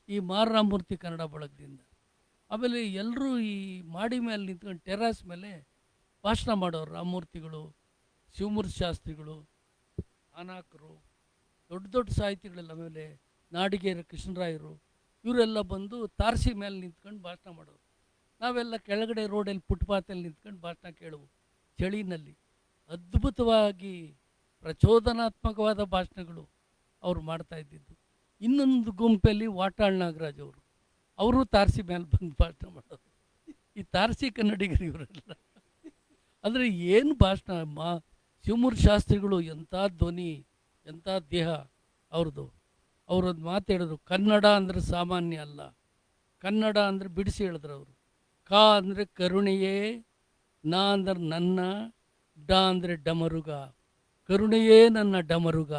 F: ಈ ರಾಮಮೂರ್ತಿ ಕನ್ನಡ ಬಳಗದಿಂದ. ಆಮೇಲೆ ಎಲ್ಲರೂ ಈ ಮಾಡಿ ಮೇಲೆ ನಿಂತ್ಕೊಂಡು ಟೆರಾಸ್ ಮೇಲೆ ಭಾಷಣ ಮಾಡೋರು. ರಾಮಮೂರ್ತಿಗಳು, ಶಿವಮೂರ್ತಿ ಶಾಸ್ತ್ರಿಗಳು, ಅನಾಕರು, ದೊಡ್ಡ ದೊಡ್ಡ ಸಾಹಿತಿಗಳೆಲ್ಲ, ಆಮೇಲೆ ನಾಡಿಗೇರ ಕೃಷ್ಣರಾಯರು, ಇವರೆಲ್ಲ ಬಂದು ತಾರಸಿ ಮೇಲೆ ನಿಂತ್ಕೊಂಡು ಭಾಷಣ ಮಾಡೋರು. ನಾವೆಲ್ಲ ಕೆಳಗಡೆ ರೋಡಲ್ಲಿ ಫುಟ್ಪಾತಲ್ಲಿ ನಿಂತ್ಕೊಂಡು ಭಾಷಣ ಕೇಳುವು ಚಳಿನಲ್ಲಿ. ಅದ್ಭುತವಾಗಿ ಪ್ರಚೋದನಾತ್ಮಕವಾದ ಭಾಷಣಗಳು ಅವರು ಮಾಡ್ತಾ ಇದ್ದಿದ್ದು. ಇನ್ನೊಂದು ಗುಂಪಲ್ಲಿ ವಾಟಾಳ್ ನಾಗರಾಜ್ ಅವರು ತಾರಸಿ ಮೇಲೆ ಬಂದು ಭಾಷಣ ಮಾಡೋರು. ಈ ತಾರಸಿ ಕನ್ನಡಿಗರು ಇವರೆಲ್ಲ. ಅಂದರೆ ಏನು ಭಾಷಣ! ಶಿವಮೂರ್ತಿ ಶಾಸ್ತ್ರಿಗಳು ಎಂಥ ಧ್ವನಿ, ಎಂಥ ದೇಹ ಅವ್ರದ್ದು. ಅವರೊಂದು ಮಾತು ಹೇಳಿದ್ರು, ಕನ್ನಡ ಅಂದರೆ ಸಾಮಾನ್ಯ ಅಲ್ಲ, ಕನ್ನಡ ಅಂದರೆ ಬಿಡಿಸಿ ಹೇಳಿದ್ರು ಅವರು. ಕ ಅಂದರೆ ಕರುಣೆಯೇ, ನ ಅಂದರೆ ನನ್ನ, ಡ ಅಂದರೆ ಡಮರುಗ. ಕರುಣೆಯೇ ನನ್ನ ಡಮರುಗ,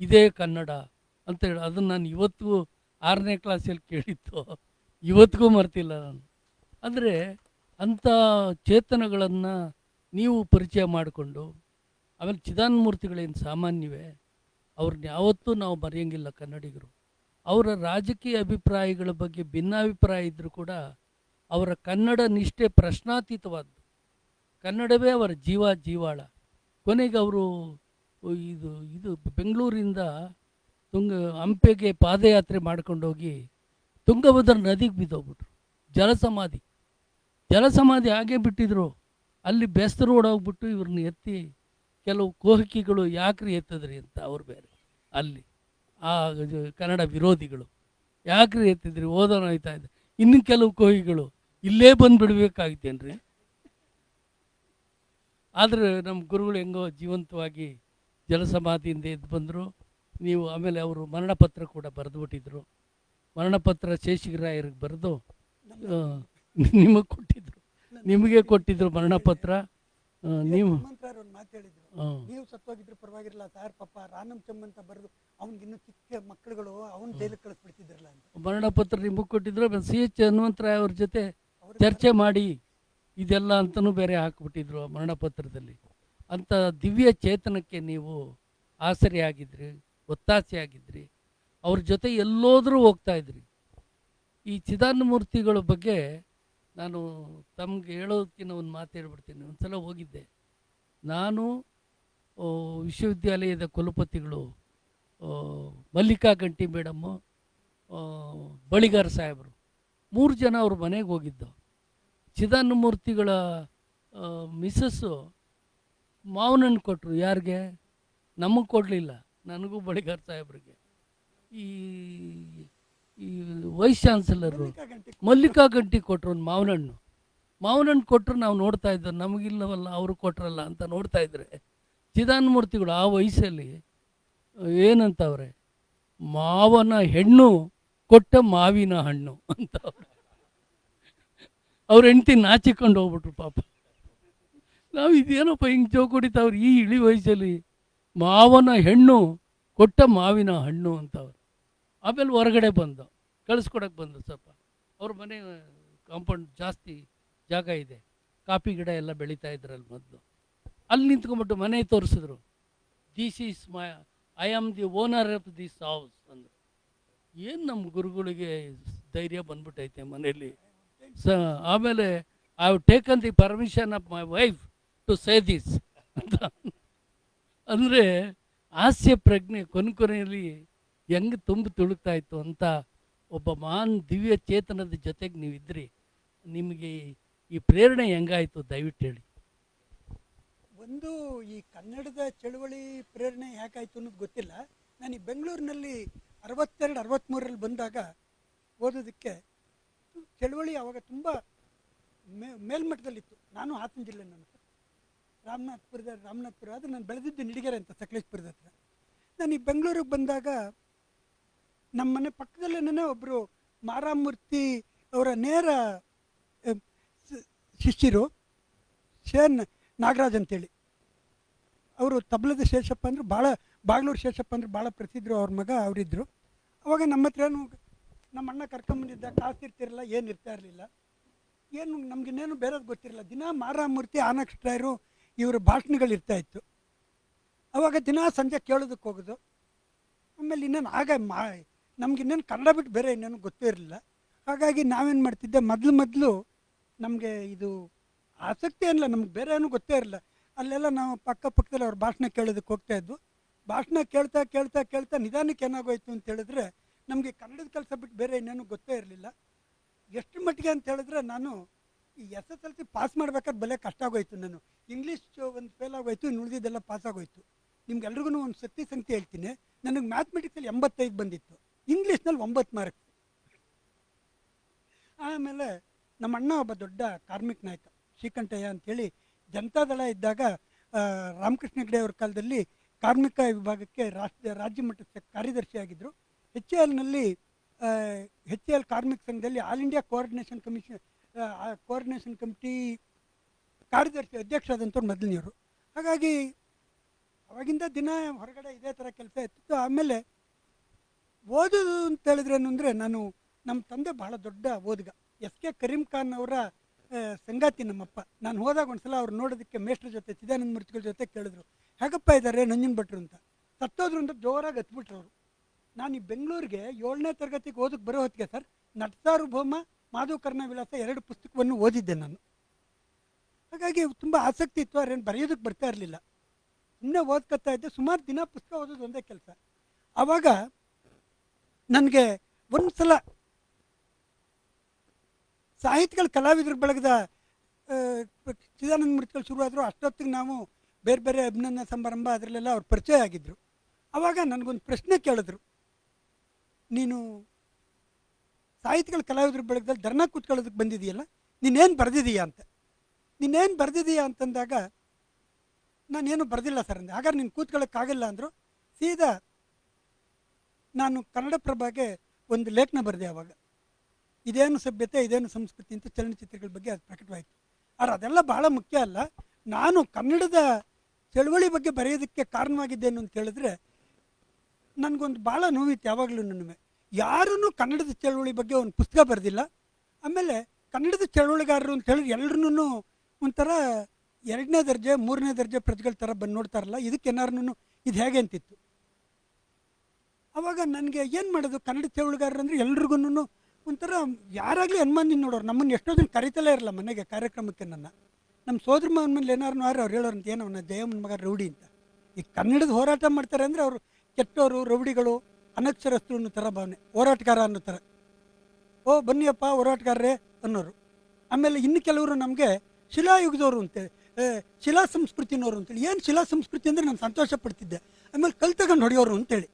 F: ಇದೇ ಕನ್ನಡ ಅಂತೇಳಿ ಅದನ್ನು ನಾನು ಇವತ್ತಿಗೂ 6ನೇ ಕ್ಲಾಸಲ್ಲಿ ಕೇಳಿತ್ತು, ಇವತ್ತಿಗೂ ಮರ್ತಿಲ್ಲ ನಾನು. ಅಂದರೆ ಅಂಥ ಚೇತನಗಳನ್ನು ನೀವು ಪರಿಚಯ ಮಾಡಿಕೊಂಡು, ಆಮೇಲೆ ಚಿದಾನಂದಮೂರ್ತಿಗಳೇನು ಸಾಮಾನ್ಯವೇ, ಅವ್ರನ್ನ ಯಾವತ್ತೂ ನಾವು ಮರೆಯೋಂಗಿಲ್ಲ ಕನ್ನಡಿಗರು. ಅವರ ರಾಜಕೀಯ ಅಭಿಪ್ರಾಯಗಳ ಬಗ್ಗೆ ಭಿನ್ನಾಭಿಪ್ರಾಯ ಇದ್ದರೂ ಕೂಡ ಅವರ ಕನ್ನಡ ನಿಷ್ಠೆ ಪ್ರಶ್ನಾತೀತವಾದ್ದು. ಕನ್ನಡವೇ ಅವರ ಜೀವಾಳ. ಕೊನೆಗೆ ಅವರು ಇದು ಬೆಂಗಳೂರಿಂದ ಹಂಪೆಗೆ ಪಾದಯಾತ್ರೆ ಮಾಡ್ಕೊಂಡೋಗಿ ತುಂಗಭದ್ರಾ ನದಿಗೆ ಬಿದ್ದೋಗ್ಬಿಟ್ರು. ಜಲಸಮಾಧಿ ಹಾಗೆ ಬಿಟ್ಟಿದ್ರು. ಅಲ್ಲಿ ಬೆಸ್ತರು ಓಡೋಗ್ಬಿಟ್ಟು ಇವ್ರನ್ನ ಎತ್ತಿ ಕೆಲವು ಕೋಹಕಿಗಳು ಯಾಕ್ರಿ ಎತ್ತಿದ್ರಿ ಅಂತ ಅವ್ರು ಬೇರೆ ಅಲ್ಲಿ ಕನ್ನಡ ವಿರೋಧಿಗಳು ಯಾಕ್ರಿ ಎತ್ತಿದ್ರಿ ಓದೋಣ ಆಯ್ತಾ ಇದೆ. ಇನ್ನು ಕೆಲವು ಕೋಹಿಗಳು ಇಲ್ಲೇ ಬಂದು ಬಿಡಬೇಕಾಗಿತ್ತೇನ್ರಿ. ಆದರೆ ನಮ್ಮ ಗುರುಗಳು ಹೆಂಗೋ ಜೀವಂತವಾಗಿ ಜಲಸಮಾಧಿಯಿಂದ ಎದ್ದು ಬಂದರು. ನೀವು ಆಮೇಲೆ ಅವರು ಮರಣಪತ್ರ ಕೂಡ ಬರೆದುಬಿಟ್ಟಿದ್ರು. ಮರಣಪತ್ರ ಶೇಷಗಿರಿರಾಯರಿಗೆ ಬರೆದು ನಿಮಗೆ ಕೊಟ್ಟಿದ್ರು ಮರಣಪತ್ರ. ನೀವು
H: ನೀವು ಸತ್ತೋಗಿದ್ರು ಪರವಾಗಿರಲ್ಲ ಸರ್, ಪಾಪ ರಾನಂ ಚಮ್ ಅಂತ ಬರೆದು ಅವ್ನಿಗಿನ್ನೂ ಚಿಕ್ಕ ಮಕ್ಕಳುಗಳು ಅವನು ಜೈಲಿಗೆ ಕಳಿಸ್ಬಿಡ್ತಿದ್ರಲ್ಲ ಅಂತ
F: ಮರಣಪತ್ರ ನಿಮಗೆ ಕೊಟ್ಟಿದ್ರು. CH ಹನುಮಂತರಾಯ ಅವ್ರ ಜೊತೆ ಚರ್ಚೆ ಮಾಡಿ ಇದೆಲ್ಲ ಅಂತಲೂ ಬೇರೆ ಹಾಕ್ಬಿಟ್ಟಿದ್ರು ಮರಣಪತ್ರದಲ್ಲಿ. ಅಂಥ ದಿವ್ಯ ಚೇತನಕ್ಕೆ ನೀವು ಆಸರೆಯಾಗಿದ್ರಿ, ಒತ್ತಾಸೆಯಾಗಿದ್ರಿ, ಅವ್ರ ಜೊತೆ ಎಲ್ಲೋದ್ರೂ ಹೋಗ್ತಾ ಇದ್ರಿ. ಈ ಚಿದಾನಂದಮೂರ್ತಿಗಳ ಬಗ್ಗೆ ನಾನು ತಮಗೆ ಹೇಳೋದಕ್ಕಿಂತ ಒಂದು ಮಾತು ಹೇಳ್ಬಿಡ್ತೀನಿ. ಒಂದು ಸಲ ಹೋಗಿದ್ದೆ ನಾನು, ವಿಶ್ವವಿದ್ಯಾಲಯದ ಕುಲಪತಿಗಳು ಮಲ್ಲಿಕಾ ಗಂಟಿ ಮೇಡಮ್ಮು, ಬಳಿಗಾರ ಸಾಹೇಬರು, 3 ಜನ ಅವ್ರ ಮನೆಗೆ ಹೋಗಿದ್ದು. ಚಿದಾನಂದಮೂರ್ತಿಗಳ ಮಿಸ್ಸಸ್ಸು ಮಾವಿನ ಹಣ್ಣು ಕೊಟ್ಟರು. ಯಾರಿಗೆ? ನಮಗೆ ಕೊಡಲಿಲ್ಲ, ನನಗೂ ಬಳಿಗಾರ ಸಾಹೇಬ್ರಿಗೆ. ಈ ವೈಸ್ ಚಾನ್ಸಲರು ಮಲ್ಲಿಕಾ ಗಂಟಿ ಕೊಟ್ಟರು ಒಂದು ಮಾವಿನ ಹಣ್ಣು ಕೊಟ್ಟರು. ನಾವು ನೋಡ್ತಾ ಇದ್ದೋ, ನಮಗಿಲ್ಲವಲ್ಲ ಅವರು ಕೊಟ್ರಲ್ಲ ಅಂತ ನೋಡ್ತಾ ಇದ್ರೆ, ಚಿದಾನಂದಮೂರ್ತಿಗಳು ಆ ವಯಸ್ಸಲ್ಲಿ ಏನಂತವ್ರೆ, ಮಾವನ ಹೆಣ್ಣು ಕೊಟ್ಟ ಮಾವಿನ ಹಣ್ಣು ಅಂತ ಅವ್ರ ಹೆಂಡ್ತಿ ನಾಚಿಕೊಂಡು ಹೋಗ್ಬಿಟ್ರು ಪಾಪ. ನಾವು ಇದೇನಪ್ಪ ಹಿಂಗೆ ಜೋಕ್ ಹೊಡಿತಾವ್ರು ಈ ಇಳಿ ವಯಸ್ಸಲ್ಲಿ, ಮಾವನ ಹೆಣ್ಣು ಕೊಟ್ಟ ಮಾವಿನ ಹಣ್ಣು ಅಂತವ್ರು. ಆಮೇಲೆ ಹೊರಗಡೆ ಬಂದು ಕಳಿಸ್ಕೊಡಕ್ಕೆ ಬಂದು, ಸ್ವಲ್ಪ ಅವ್ರ ಮನೆ ಕಾಂಪೌಂಡ್ ಜಾಸ್ತಿ ಜಾಗ ಇದೆ, ಕಾಫಿ ಗಿಡ ಎಲ್ಲ ಬೆಳೀತಾ ಇದ್ರಲ್ಲಿ ಮೊದಲು. ಅಲ್ಲಿ ನಿಂತ್ಕೊಂಡ್ಬಿಟ್ಟು ಮನೆ ತೋರಿಸಿದ್ರು. I am the owner of this house ಅಂದರು. ಏನು ನಮ್ಮ ಗುರುಗಳಿಗೆ ಧೈರ್ಯ ಬಂದ್ಬಿಟ್ಟೈತೆ ಮನೆಯಲ್ಲಿ. ಆಮೇಲೆ I have taken the permission of my wife to say this ಅಂತ. ಅಂದರೆ ಹಾಸ್ಯ ಪ್ರಜ್ಞೆ ಕೊನೆಯಲ್ಲಿ ಹೆಂಗೆ ತುಂಬ ತುಳುಕ್ತಾ ಇತ್ತು ಅಂತ ಒಬ್ಬ ಮಹಾನ್ ದಿವ್ಯ ಚೇತನದ ಜೊತೆಗೆ ನೀವಿದ್ರಿ. ನಿಮಗೆ ಈ ಪ್ರೇರಣೆ ಹೆಂಗಾಯಿತು ದಯವಿಟ್ಟು ಹೇಳಿ.
H: ಒಂದು ಈ ಕನ್ನಡದ ಚಳುವಳಿ ಪ್ರೇರಣೆ ಯಾಕಾಯಿತು ಅನ್ನೋದು ಗೊತ್ತಿಲ್ಲ. ನಾನು ಈ ಬೆಂಗಳೂರಿನಲ್ಲಿ 62-63ರಲ್ಲಿ ಬಂದಾಗ ಓದೋದಕ್ಕೆ ಚಳುವಳಿ ಆವಾಗ ತುಂಬ ಮೇಲ್ಮಟ್ಟದಲ್ಲಿತ್ತು. ನಾನು ಹಾಸನ ಜಿಲ್ಲೆ, ನಾನು ರಾಮನಾಥ್ಪುರ ಆದರೆ ನಾನು ಬೆಳೆದಿದ್ದು ನಿಡಿಗೆರೆ ಅಂತ ಸಕಲೇಶ್ಪುರದ ಹತ್ರ. ನಾನು ಈ ಬೆಂಗಳೂರಿಗೆ ಬಂದಾಗ ನಮ್ಮ ಮನೆ ಪಕ್ಕದಲ್ಲೇನೇ ಒಬ್ಬರು ಮಾರಾಮೂರ್ತಿ ಅವರ ನೇರ ಶಿಷ್ಯರು ಶೇನ್ ನಾಗರಾಜ್ ಅಂತೇಳಿ, ಅವರು ತಬಲದ ಶೇಷಪ್ಪ ಅಂದ್ರೆ ಭಾಳ, ಬಾಗ್ಲೂರು ಶೇಷಪ್ಪ ಅಂದ್ರೆ ಭಾಳ ಪ್ರಸಿದ್ಧರು. ಅವ್ರ ಮಗ ಅವರಿದ್ದರು. ಅವಾಗ ನಮ್ಮ ಹತ್ರನೂ ನಮ್ಮ ಅಣ್ಣ ಕರ್ಕೊಂಬಂದಿದ್ದ, ಕಾಸು ಇರ್ತಿರಲಿಲ್ಲ, ಏನು ಇರ್ತಾ ಇರಲಿಲ್ಲ, ಏನು ನಮಗಿನ್ನೇನು ಬೇರೆದು ಗೊತ್ತಿರಲಿಲ್ಲ. ದಿನ ಮಾರಾಮೂರ್ತಿ ಆನಕ್ಷರಾಯರು ಇವರ ಭಾಷಣಗಳಿರ್ತಾಯಿತ್ತು. ಅವಾಗ ದಿನ ಸಂಜೆ ಕೇಳೋದಕ್ಕೆ ಹೋಗೋದು. ಆಮೇಲೆ ಇನ್ನೇನು ನಮಗಿನ್ನೇನು ಕನ್ನಡ ಬಿಟ್ಟು ಬೇರೆ ಇನ್ನೇನು ಗೊತ್ತೇ ಇರಲಿಲ್ಲ. ಹಾಗಾಗಿ ನಾವೇನು ಮಾಡ್ತಿದ್ದೆ, ಮೊದಲು ನಮಗೆ ಇದು ಆಸಕ್ತಿ ಏನಿಲ್ಲ, ನಮ್ಗೆ ಬೇರೆ ಏನೂ ಗೊತ್ತೇ ಇರಲಿಲ್ಲ. ಅಲ್ಲೆಲ್ಲ ನಾವು ಪಕ್ಕದಲ್ಲಿ ಅವ್ರ ಭಾಷಣ ಕೇಳೋದಕ್ಕೆ ಹೋಗ್ತಾಯಿದ್ವು. ಭಾಷಣ ಕೇಳ್ತಾ ನಿಧಾನಕ್ಕೆ ಏನಾಗೋಯ್ತು ಅಂತ ಹೇಳಿದ್ರೆ, ನಮಗೆ ಕನ್ನಡದ ಕೆಲಸ ಬಿಟ್ಟು ಬೇರೆ ಇನ್ನೇನು ಗೊತ್ತೇ ಇರಲಿಲ್ಲ. ಎಷ್ಟು ಮಟ್ಟಿಗೆ ಅಂತ ಹೇಳಿದ್ರೆ, ನಾನು ಈ SSLC ಪಾಸ್ ಮಾಡ್ಬೇಕಾದ್ರೆ ಭಲೆ ಕಷ್ಟ ಆಗೋಯ್ತು. ನಾನು ಇಂಗ್ಲೀಷ್ ಒಂದು ಫೇಲ್ ಆಗೋಯ್ತು, ಇನ್ನು ಉಳಿದಿದ್ದೆಲ್ಲ ಪಾಸ್ ಆಗೋಯ್ತು. ನಿಮ್ಗೆಲ್ರಿಗೂ ಒಂದು ಸಂಗತಿ ಹೇಳ್ತೀನಿ, ನನಗೆ ಮ್ಯಾಥಮೆಟಿಕ್ಸಲ್ಲಿ 85 ಬಂದಿತ್ತು, ಇಂಗ್ಲೀಷ್ನಲ್ಲಿ 9 ಮಾರ್ಕ್ಸ್. ಆಮೇಲೆ ನಮ್ಮ ಅಣ್ಣ ಒಬ್ಬ ದೊಡ್ಡ ಕಾರ್ಮಿಕ ನಾಯಕ, ಶ್ರೀಕಂಠಯ್ಯ ಅಂಥೇಳಿ, ಜನತಾದಳ ಇದ್ದಾಗ ರಾಮಕೃಷ್ಣ ಹೆಗಡೆ ಅವ್ರ ಕಾಲದಲ್ಲಿ ಕಾರ್ಮಿಕ ವಿಭಾಗಕ್ಕೆ ರಾಜ್ಯ ಮಟ್ಟದ ಕಾರ್ಯದರ್ಶಿ ಆಗಿದ್ದರು. HALನಲ್ಲಿ HAL ಕಾರ್ಮಿಕ ಸಂಘದಲ್ಲಿ ಆಲ್ ಇಂಡಿಯಾ ಕೋಆರ್ಡಿನೇಷನ್ ಕಮಿಟಿ ಕಾರ್ಯದರ್ಶಿ ಅಧ್ಯಕ್ಷರಾದಂಥವ್ರು ಮೊದಲನೆಯವರು. ಹಾಗಾಗಿ ಅವಾಗಿಂದ ದಿನ ಹೊರಗಡೆ ಇದೇ ಥರ ಕೆಲಸ ಇರ್ತಿತ್ತು. ಆಮೇಲೆ ಓದೋದು ಅಂತ ಹೇಳಿದ್ರೇನು ಅಂದರೆ, ನಾನು ನಮ್ಮ ತಂದೆ ಭಾಳ ದೊಡ್ಡ ಓದುಗ. ಎಸ್ ಕೆ ಕರೀಂ ಖಾನ್ ಅವರ ಸಂಗಾತಿ ನಮ್ಮಪ್ಪ. ನಾನು ಹೋದಾಗ ಒಂದ್ಸಲ ಅವ್ರು ನೋಡೋದಕ್ಕೆ ಮೇಷ್ಟ್ರ ಜೊತೆ ಚಿದಾನಂದ ಮೂರ್ತಿಗಳ ಜೊತೆ ಕೇಳಿದ್ರು, ಹೇಗಪ್ಪ ಇದ್ದಾರೆ ನಂಜನ್ ಭಟ್ರು ಅಂತ. ಸತ್ತೋದ್ರು ಅಂತ ಜೋರಾಗಿ ಹತ್ಬಿಟ್ರು ಅವರು. ನಾನು ಈ ಬೆಂಗಳೂರಿಗೆ 7ನೇ ತರಗತಿಗೆ ಓದಕ್ಕೆ ಬರೋ ಹೊತ್ತಿಗೆ ಸರ್ ನಟಸಾರ್ವಭೌಮ, ಮಾಧವಕರ್ಣ ವಿಲಾಸ 2 ಪುಸ್ತಕವನ್ನು ಓದಿದ್ದೆ ನಾನು. ಹಾಗಾಗಿ ತುಂಬ ಆಸಕ್ತಿ ಇತ್ತು, ಅವ್ರೇನು ಬರೆಯೋದಕ್ಕೆ ಬರ್ತಾ ಇರಲಿಲ್ಲ. ಸುಮ್ಮನೆ ಓದ್ಕೊತಾ ಇದ್ದೆ. ಸುಮಾರು ದಿನ ಪುಸ್ತಕ ಓದೋದು ಒಂದೇ ಕೆಲಸ. ಆವಾಗ ನನಗೆ ಒಂದು ಸಲ ಸಾಹಿತ್ಯಗಳ ಕಲಾವಿದ್ರ ಬಳಗದ ಚಿದಾನಂದ ಮೂರ್ತಿಗಳು ಶುರುವಾದರು. ಅಷ್ಟೊತ್ತಿಗೆ ನಾವು ಬೇರೆ ಬೇರೆ ಅಭಿನಂದನಾ ಸಮಾರಂಭ ಅದರಲ್ಲೆಲ್ಲ ಅವ್ರು ಪರಿಚಯ ಆಗಿದ್ದರು. ಆವಾಗ ನನಗೊಂದು ಪ್ರಶ್ನೆ ಕೇಳಿದ್ರು, ನೀನು ಸಾಹಿತ್ಯಗಳ ಕಲಾವಿದ್ರ ಬಳಗದಲ್ಲಿ ಧರ್ನ ಕೂತ್ಕೊಳ್ಳೋದಕ್ಕೆ ಬಂದಿದೆಯಲ್ಲ, ನೀನೇನು ಬರೆದಿದೀಯಾ ಅಂತ. ನೀನೇನು ಬರೆದಿದೀಯಾ ಅಂತಂದಾಗ ನಾನೇನು ಬರೆದಿಲ್ಲ ಸರ್ ಅಂದೆ. ಹಾಗಾದ್ರೆ ನೀನು ಕೂತ್ಕೊಳ್ಳೋಕ್ಕಾಗಲ್ಲ ಅಂದರು. ಸೀದಾ ನಾನು ಕನ್ನಡಪ್ರಭಗೆ ಒಂದು ಲೇಖನ ಬರೆದೆ. ಆವಾಗ ಇದೇನು ಸಭ್ಯತೆ ಇದೇನು ಸಂಸ್ಕೃತಿ ಅಂತ ಚಲನಚಿತ್ರಗಳ ಬಗ್ಗೆ ಅದು ಪ್ರಕಟವಾಯಿತು. ಆದರೆ ಅದೆಲ್ಲ ಬಹಳ ಮುಖ್ಯ ಅಲ್ಲ. ನಾನು ಕನ್ನಡದ ಚಳವಳಿ ಬಗ್ಗೆ ಬರೆಯೋದಕ್ಕೆ ಕಾರಣವಾಗಿದ್ದೇನು ಅಂತ ಹೇಳಿದ್ರೆ, ನನಗೊಂದು ಭಾಳ ನೋವಿತ್ತು ಯಾವಾಗಲೂ. ಯಾರೂ ಕನ್ನಡದ ಚಳವಳಿ ಬಗ್ಗೆ ಒಂದು ಪುಸ್ತಕ ಬರೆದಿಲ್ಲ. ಆಮೇಲೆ ಕನ್ನಡದ ಚಳವಳಿಗಾರರು ಅಂತ ಹೇಳಿದ್ರೆ ಎಲ್ಲರೂ ಒಂಥರ 2ನೇ ದರ್ಜೆ 3ನೇ ದರ್ಜೆ ಪ್ರಜೆಗಳ ಥರ ಬಂದು ನೋಡ್ತಾರಲ್ಲ, ಇದಕ್ಕೇನಾರು ಇದು ಹೇಗೆ ಅಂತಿತ್ತು. ಆವಾಗ ನನಗೆ ಏನು ಮಾಡೋದು, ಕನ್ನಡ ಚಳವಳಿಗಾರರು ಅಂದರೆ ಎಲ್ರಿಗೂ ಒಂಥರ ಯಾರಾಗಲಿ ಅನುಮಾನ ನೋಡೋರು. ನಮ್ಮನ್ನು ಎಷ್ಟೋ ದಿನ ಕರಿತಲೇ ಇರಲ್ಲ ಮನೆಗೆ ಕಾರ್ಯಕ್ರಮಕ್ಕೆ. ನಮ್ಮ ಸೋದರ ಮಾವನ ಮೇಲೆ ಏನಾರು ಅವ್ರು ಹೇಳೋರಂತ, ಏನವನ್ನ ಜಯಮ್ಮನ ಮಗ ರೌಡಿ ಅಂತ. ಈ ಕನ್ನಡದ ಹೋರಾಟ ಮಾಡ್ತಾರೆ ಅಂದರೆ ಅವರು ಕೆಟ್ಟವರು, ರೌಡಿಗಳು, ಅನಕ್ಷರಸ್ಥರು ಅನ್ನೋ ಥರ ಭಾವನೆ, ಹೋರಾಟಗಾರ ಅನ್ನೋ ಥರ. ಓ ಬನ್ನಿಯಪ್ಪ ಹೋರಾಟಗಾರರೇ ಅನ್ನೋರು. ಆಮೇಲೆ ಇನ್ನು ಕೆಲವರು ನಮಗೆ ಶಿಲಾಯುಗದವರು ಅಂತೇಳಿ, ಶಿಲಾ ಸಂಸ್ಕೃತಿನವರು ಅಂತೇಳಿ. ಏನು ಶಿಲಾ ಸಂಸ್ಕೃತಿ ಅಂದರೆ ನಾನು ಸಂತೋಷ ಪಡ್ತಿದ್ದೆ. ಆಮೇಲೆ ಕಲ್ಲು ತಗೊಂಡು ಹೊಡೆಯೋರು ಅಂತೇಳಿ.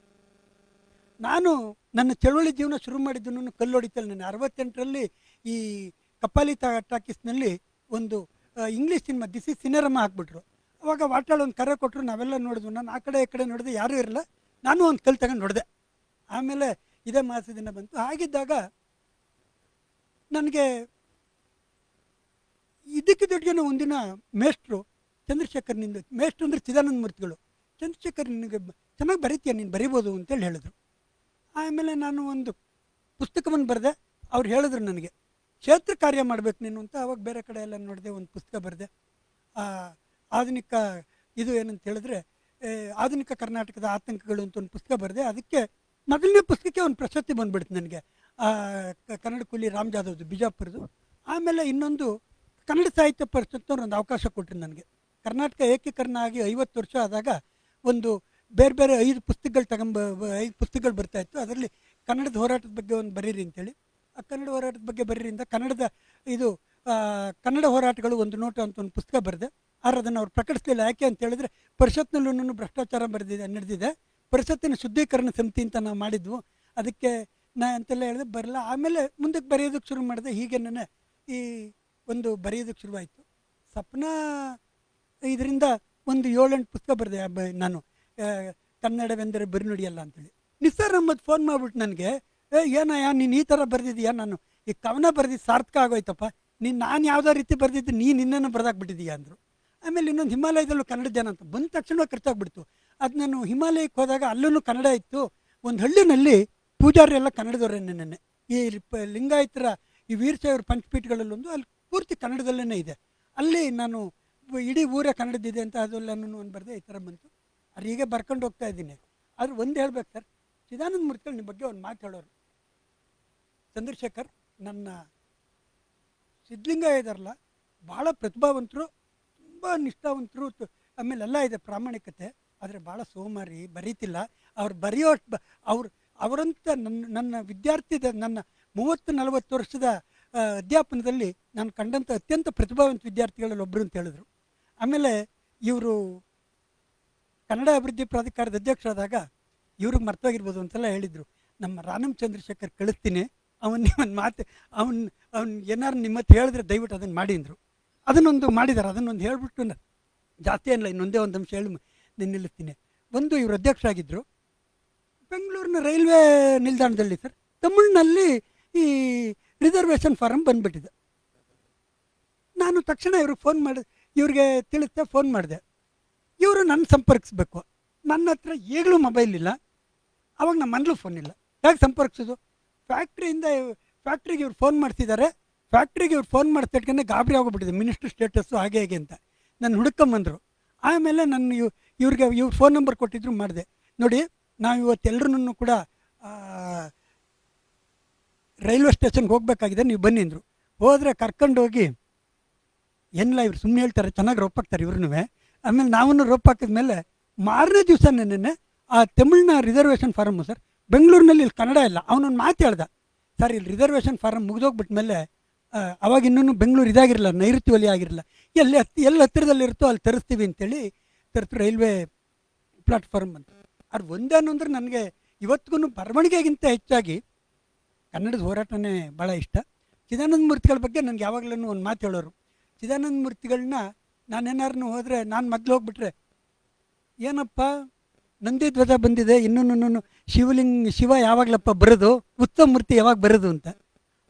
H: ನಾನು ನನ್ನ ಚಳವಳಿ ಜೀವನ ಶುರು ಮಾಡಿದ್ದನ್ನು ಕಲ್ಲು ಹೊಡಿತಲ್ಲಿ. ನಾನು 68ರಲ್ಲಿ ಈ ಕಪಾಲಿ ಟಾಕೀಸ್ನಲ್ಲಿ ಒಂದು ಇಂಗ್ಲೀಷ್ ಸಿನಿಮಾ ದಿಸ್ ಇಸ್ ಸಿನಿರಮ್ಮ ಹಾಕ್ಬಿಟ್ರು. ಅವಾಗ ವಾಟಾಳು ಒಂದು ಕರೆ ಕೊಟ್ಟರು, ನಾವೆಲ್ಲ ನೋಡಿದ್ವು. ನಾನು ಆ ಕಡೆ ಈ ಕಡೆ ನೋಡಿದೆ, ಯಾರೂ ಇರಲ್ಲ. ನಾನು ಒಂದು ಕಲ್ಲು ತಗೊಂಡು ಹೊಡೆದೆ. ಆಮೇಲೆ ಇದೇ ಮಾಸ ದಿನ ಬಂತು. ಹಾಗಿದ್ದಾಗ ನನಗೆ ಇದಕ್ಕಿದ್ದೊಟ್ಟಿಗೆ ಒಂದಿನ ಮೇಷ್ಟ್ರು ಚಂದ್ರಶೇಖರ್ನಿಂದ, ಮೇಷ್ಟ್ರು ಅಂದರೆ ಚಿದಾನಂದ ಮೂರ್ತಿಗಳು, ಚಂದ್ರಶೇಖರ್ ನಿನಗೆ ಚೆನ್ನಾಗಿ ಬರೀತೀಯ, ನೀನು ಬರೀಬೋದು ಅಂತೇಳಿ ಹೇಳಿದ್ರು. ಆಮೇಲೆ ನಾನು ಒಂದು ಪುಸ್ತಕವನ್ನು ಬರೆದೆ. ಅವ್ರು ಹೇಳಿದ್ರು ನನಗೆ ಕ್ಷೇತ್ರ ಕಾರ್ಯ ಮಾಡಬೇಕು ನೀನು ಅಂತ. ಅವಾಗ ಬೇರೆ ಕಡೆ ಎಲ್ಲ ನೋಡಿದೆ, ಒಂದು ಪುಸ್ತಕ ಬರೆದೆ. ಆಧುನಿಕ ಇದು ಏನಂತ ಹೇಳಿದ್ರೆ ಆಧುನಿಕ ಕರ್ನಾಟಕದ ಆತಂಕಗಳು ಅಂತ ಒಂದು ಪುಸ್ತಕ ಬರೆದೆ. ಅದಕ್ಕೆ ಮೊದಲನೇ ಪುಸ್ತಕಕ್ಕೆ ಒಂದು ಪ್ರಶಸ್ತಿ ಬಂದುಬಿಡ್ತು ನನಗೆ, ಕನ್ನಡ ಕೂಲಿ ರಾಮ್ ಜಾಧವ್ದು ಬಿಜಾಪುರದು. ಆಮೇಲೆ ಇನ್ನೊಂದು ಕನ್ನಡ ಸಾಹಿತ್ಯ ಪರಿಷತ್ನವ್ರು ಒಂದು ಅವಕಾಶ ಕೊಟ್ಟರು ನನಗೆ. ಕರ್ನಾಟಕ ಏಕೀಕರಣ ಆಗಿ 50 ವರ್ಷ ಆದಾಗ ಒಂದು ಬೇರೆ ಬೇರೆ 5 ಪುಸ್ತಕಗಳು 5 ಪುಸ್ತಕಗಳು ಬರ್ತಾಯಿತ್ತು. ಅದರಲ್ಲಿ ಕನ್ನಡದ ಹೋರಾಟದ ಬಗ್ಗೆ ಒಂದು ಬರೀರಿ ಅಂತೇಳಿ. ಆ ಕನ್ನಡ ಹೋರಾಟದ ಬಗ್ಗೆ ಬರೀರಿಂದ ಕನ್ನಡದ ಇದು ಕನ್ನಡ ಹೋರಾಟಗಳು ಒಂದು ನೋಟು ಅಂತ ಒಂದು ಪುಸ್ತಕ ಬರೆದೆ. ಆದರೆ ಅದನ್ನು ಅವ್ರು ಪ್ರಕಟಿಸಲಿಲ್ಲ. ಯಾಕೆ ಅಂತ ಹೇಳಿದ್ರೆ ಪರಿಷತ್ನಲ್ಲೂ ಭ್ರಷ್ಟಾಚಾರ ನಡೆದಿದೆ. ಪರಿಷತ್ತಿನ ಶುದ್ಧೀಕರಣ ಸಮಿತಿ ಅಂತ ನಾವು ಮಾಡಿದ್ವು, ಅದಕ್ಕೆ ಅಂತೆಲ್ಲ ಹೇಳಿದೆ, ಬರಲ್ಲ. ಆಮೇಲೆ ಮುಂದಕ್ಕೆ ಬರೆಯೋದಕ್ಕೆ ಶುರು ಮಾಡಿದೆ. ಹೀಗೆ ನನ್ನ ಈ ಒಂದು ಬರೆಯೋದಕ್ಕೆ ಶುರುವಾಯಿತು. ಸಪ್ನ ಇದರಿಂದ ಒಂದು 7-8 ಪುಸ್ತಕ ಬರೆದೆ ನಾನು. ಕನ್ನಡವೆಂದರೆ ಬರಿನುಡಿಯಲ್ಲ ಅಂತೇಳಿ. ನಿಸಾರ್ ಅಹಮದ್ ಫೋನ್ ಮಾಡ್ಬಿಟ್ಟು ನನಗೆ, ಏನಯ್ಯ ನೀನು ಈ ಥರ ಬರೆದಿದ್ದೀಯಾ, ನಾನು ಈ ಕವನ ಬರೆದಿದ್ದು ಸಾರ್ಥಕ ಆಗೋಯ್ತಪ್ಪ, ನಾನು ಯಾವುದೋ ರೀತಿ ಬರೆದಿದ್ದು ಇನ್ನೇನೋ ಬರೆದಾಕ್ಬಿಟ್ಟಿದ್ದೀಯಾ ಅಂದರು. ಆಮೇಲೆ ಇನ್ನೊಂದು ಹಿಮಾಲಯದಲ್ಲೂ ಕನ್ನಡ ಜನ ಅಂತ ಬಂದ ತಕ್ಷಣ ಖರ್ಚಾಗ್ಬಿಡ್ತು. ಅದು ನಾನು ಹಿಮಾಲಯಕ್ಕೆ ಹೋದಾಗ ಅಲ್ಲೂ ಕನ್ನಡ ಇತ್ತು. ಒಂದು ಹಳ್ಳಿನಲ್ಲಿ ಪೂಜಾರಿ ಎಲ್ಲ ಕನ್ನಡದವರೇ. ನೆನ್ನೆ ಈ ಲಿಂಗಾಯತರ ಈ ವೀರಶೈವರ ಪಂಚಪೀಠಗಳಲ್ಲೊಂದು ಅಲ್ಲಿ ಪೂರ್ತಿ ಕನ್ನಡದಲ್ಲೇ ಇದೆ. ಅಲ್ಲಿ ನಾನು ಇಡೀ ಊರೇ ಕನ್ನಡದಿದೆ ಅಂತ ಅದೆಲ್ಲನೂ ಒಂದು ಬರೆದೆ. ಈ ಥರ ಬಂತು. ಅದು ಹೀಗೆ ಬರ್ಕೊಂಡು ಹೋಗ್ತಾ ಇದ್ದೀನಿ. ಆದ್ರೆ ಒಂದು ಹೇಳ್ಬೇಕು ಸರ್, ಚಿದಾನಂದ ಮೂರ್ತಿಗಳು ನಿಮ್ಮ ಬಗ್ಗೆ ಒಂದು ಮಾತು ಹೇಳೋರು. ಚಂದ್ರಶೇಖರ್ ನನ್ನ ಸಿದ್ಧಲಿಂಗ ಇದಾರಲ್ಲ, ಭಾಳ ಪ್ರತಿಭಾವಂತರು, ತುಂಬ ನಿಷ್ಠಾವಂತರು, ಆಮೇಲೆ ಎಲ್ಲ ಇದೆ ಪ್ರಾಮಾಣಿಕತೆ. ಆದರೆ ಭಾಳ ಸೋಮಾರಿ, ಬರೀತಿಲ್ಲ. ಅವ್ರು ಬರೆಯೋ ಅವರಂತ ನನ್ನ ವಿದ್ಯಾರ್ಥಿ, ನನ್ನ 30-40 ವರ್ಷದ ಅಧ್ಯಾಪನದಲ್ಲಿ ನಾನು ಕಂಡಂಥ ಅತ್ಯಂತ ಪ್ರತಿಭಾವಂತ ವಿದ್ಯಾರ್ಥಿಗಳಲ್ಲಿ ಒಬ್ಬರು ಅಂತ ಹೇಳಿದ್ರು. ಆಮೇಲೆ ಇವರು ಕನ್ನಡ ಅಭಿವೃದ್ಧಿ ಪ್ರಾಧಿಕಾರದ ಅಧ್ಯಕ್ಷರಾದಾಗ ಇವ್ರಿಗೆ ಮರ್ತೋಗಿರ್ಬೋದು ಅಂತೆಲ್ಲ ಹೇಳಿದರು. ನಮ್ಮ ರಾನಂ ಚಂದ್ರಶೇಖರ್ ಕಳಿಸ್ತೀನಿ, ಒಂದು ಮಾತು ಅವ್ನು ಏನಾರು ನಿಮ್ಮ ಹತ್ರ ಹೇಳಿದ್ರೆ ದಯವಿಟ್ಟು ಅದನ್ನು ಮಾಡಿ ಅಂದರು. ಅದನ್ನೊಂದು ಮಾಡಿದ್ದಾರೆ. ಅದನ್ನೊಂದು ಹೇಳಿಬಿಟ್ಟು ಜಾಸ್ತಿ ಏನಿಲ್ಲ, ಇನ್ನೊಂದೇ ಒಂದು ಅಂಶ ಹೇಳಿ ನಿಲ್ಲಿಸ್ತೀನಿ. ಒಂದು ಇವರು ಅಧ್ಯಕ್ಷರಾಗಿದ್ದರು ಬೆಂಗಳೂರಿನ ರೈಲ್ವೆ ನಿಲ್ದಾಣದಲ್ಲಿ ಸರ್. ತಮಿಳಿನಲ್ಲಿ ಈ ರಿಸರ್ವೇಷನ್ ಫಾರಮ್ ಬಂದುಬಿಟ್ಟಿದೆ. ನಾನು ತಕ್ಷಣ ಇವ್ರಿಗೆ ಫೋನ್ ಇವ್ರಿಗೆ ತಿಳಿಸ್ದೆ, ಫೋನ್ ಮಾಡಿದೆ. ಇವರು ನನ್ನ ಸಂಪರ್ಕಿಸ್ಬೇಕು. ನನ್ನ ಹತ್ರ ಈಗಲೂ ಮೊಬೈಲ್ ಇಲ್ಲ. ಅವಾಗ ನಮ್ಮ ಮನೇಲೂ ಫೋನ್ ಇಲ್ಲ. ಹೇಗೆ ಸಂಪರ್ಕಿಸೋದು? ಫ್ಯಾಕ್ಟ್ರಿಗೆ ಇವ್ರು ಫೋನ್ ಮಾಡ್ತಿದ್ದಾರೆ, ಫ್ಯಾಕ್ಟ್ರಿಗೆ ಇವ್ರು ಫೋನ್ ಮಾಡ್ತಿಟ್ಕೊಂಡೆ ಗಾಬರಿ ಆಗೋಗ್ಬಿಟ್ಟಿದೆ, ಮಿನಿಸ್ಟರ್ ಸ್ಟೇಟಸ್ಸು ಹಾಗೆ ಹೇಗೆ ಅಂತ. ನಾನು ಹುಡುಕೊಂಬಂದರು. ಆಮೇಲೆ ನನ್ನ ಇವ್ರಿಗೆ ಇವ್ರ ಫೋನ್ ನಂಬರ್ ಕೊಟ್ಟಿದ್ರು, ಮಾಡಿದೆ. ನೋಡಿ, ನಾವು ಇವತ್ತೆಲ್ಲರೂ ಕೂಡ ರೈಲ್ವೆ ಸ್ಟೇಷನ್ಗೆ ಹೋಗಬೇಕಾಗಿದೆ, ನೀವು ಬನ್ನಿ ಅಂದರು. ಹೋದರೆ ಕರ್ಕೊಂಡೋಗಿ ಏನಿಲ್ಲ, ಇವ್ರು ಸುಮ್ಮನೆ ಹೇಳ್ತಾರೆ, ಚೆನ್ನಾಗಿ ರೋಪ್ ಹಾಕ್ತಾರೆ ಇವ್ರನ್ನೂ. ಆಮೇಲೆ ನಾವು ರೋಪ್ ಹಾಕಿದ್ಮೇಲೆ ಮಾರನೇ ದಿವಸ ನೆನ್ನೆ ಆ ತಮಿಳ್ನ ರಿಸರ್ವೇಷನ್ ಫಾರಮ್ಮು ಸರ್, ಬೆಂಗಳೂರಿನಲ್ಲಿ ಇಲ್ಲಿ ಕನ್ನಡ ಇಲ್ಲ. ಅವನೊಂದು ಮಾತು ಹೇಳ್ದ, ಸರ್ ಇಲ್ಲಿ ರಿಸರ್ವೇಷನ್ ಫಾರಮ್ ಮುಗಿದೋಗ್ಬಿಟ್ಮೇಲೆ ಅವಾಗ ಇನ್ನೂ ಬೆಂಗಳೂರು ಇದಾಗಿರಲಿಲ್ಲ, ನೈಋತ್ಯವಲ್ಲಿ ಆಗಿರಲಿಲ್ಲ, ಎಲ್ಲಿ ಹತ್ತಿರದಲ್ಲಿರುತ್ತೋ ಅಲ್ಲಿ ತರಿಸ್ತೀವಿ ಅಂತೇಳಿ ತರ್ತು ರೈಲ್ವೆ ಪ್ಲಾಟ್ಫಾರ್ಮ್ ಅಂತ. ಅದು ಒಂದೇನು ಅಂದರೆ ನನಗೆ ಇವತ್ತಿಗೂ ಬರವಣಿಗೆಗಿಂತ ಹೆಚ್ಚಾಗಿ ಕನ್ನಡದ ಹೋರಾಟನೇ ಭಾಳ ಇಷ್ಟ. ಚಿದಾನಂದ ಮೂರ್ತಿಗಳ ಬಗ್ಗೆ ನನಗೆ ಯಾವಾಗಲೂ ಒಂದು ಮಾತು ಹೇಳೋರು, ಚಿದಾನಂದ ಮೂರ್ತಿಗಳನ್ನ ನಾನೇನಾರು ಹೋದರೆ, ನಾನು ಮೊದಲು ಹೋಗ್ಬಿಟ್ರೆ, ಏನಪ್ಪ ನಂದಿ ಧ್ವಜ ಬಂದಿದೆ, ಇನ್ನೂ ಶಿವ ಯಾವಾಗಲಪ್ಪ ಬರೋದು, ಉತ್ತಮ ಮೂರ್ತಿ ಯಾವಾಗ ಬರೋದು ಅಂತ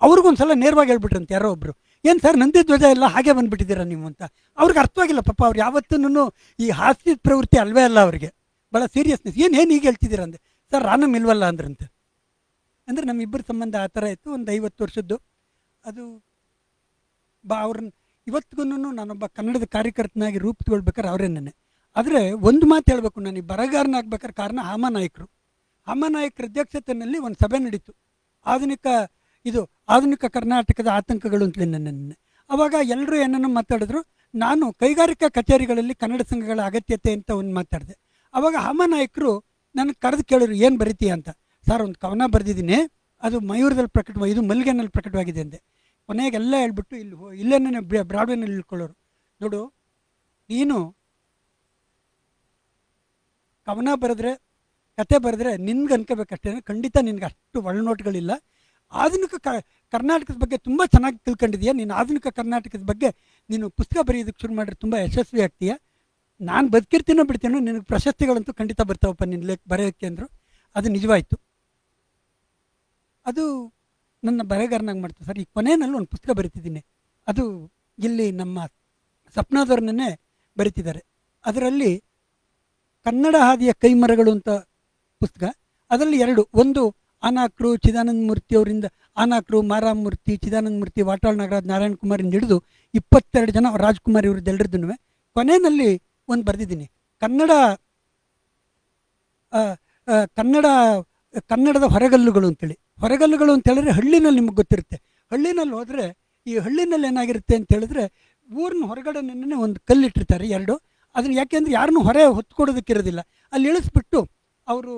H: ಅವ್ರಿಗೊಂದು ಸಲ ನೇರವಾಗಿ ಹೇಳ್ಬಿಟ್ರಂತೆ ಯಾರೋ ಒಬ್ಬರು. ಏನು ಸರ್ ನಂದಿ ಧ್ವಜ ಎಲ್ಲ ಹಾಗೆ ಬಂದುಬಿಟ್ಟಿದ್ದೀರಾ ನೀವು ಅಂತ. ಅವ್ರಿಗೆ ಅರ್ಥವಾಗಿಲ್ಲ ಪಾಪ, ಅವ್ರು ಯಾವತ್ತೂ ಈ ಹಾಸ್ಯ ಪ್ರವೃತ್ತಿ ಅಲ್ವೇ ಅಲ್ಲ ಅವ್ರಿಗೆ, ಭಾಳ ಸೀರಿಯಸ್ನೆಸ್. ಏನು ಹೀಗೆ ಹೇಳ್ತಿದ್ದೀರಾ ಅಂದೆ. ಸರ್ ರಾನಮ್ ಇಲ್ವಲ್ಲ ಅಂದ್ರಂತೆ. ಅಂದರೆ ನಮ್ಮಿಬ್ಬರ ಸಂಬಂಧ ಆ ಥರ ಇತ್ತು, ಒಂದು 50 ವರ್ಷದ್ದು. ಅದು ಅವ್ರನ್ನ ಇವತ್ತಿಗೂ ನಾನೊಬ್ಬ ಕನ್ನಡದ ಕಾರ್ಯಕರ್ತನಾಗಿ ರೂಪಿಸ್ಕೊಳ್ಬೇಕಾದ್ರೆ ಅವರೇ ನೆನೆ. ಆದರೆ ಒಂದು ಮಾತು ಹೇಳಬೇಕು, ನಾನು ಈ ಬರಗಾರನಾಗ್ಬೇಕಾದ್ರೆ ಕಾರಣ ಹಾಮಾನಾಯಕರು. ಹಾಮಾನಾಯಕರ ಅಧ್ಯಕ್ಷತೆಯಲ್ಲಿ ಒಂದು ಸಭೆ ನಡೀತು, ಆಧುನಿಕ ಕರ್ನಾಟಕದ ಆತಂಕಗಳು ಅಂತಲೇ ನನ್ನ. ಅವಾಗ ಎಲ್ಲರೂ ಏನನ್ನು ಮಾತಾಡಿದ್ರು. ನಾನು ಕೈಗಾರಿಕಾ ಕಚೇರಿಗಳಲ್ಲಿ ಕನ್ನಡ ಸಂಘಗಳ ಅಗತ್ಯತೆ ಅಂತ ಒಂದು ಮಾತಾಡಿದೆ. ಅವಾಗ ಹಾಮಾನಾಯಕರು ನನಗೆ ಕರೆದು ಕೇಳಿದ್ರು, ಏನು ಬರೀತೀಯ ಅಂತ. ಸರ್ ಒಂದು ಕವನ ಬರೆದಿದ್ದೀನಿ, ಅದು ಮಯೂರದಲ್ಲಿ ಇದು ಮಲ್ಲಿಗೆನಲ್ಲಿ ಪ್ರಕಟವಾಗಿದೆ ಅಂದೆ. ಕೊನೆಗೆಲ್ಲ ಹೇಳ್ಬಿಟ್ಟು ಇಲ್ಲೇನೇ ಬ್ರಾಡ್ವೇನಲ್ಲಿ ಇಳ್ಕೊಳ್ಳೋರು. ನೋಡು, ನೀನು ಕವನ ಬರೆದ್ರೆ, ಕತೆ ಬರೆದ್ರೆ ನಿನ್ಗೆ ಅನ್ಕೋಬೇಕಷ್ಟೇ, ಖಂಡಿತ ನಿನ್ಗೆ ಅಷ್ಟು ಒಳನೋಟಗಳಿಲ್ಲ. ಆಧುನಿಕ ಕರ್ನಾಟಕದ ಬಗ್ಗೆ ತುಂಬ ಚೆನ್ನಾಗಿ ತಿಳ್ಕೊಂಡಿದೀಯ. ನೀನು ಆಧುನಿಕ ಕರ್ನಾಟಕದ ಬಗ್ಗೆ ನೀನು ಪುಸ್ತಕ ಬರೆಯೋದಕ್ಕೆ ಶುರು ಮಾಡಿದ್ರೆ ತುಂಬ ಯಶಸ್ವಿ ಆಗ್ತೀಯ. ನಾನು ಬದುಕಿರ್ತೀನೋ ಬಿಡ್ತೀನೋ, ನಿನಗೆ ಪ್ರಶಸ್ತಿಗಳಂತೂ ಖಂಡಿತ ಬರ್ತಾವಪ್ಪ ನಿನ್ನ ಬರೆಯೋಕ್ಕೆ ಅಂದರು. ಅದು ನಿಜವಾಯಿತು. ಅದು ನನ್ನ ಬರೆಗಾರನಾಗಿ ಮಾಡ್ತು ಸರ್. ಈ ಕೊನೆಯಲ್ಲಿ ಒಂದು ಪುಸ್ತಕ ಬರೀತಿದ್ದೀನಿ, ಅದು ಇಲ್ಲಿ ನಮ್ಮ ಸಪ್ನಾದವ್ರನ್ನೇ ಬರೀತಿದ್ದಾರೆ. ಅದರಲ್ಲಿ ಕನ್ನಡ ಹಾದಿಯ ಕೈಮರಗಳು ಅಂತ ಪುಸ್ತಕ. ಅದರಲ್ಲಿ 2, ಒಂದು ಆನಾಕ್ರು ಚಿದಾನಂದ ಮೂರ್ತಿ ಅವರಿಂದ, ಆನಾಕ್ರು ಮಾರಾಮೂರ್ತಿ, ಚಿದಾನಂದ ಮೂರ್ತಿ, ವಾಟಾಳ್ ನಾಗರಾಜ್, ನಾರಾಯಣ ಕುಮಾರಿಂದ ಹಿಡಿದು 22 ಜನ ರಾಜ್ಕುಮಾರ್ ಇವ್ರದ್ದೆಲ್ಲರದ್ದು ಕೊನೆಯಲ್ಲಿ ಒಂದು ಬರೆದಿದ್ದೀನಿ, ಕನ್ನಡದ ಹೊರಗಲ್ಲುಗಳು ಅಂತೇಳಿ. ಹೊರಗಲ್ಲುಗಳು ಅಂತ ಹೇಳಿದ್ರೆ ಹಳ್ಳಿನಲ್ಲಿ ನಿಮಗೆ ಗೊತ್ತಿರುತ್ತೆ. ಹಳ್ಳಿನಲ್ಲಿ ಹೋದರೆ ಈ ಹಳ್ಳಿನಲ್ಲಿ ಏನಾಗಿರುತ್ತೆ ಅಂತ ಹೇಳಿದ್ರೆ, ಊರಿನ ಹೊರಗಡೆ ಒಂದು ಕಲ್ಲಿಟ್ಟಿರ್ತಾರೆ 2. ಅದನ್ನು ಯಾಕೆಂದರೆ ಯಾರನ್ನೂ ಹೊರೆ ಹೊತ್ಕೊಡೋದಕ್ಕಿರೋದಿಲ್ಲ, ಅಲ್ಲಿ ಇಳಿಸ್ಬಿಟ್ಟು ಅವರು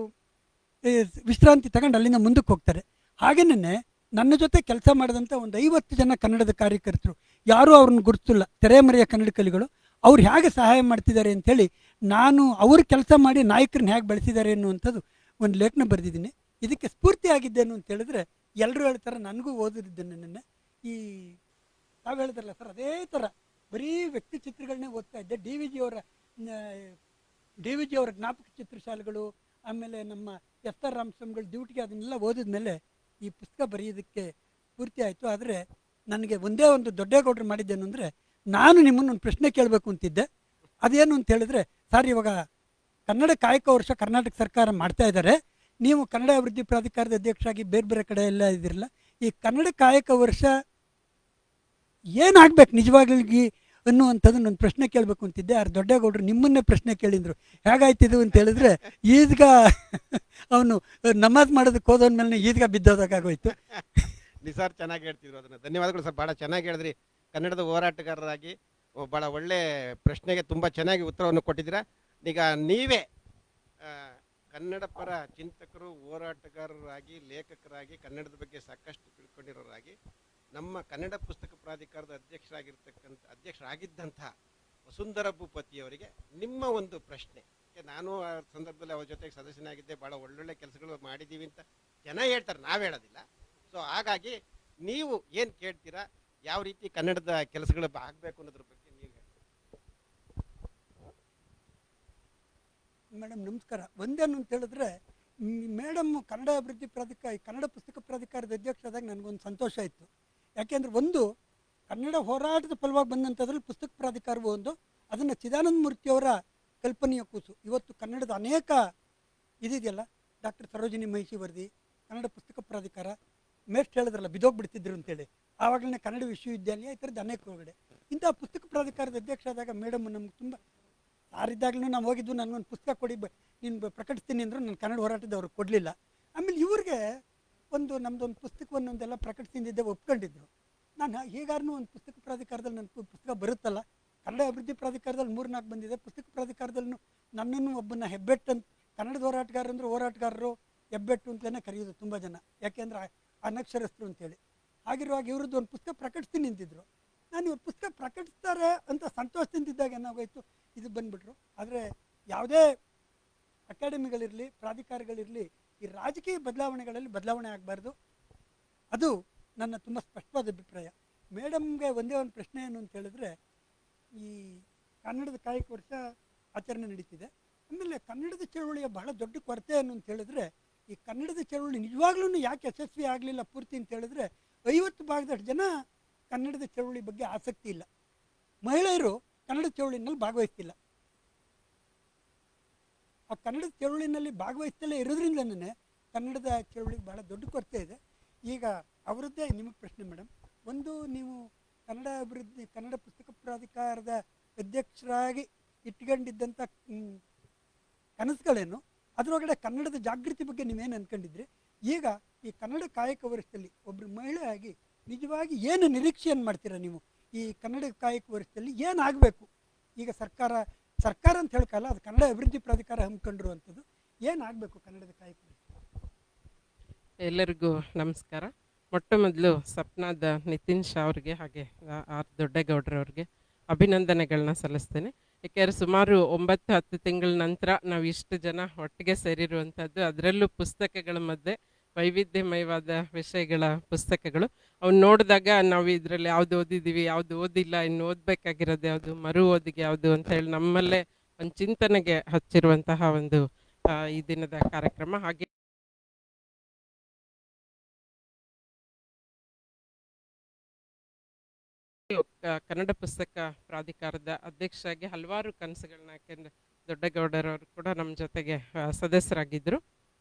H: ವಿಶ್ರಾಂತಿ ತಗೊಂಡು ಅಲ್ಲಿಂದ ಮುಂದಕ್ಕೆ ಹೋಗ್ತಾರೆ. ಹಾಗೇನೇ ನನ್ನ ಜೊತೆ ಕೆಲಸ ಮಾಡಿದಂಥ ಒಂದು 50 ಜನ ಕನ್ನಡದ ಕಾರ್ಯಕರ್ತರು, ಯಾರೂ ಅವ್ರನ್ನ ಗುರುತಿಲ್ಲ, ತೆರೆಮರೆಯ ಕನ್ನಡ ಕಲಿಗಳು. ಅವ್ರು ಹೇಗೆ ಸಹಾಯ ಮಾಡ್ತಿದ್ದಾರೆ ಅಂಥೇಳಿ, ನಾನು ಅವ್ರ ಕೆಲಸ ಮಾಡಿ ನಾಯಕರನ್ನ ಹೇಗೆ ಬೆಳೆಸಿದ್ದಾರೆ ಅನ್ನುವಂಥದ್ದು ಒಂದು ಲೇಖನ ಬರೆದಿದ್ದೀನಿ. ಇದಕ್ಕೆ ಸ್ಫೂರ್ತಿ ಆಗಿದ್ದೇನು ಅಂತ ಹೇಳಿದ್ರೆ, ಎಲ್ಲರೂ ಹೇಳ್ತಾರೆ, ನನಗೂ ಓದಿದ್ದೇನೆ. ನನ್ನ ಈ ತಾವು ಹೇಳಿದ್ರಲ್ಲ ಸರ್, ಅದೇ ಥರ ಬರೀ ವ್ಯಕ್ತಿ ಚಿತ್ರಗಳನ್ನೇ ಓದ್ತಾ ಇದ್ದೆ. ಡಿ ವಿ ಜಿ ಅವರ ಜ್ಞಾಪಕ ಚಿತ್ರಶಾಲೆಗಳು, ಆಮೇಲೆ ನಮ್ಮ ಎಸ್ ಆರ್ ರಾಮಸ್ವಾಮಿಗಳ ಡ್ಯೂಟಿಗೆ ಅದನ್ನೆಲ್ಲ ಓದಿದ್ಮೇಲೆ ಈ ಪುಸ್ತಕ ಬರೆಯೋದಕ್ಕೆ ಸ್ಫೂರ್ತಿ ಆಯಿತು. ಆದರೆ ನನಗೆ ಒಂದೇ ಒಂದು ದೊಡ್ಡೇಗೌಡರು ಮಾಡಿದ್ದೇನು ಅಂದರೆ, ನಾನು ನಿಮ್ಮನ್ನೊಂದು ಪ್ರಶ್ನೆ ಕೇಳಬೇಕು ಅಂತಿದ್ದೆ. ಅದೇನು ಅಂತ ಹೇಳಿದ್ರೆ, ಸರ್ ಇವಾಗ ಕನ್ನಡ ಕಾಯಕ ವರ್ಷ ಕರ್ನಾಟಕ ಸರ್ಕಾರ ಮಾಡ್ತಾ ಇದ್ದಾರೆ, ನೀವು ಕನ್ನಡ ಅಭಿವೃದ್ಧಿ ಪ್ರಾಧಿಕಾರದ ಅಧ್ಯಕ್ಷರಾಗಿ ಬೇರೆ ಬೇರೆ ಕಡೆ ಎಲ್ಲ ಇದ್ದಿರಲ್ಲ, ಈ ಕನ್ನಡ ಕಾಯಕ ವರ್ಷ ಏನಾಗಬೇಕು ನಿಜವಾಗ್ಲಿಗೆ ಅನ್ನುವಂಥದ್ದು ಒಂದು ಪ್ರಶ್ನೆ ಕೇಳಬೇಕು ಅಂತಿದ್ದೆ. ಆ ದೊಡ್ಡೇಗೌಡರು ನಿಮ್ಮನ್ನೇ ಪ್ರಶ್ನೆ ಕೇಳಿದ್ರು, ಹೇಗಾಯ್ತಿದ್ದು ಅಂತ ಹೇಳಿದ್ರೆ, ಈದ್ಗ ಅವನು ನಮಾಜ್ ಮಾಡೋದಕ್ಕೆ ಹೋದವನ್ಮೇಲೆ ಈದ್ಗ ಬಿದ್ದೋದಾಗೋಯ್ತು.
A: ನಿಸಾರ್ ಚೆನ್ನಾಗಿ ಹೇಳ್ತಿದ್ರು ಅದನ್ನು. ಧನ್ಯವಾದಗಳು ಸರ್, ಭಾಳ ಚೆನ್ನಾಗಿ ಹೇಳಿದ್ರಿ. ಕನ್ನಡದ ಹೋರಾಟಗಾರರಾಗಿ ಭಾಳ ಒಳ್ಳೆ ಪ್ರಶ್ನೆಗೆ ತುಂಬ ಚೆನ್ನಾಗಿ ಉತ್ತರವನ್ನು ಕೊಟ್ಟಿದ್ದೀರಾ. ಈಗ ನೀವೇ ಕನ್ನಡ ಪರ ಚಿಂತಕರು, ಹೋರಾಟಗಾರರಾಗಿ, ಲೇಖಕರಾಗಿ, ಕನ್ನಡದ ಬಗ್ಗೆ ಸಾಕಷ್ಟು ತಿಳ್ಕೊಂಡಿರೋರಾಗಿ, ನಮ್ಮ ಕನ್ನಡ ಪುಸ್ತಕ ಪ್ರಾಧಿಕಾರದ ಅಧ್ಯಕ್ಷರಾಗಿದ್ದಂತಹ ವಸುಂಧರ ಭೂಪತಿಯವರಿಗೆ ನಿಮ್ಮ ಒಂದು ಪ್ರಶ್ನೆ. ನಾನು ಆ ಸಂದರ್ಭದಲ್ಲಿ ಅವ್ರ ಜೊತೆಗೆ ಸದಸ್ಯನಾಗಿದ್ದೆ, ಭಾಳ ಒಳ್ಳೊಳ್ಳೆ ಕೆಲಸಗಳು ಮಾಡಿದ್ದೀವಿ ಅಂತ ಜನ ಹೇಳ್ತಾರೆ, ನಾವು ಹೇಳೋದಿಲ್ಲ. ಸೊ ಹಾಗಾಗಿ ನೀವು ಏನು ಕೇಳ್ತೀರಾ, ಯಾವ ರೀತಿ ಕನ್ನಡದ ಕೆಲಸಗಳು ಆಗಬೇಕು ಅನ್ನೋದ್ರ ಬಗ್ಗೆ ನೀವು ಹೇಳಿ.
H: ಮೇಡಮ್ ನಮಸ್ಕಾರ. ಒಂದೇನು ಅಂತ ಹೇಳಿದ್ರೆ, ಮೇಡಮ್ ಕನ್ನಡ ಅಭಿವೃದ್ಧಿ ಪ್ರಾಧಿಕಾರ, ಕನ್ನಡ ಪುಸ್ತಕ ಪ್ರಾಧಿಕಾರದ ಅಧ್ಯಕ್ಷರಾದಾಗ ನನಗೊಂದು ಸಂತೋಷ ಇತ್ತು. ಯಾಕೆಂದರೆ ಒಂದು ಕನ್ನಡ ಹೋರಾಟದ ಫಲವಾಗಿ ಬಂದಂಥದ್ರಲ್ಲಿ ಪುಸ್ತಕ ಪ್ರಾಧಿಕಾರವು ಒಂದು, ಅದನ್ನು ಚಿದಾನಂದ ಮೂರ್ತಿಯವರ ಕಲ್ಪನೆಯ ಕೂಸು. ಇವತ್ತು ಕನ್ನಡದ ಅನೇಕ ಇದಿದೆಯಲ್ಲ, ಡಾಕ್ಟರ್ ಸರೋಜಿನಿ ಮಹಿಷಿ ವರದಿ, ಕನ್ನಡ ಪುಸ್ತಕ ಪ್ರಾಧಿಕಾರ, ಮೇಸ್ಟ್ ಹೇಳಿದ್ರಲ್ಲ ಬಿದ್ದೋಗ್ಬಿಡ್ತಿದ್ರು ಅಂತೇಳಿ, ಆವಾಗಲೇ ಕನ್ನಡ ವಿಶ್ವವಿದ್ಯಾಲಯ, ಈ ಥರದ್ದು ಅನೇಕ ಹೊರಗಡೆ ಇಂಥ ಪುಸ್ತಕ ಪ್ರಾಧಿಕಾರದ ಅಧ್ಯಕ್ಷ ಆದಾಗ ಮೇಡಮ್ ನಮ್ಗೆ ತುಂಬ ಸಾರಿದ್ದಾಗಲೂ ನಾವು ಹೋಗಿದ್ದು, ನನಗೊಂದು ಪುಸ್ತಕ ಕೊಡಿ ನೀನು ಪ್ರಕಟಿಸ್ತೀನಿ ಅಂದರು, ನಾನು ಕನ್ನಡ ಹೋರಾಟದವ್ರು ಕೊಡಲಿಲ್ಲ. ಆಮೇಲೆ ಇವ್ರಿಗೆ ನಮ್ಮದೊಂದು ಪುಸ್ತಕವನ್ನೊಂದೆಲ್ಲ ಪ್ರಕಟಿಸಿದ್ದೆ ಒಪ್ಕೊಂಡಿದ್ರು. ನಾನು ಹೇಗಾರು ಒಂದು ಪುಸ್ತಕ ಪ್ರಾಧಿಕಾರದಲ್ಲಿ ನನ್ನ ಪುಸ್ತಕ ಬರುತ್ತಲ್ಲ, ಕನ್ನಡ ಅಭಿವೃದ್ಧಿ ಪ್ರಾಧಿಕಾರದಲ್ಲಿ 3-4 ಬಂದಿದೆ, ಪುಸ್ತಕ ಪ್ರಾಧಿಕಾರದಲ್ಲೂ ನನ್ನನ್ನು ಒಬ್ಬನ ಹೆಬ್ಬೆಟ್ಟು ಅಂತ, ಕನ್ನಡದ ಹೋರಾಟಗಾರರು ಹೋರಾಟಗಾರರು ಹೆಬ್ಬೆಟ್ಟು ಅಂತಲೇ ಕರೆಯೋದು ತುಂಬ ಜನ, ಯಾಕೆಂದ್ರೆ ಅನಕ್ಷರಸ್ಥರು ಅಂತೇಳಿ. ಹಾಗಿರುವಾಗ ಇವ್ರದ್ದು ಒಂದು ಪುಸ್ತಕ ಪ್ರಕಟಿಸ್ತೀನಿ ನಿಂತಿದ್ರು. ನಾನು ಇವ್ರು ಪುಸ್ತಕ ಪ್ರಕಟಿಸ್ತಾರೆ ಅಂತ ಸಂತೋಷದಿಂದಿದ್ದಾಗ ಏನಾಗೋಯ್ತು, ಇದು ಬಂದುಬಿಟ್ರು. ಆದರೆ ಯಾವುದೇ ಅಕಾಡೆಮಿಗಳಿರಲಿ, ಪ್ರಾಧಿಕಾರಗಳಿರಲಿ, ಈ ರಾಜಕೀಯ ಬದಲಾವಣೆಗಳಲ್ಲಿ ಬದಲಾವಣೆ ಆಗಬಾರ್ದು. ಅದು ನನ್ನ ತುಂಬ ಸ್ಪಷ್ಟವಾದ ಅಭಿಪ್ರಾಯ. ಮೇಡಮ್ಗೆ ಒಂದೇ ಒಂದು ಪ್ರಶ್ನೆ ಏನು ಅಂತ ಹೇಳಿದ್ರೆ, ಈ ಕನ್ನಡದ ಕಾಯಕ ವರ್ಷ ಆಚರಣೆ ನಡೀತಿದೆ. ಆಮೇಲೆ ಕನ್ನಡದ ಚಳವಳಿಯ ಬಹಳ ದೊಡ್ಡ ಕೊರತೆ ಏನು ಅಂತ ಹೇಳಿದ್ರೆ, ಈ ಕನ್ನಡದ ಚಳವಳಿ ನಿಜವಾಗ್ಲೂ ಯಾಕೆ ಯಶಸ್ವಿ ಆಗಲಿಲ್ಲ ಪೂರ್ತಿ ಅಂತ ಹೇಳಿದ್ರೆ, 50% ಜನ ಕನ್ನಡದ ಚಳವಳಿ ಬಗ್ಗೆ ಆಸಕ್ತಿ ಇಲ್ಲ. ಮಹಿಳೆಯರು ಕನ್ನಡ ಚಳವಳಿನಲ್ಲಿ ಭಾಗವಹಿಸ್ತಿಲ್ಲ. ಆ ಕನ್ನಡದ ಚಳವಳಿನಲ್ಲಿ ಭಾಗವಹಿಸ್ತಲೇ ಇರೋದ್ರಿಂದನೇ ಕನ್ನಡದ ಚಳವಳಿಗೆ ಬಹಳ ದೊಡ್ಡ ಕೊರತೆ ಇದೆ. ಈಗ ಅವರದ್ದೇ ನಿಮಗೆ ಪ್ರಶ್ನೆ ಮೇಡಮ್, ಒಂದು ನೀವು ಕನ್ನಡ ಪುಸ್ತಕ ಪ್ರಾಧಿಕಾರದ ಅಧ್ಯಕ್ಷರಾಗಿ ಇಟ್ಕೊಂಡಿದ್ದಂಥ ಕನಸುಗಳೇನು, ಅದರೊಳಗಡೆ ಕನ್ನಡದ ಜಾಗೃತಿ ಬಗ್ಗೆ ನೀವೇನು ಅಂದ್ಕೊಂಡಿದ್ರಿ, ಈಗ ಈ ಕನ್ನಡ ಕಾಯಕ ವರ್ಷದಲ್ಲಿ ಒಬ್ಬರು ಮಹಿಳೆಯಾಗಿ ನಿಜವಾಗಿ ಏನು ನಿರೀಕ್ಷೆಯನ್ನು ಮಾಡ್ತೀರಾ ನೀವು? ಈ ಕನ್ನಡ ಕಾಯಕ ವರ್ಷದಲ್ಲಿ ಏನಾಗಬೇಕು? ಈಗ ಸರ್ಕಾರ ಅಂತ ಹೇಳ್ಕಲ್ಲ, ಅದು ಕನ್ನಡ ಅಭಿವೃದ್ಧಿ ಪ್ರಾಧಿಕಾರ ಹಮ್ಮಿಕೊಂಡಿರುವಂಥದ್ದು, ಏನಾಗಬೇಕು ಕನ್ನಡದ ಕಾಯಕ?
I: ಎಲ್ಲರಿಗೂ ನಮಸ್ಕಾರ. ಮೊಟ್ಟ ಮೊದಲು ಸಪ್ನಾದ ನಿತಿನ್ ಶಾ ಅವ್ರಿಗೆ ಹಾಗೆ ಆರ್ ದೊಡ್ಡೇಗೌಡರವ್ರಿಗೆ ಅಭಿನಂದನೆಗಳನ್ನ ಸಲ್ಲಿಸ್ತೇನೆ. ಯಾಕೆಂದರೆ ಸುಮಾರು 9-10 ತಿಂಗಳ ನಂತರ ನಾವು ಇಷ್ಟು ಜನ ಒಟ್ಟಿಗೆ ಸೇರಿರುವಂಥದ್ದು, ಅದರಲ್ಲೂ ಪುಸ್ತಕಗಳ ಮಧ್ಯೆ ವೈವಿಧ್ಯಮಯವಾದ ವಿಷಯಗಳ ಪುಸ್ತಕಗಳು. ಅವ್ನು ನೋಡಿದಾಗ ನಾವು ಇದರಲ್ಲಿ ಯಾವುದು ಓದಿದ್ದೀವಿ, ಯಾವುದು ಓದಿಲ್ಲ, ಇನ್ನು ಓದಬೇಕಾಗಿರೋದು ಯಾವುದು, ಮರು ಓದಿಗೆ ಯಾವುದು ಅಂತ ಹೇಳಿ ನಮ್ಮಲ್ಲೇ ಒಂದು ಚಿಂತನೆಗೆ ಹಚ್ಚಿರುವಂತಹ ಒಂದು ಈ ದಿನದ ಕಾರ್ಯಕ್ರಮ. ಹಾಗೆ ಕನ್ನಡ ಪುಸ್ತಕ ಪ್ರಾಧಿಕಾರದ ಅಧ್ಯಕ್ಷರಾಗಿ ಹಲವಾರು ಕನಸುಗಳನ್ನ, ಯಾಕೆಂದರೆ ದೊಡ್ಡಗೌಡರವರು ಕೂಡ ನಮ್ಮ ಜೊತೆಗೆ ಸದಸ್ಯರಾಗಿದ್ದರು.